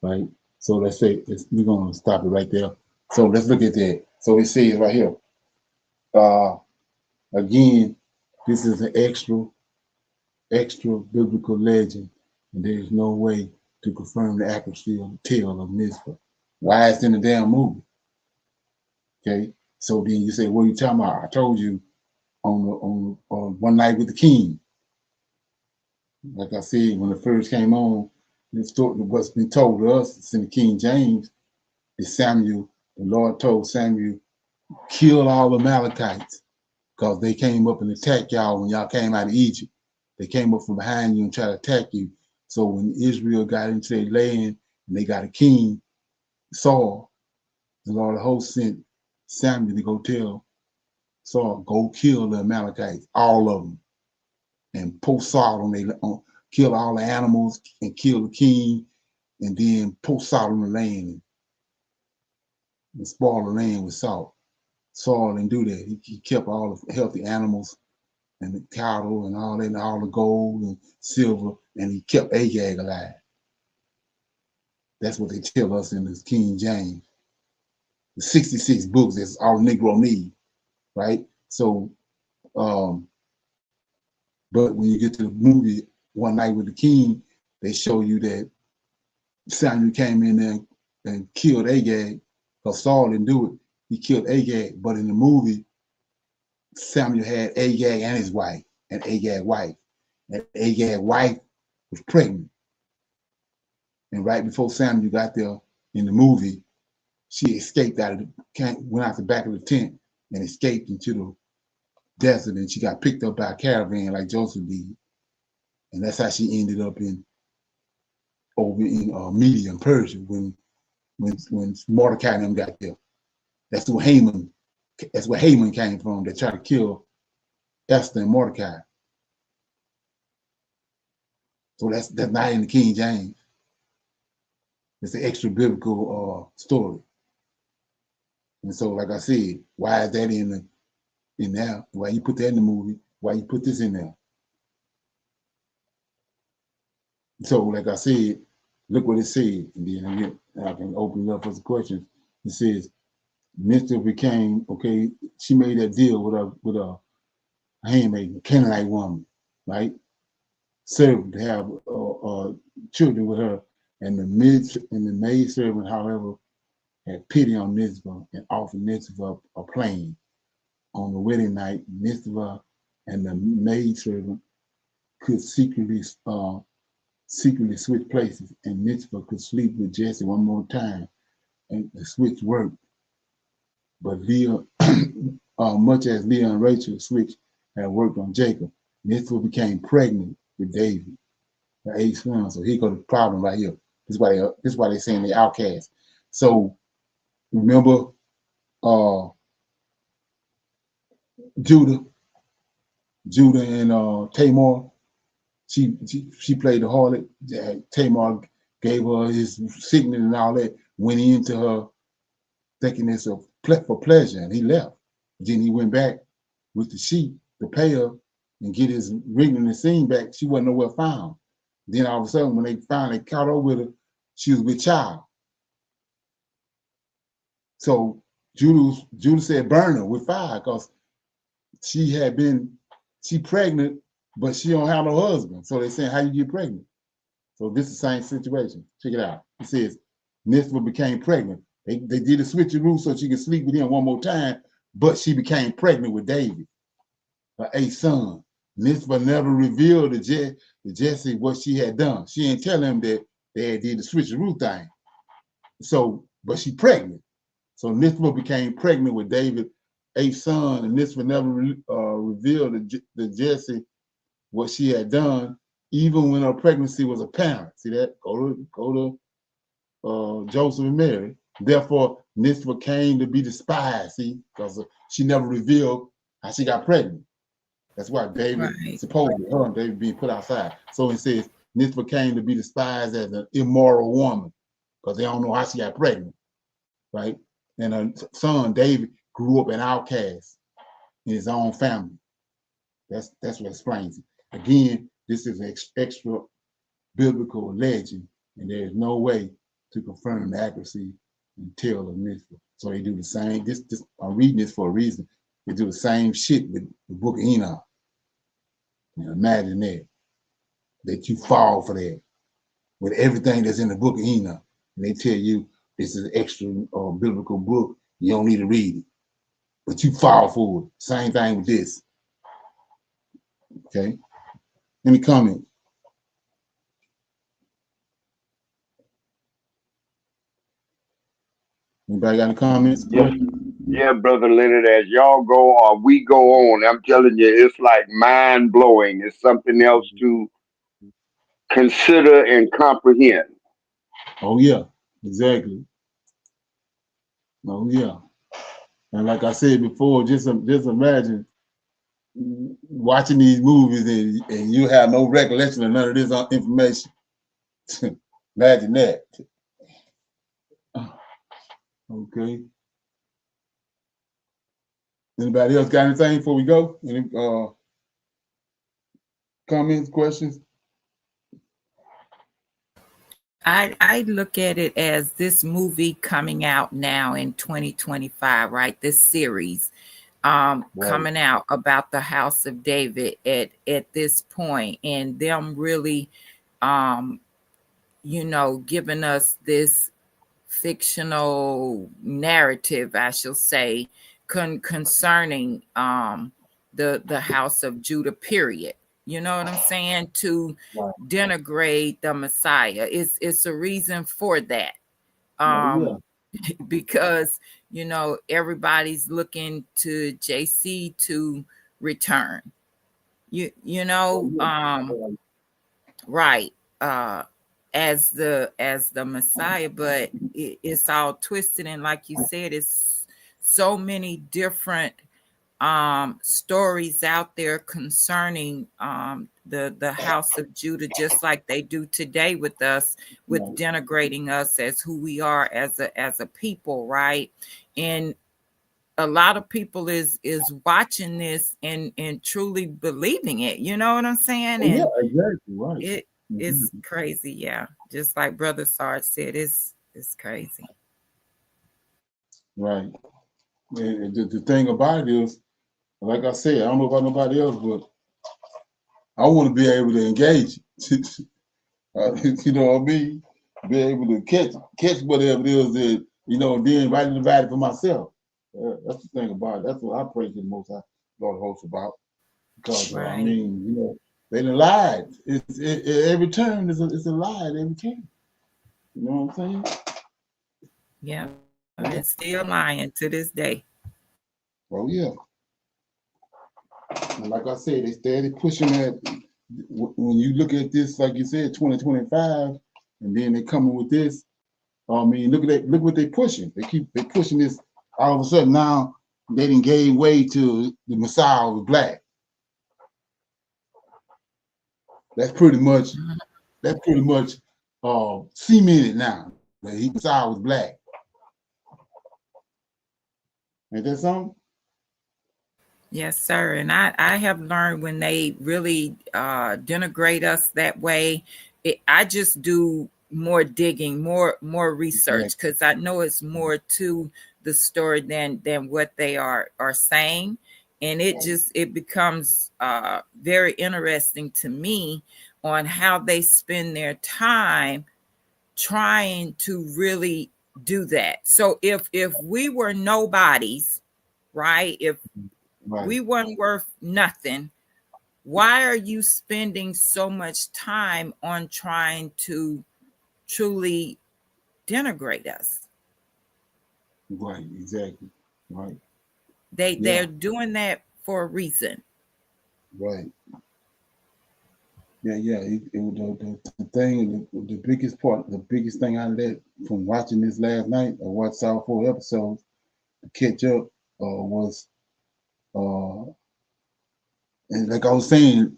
right? So we're gonna stop it right there. So let's look at that. So it says right here, again, this is an extra biblical legend, and there is no way to confirm the accuracy of the tale of Mizpah. Why it's in the damn movie? Okay, so then you say, what are you talking about? I told you on One Night with the King. Like I said, when it first came on, what's been told to us, it's in the King James, is Samuel. The Lord told Samuel, kill all the Amalekites, because they came up and attacked y'all when y'all came out of Egypt. They came up from behind you and tried to attack you. So when Israel got into their land and they got a king, Saul, the Lord of hosts sent Samuel to go tell Saul, go kill the Amalekites, all of them, and post salt kill all the animals and kill the king, and then post salt on the land and spoil the land with salt. Saul didn't do that. He kept all the healthy animals and the cattle and all that, and all the gold and silver, and he kept Agag alive. That's what they tell us in this King James. The 66 books, that's all Negro need, right? So, but when you get to the movie One Night with the King, they show you that Samuel came in there and killed Agag, because Saul didn't do it. He killed Agag, but in the movie, Samuel had Agag and his wife, and Agag's wife. And Agag's wife was pregnant. And right before Samuel got there in the movie, she escaped went out the back of the tent and escaped into the desert, and she got picked up by a caravan like Joseph did. And that's how she ended up over in Media and Persia when Mordecai and them got there. That's where Haman came from. They tried to kill Esther and Mordecai. So that's not in the King James. It's an extra biblical story. And so, like I said, why is that in there? Why you put that in the movie? Why you put this in there? So, like I said, look what it said. And then I can open it up for some questions. It says, Mr. became, okay, she made that deal with a handmaid, Canaanite woman, right? Servant to have children with her, and the maid servant, however, had pity on Mizpah and offered Mizpah a plain. On the wedding night, Mizpah and the maid servant could secretly switch places, and Mizpah could sleep with Jesse one more time, and the switch worked. But Leah, much as Leah and Rachel's switch had worked on Jacob, Mizpah became pregnant with David, the 8th son. So here goes the problem right here. This is why they're saying they're outcasts. So remember Judah and Tamar. She played the harlot. Tamar gave her his signet and all that. Went into her thinking it's for pleasure, and he left. Then he went back with the sheep to pay her and get his ring and the scene back. She wasn't nowhere found. Then all of a sudden, when they finally caught up with her, she was with child. So Judah said, burn her with fire, because she pregnant, but she don't have no husband. So they're saying, how you get pregnant? So this is the same situation. Check it out. It says, Mizpah became pregnant. They did a switcheroo so she could sleep with him one more time, but she became pregnant with David, her 8th son. Mizpah never revealed to Jesse what she had done. She didn't tell him that they did the switcheroo thing. So, but she pregnant. So Mizpah became pregnant with David, 8th son, and Mizpah never revealed to Jesse what she had done, even when her pregnancy was apparent. See that? Go to Joseph and Mary. Therefore, Mizpah came to be despised, see, because she never revealed how she got pregnant. That's why David, Right. supposedly her and David being put outside. So it says Nisbah came to be despised as an immoral woman because they don't know how she got pregnant, right? And her son David grew up an outcast in his own family. That's what explains it. Again, this is an extra biblical legend, and there is no way to confirm the accuracy and tell of Nisbah. So they do the same. This I'm reading this for a reason. They do the same shit with the book of Enoch. You know, imagine that you fall for that with everything that's in the book of Enoch, and they tell you this is an extra biblical book. You don't need to read it, but you fall for it. Same thing with this. Okay. Any comment? Anybody got any comments? Yeah, Brother Leonard, as y'all go or we go on, I'm telling you, it's like mind blowing. It's something else to consider and comprehend. Oh yeah, exactly. Oh yeah. And like I said before, just imagine watching these movies and you have no recollection of none of this information. Imagine that. Okay. Anybody else got anything before we go? Any comments, questions? I look at it as this movie coming out now in 2025, right? This series coming out about the House of David at this point, and them really giving us this fictional narrative, I shall say, concerning the House of Judah, period. You know what I'm saying? To denigrate the Messiah. It's a reason for that. Because, everybody's looking to JC to return. Right. As the Messiah, but it's all twisted, and like you said, it's so many different stories out there concerning the House of Judah, just like they do today with us, with denigrating us as who we are as a people, right? And a lot of people is watching this and truly believing it. You know what I'm saying? And yeah, exactly right. It's crazy, yeah. Just like Brother Sarge said, it's crazy. Right. And the thing about it is, like I said, I don't know about nobody else, but I want to be able to engage. You know what I mean? Be able to catch whatever it is that, then write it about it for myself. That's the thing about it. That's what I pray to the Most High Lord hosts about. Because, I mean, they done lied. Every turn is a lie at every turn. You know what I'm saying? Yeah. It's still lying to this day. Oh, yeah. And like I said, they steady pushing that. When you look at this, like you said, 2025, and then they coming with this. I mean, look what they pushing. They pushing this. All of a sudden now they didn't gave way to the Messiah was black. That's pretty much cemented now. The Messiah was black. Ain't that something? Yes, sir. And I have learned when they really denigrate us that way, I just do more digging, more research, because I know it's more to the story than what they are saying. And it becomes very interesting to me on how they spend their time trying to really do that. So if we were nobodies, right? If we weren't worth nothing, why are you spending so much time on trying to truly denigrate us? Right, exactly. Right. They're doing that for a reason. Right. Yeah. The thing, the biggest part, the biggest thing out of that from watching this last night, I watched all 4 episodes to catch up, was And like I was saying,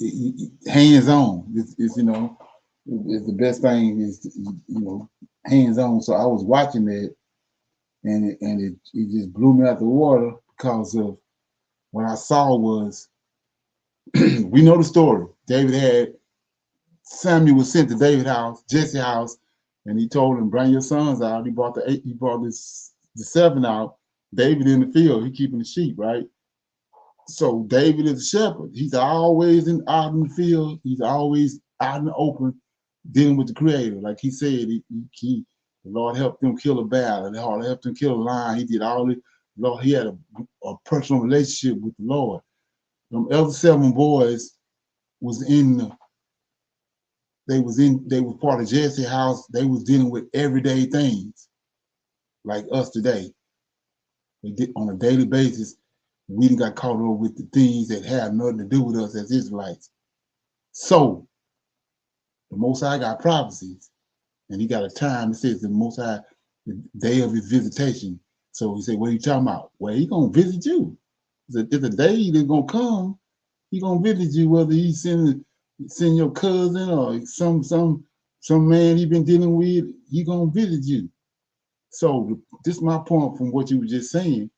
hands on. It's you know, it's the best thing is you know, hands on. So I was watching that, and it just blew me out the water because of what I saw was we know the story. David had Samuel was sent to David's house, Jesse's house, and he told him, "Bring your sons out." He brought the 7 out. David in the field, he keeping the sheep, right? So David is a shepherd. He's always out in the field. He's always out in the open, dealing with the Creator. Like he said, the Lord helped him kill a bear. The Lord helped him kill a lion. He did all this. Lord, he had a personal relationship with the Lord. Them other 7 boys was they was part of Jesse's house. They was dealing with everyday things like us today. They did on a daily basis. We didn't got caught up with the things that had nothing to do with us as Israelites. So the Most High got prophecies, and he got a time. It says the Most High, the day of his visitation. So he said, "What are you talking about?" Well, he gonna visit you. It's a day that's gonna come. He gonna visit you, whether he send your cousin or some man he been dealing with. He gonna visit you. So this is my point from what you were just saying.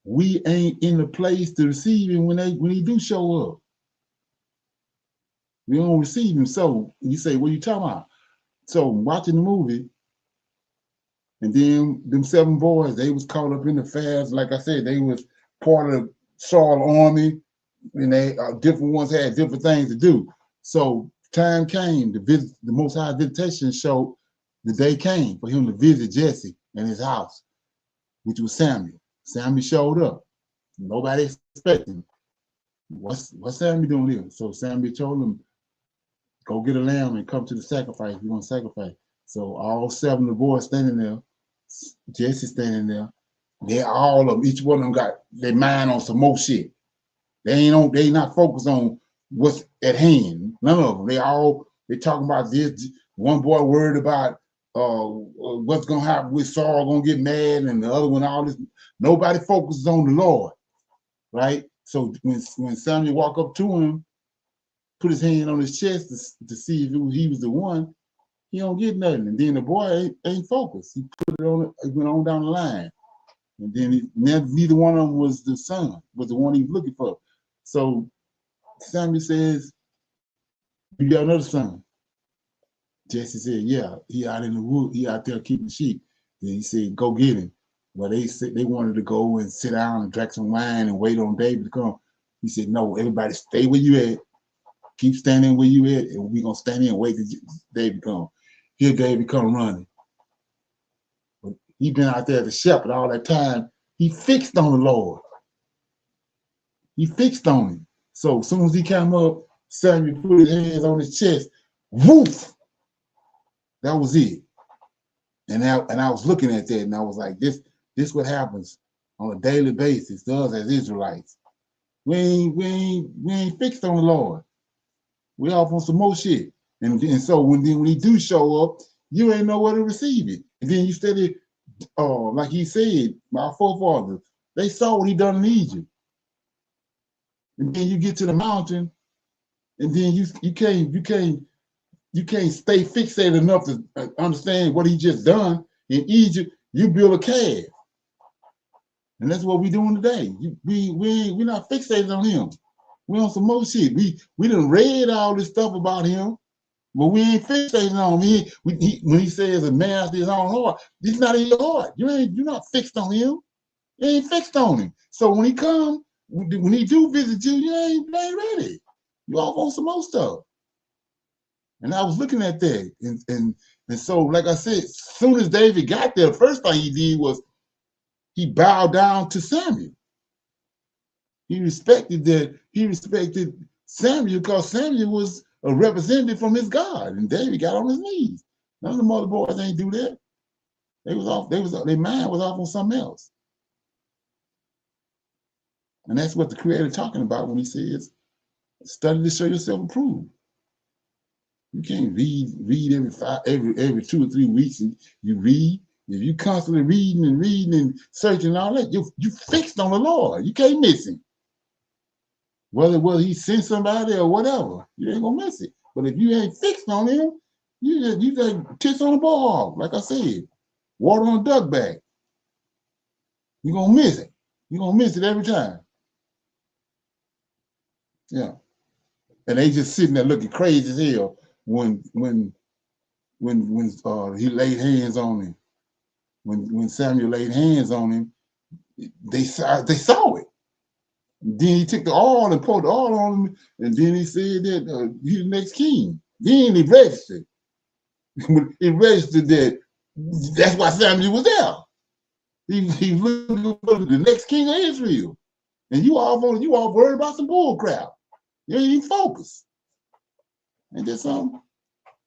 We ain't in the place to receive him when he do show up. We don't receive him. So you say, "What are you talking about?" So watching the movie, and then them 7 boys, they was caught up in the fast. Like I said, they was part of Saul's army, and they different ones had different things to do. So time came, the Most High visitation showed the day came for him to visit Jesse in his house, which was Samuel. Samuel showed up. Nobody expected him. What's Samuel doing here? So Samuel told him, "Go get a lamb and come to the sacrifice. We're gonna sacrifice." So all 7 of the boys standing there, Jesse standing there. They all of them, each one of them got their mind on some more shit. They not focused on what's at hand. None of them. They talking about this. One boy worried about what's gonna happen with Saul, gonna get mad, and the other one all this. Nobody focuses on the Lord, right? So when Samuel walked up to him, put his hand on his chest to see if he was the one, he don't get nothing. And then the boy ain't focused. He put it on. It went on down the line, and then neither one of them was the son, was the one he was looking for. So Samuel says, "You got another son?" Jesse said, "Yeah, he out in the wood. He out there keeping sheep." Then he said, "Go get him." Well, they wanted to go and sit down and drink some wine and wait on David to come. He said, "No, everybody stay where you at. Keep standing where you at, and we're gonna stand here and wait till David come." Here David come running. But he been out there as a shepherd all that time. He fixed on the Lord. He fixed on him. So as soon as he came up, Samuel put his hands on his chest. Woof! That was it. And I was looking at that, and I was like, this what happens on a daily basis to us as Israelites. We ain't fixed on the Lord. We off on some more shit. And so when he do show up, you ain't know where to receive it. And then you steady, like he said, my forefathers, they saw what he done in Egypt. And then you get to the mountain, and then you can't stay fixated enough to understand what he just done in Egypt. You build a calf, and that's what we doing today. We're not fixated on him. We on some more shit. We done read all this stuff about him, but we ain't fixated on him. When he says a man after his own heart, he's not in your heart. You're not fixed on him. You ain't fixed on him. So when he come, when he do visit you, you ain't ready. You off on some more stuff. And I was looking at that, and so like I said, as soon as David got there, the first thing he did was he bowed down to Samuel. He respected Samuel because Samuel was a representative from his God, and David got on his knees. None of the other boys ain't do that. Their mind was off on something else. And that's what the Creator talking about when he says, "Study to show yourself approved." You can't read every 2 or 3 weeks, and you read. If you constantly reading and searching and all that, you fixed on the Lord. You can't miss him. whether he sent somebody or whatever, you ain't gonna miss it. But if you ain't fixed on him, you just tits on a ball, like I said, water on a duck bag. You're gonna miss it. You're gonna miss it every time. Yeah. And they just sitting there looking crazy as hell when he laid hands on him. When Samuel laid hands on him, they saw it. And then he took the oil and poured the oil on him, and then he said that he's the next king. Then he registered. He registered that. That's why Samuel was there. He's looking for the next king of Israel, and you all worried about some bull crap. You ain't even focused. Ain't that something?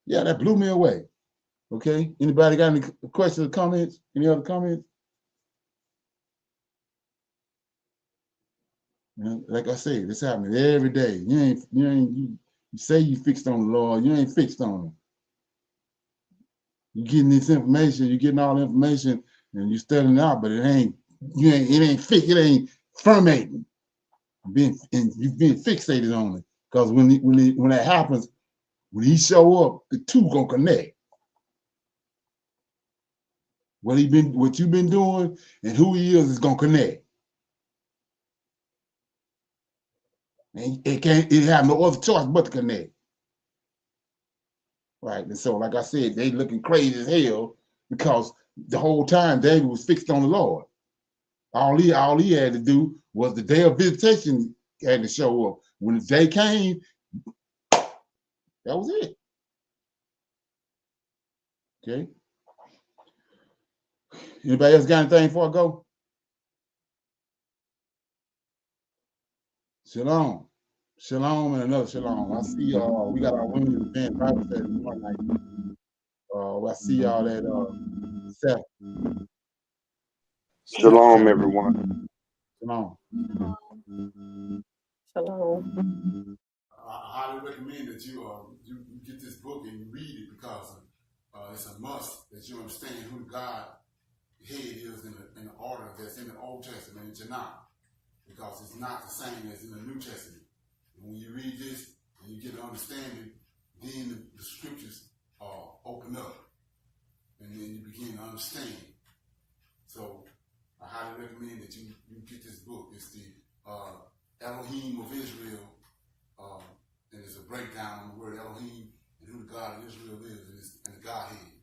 Yeah, that blew me away. Okay. Anybody got any questions or comments? Any other comments? Like I said, it's happening every day. You say you fixed on the Lord, you ain't fixed on him. You getting this information, you getting all the information, and you studying it out, but it ain't fixed, it ain't fermenting. You've been fixated on it. Because when that happens, when he show up, the two gonna connect. What you've been doing and who he is gonna connect. And it have no other choice but to connect. Right. And so, like I said, they looking crazy as hell because the whole time David was fixed on the Lord. All he had to do was the day of visitation had to show up. When the day came, that was it. Okay. Anybody else got anything before I go? Shalom. Shalom and another shalom. I see y'all. We got our women's event Bible study tomorrow night. I see y'all at 7. Shalom, everyone. Shalom. Shalom. I highly recommend that you get this book and you read it because it's a must that you understand who God head is in the order that's in the Old Testament in Tanak, because it's not the same as in the New Testament. And when you read this and you get an understanding, then the scriptures open up and then you begin to understand. So I highly recommend that you get this book. It's the Elohim of Israel, and it's a breakdown on the word Elohim and who the God of Israel is and the Godhead.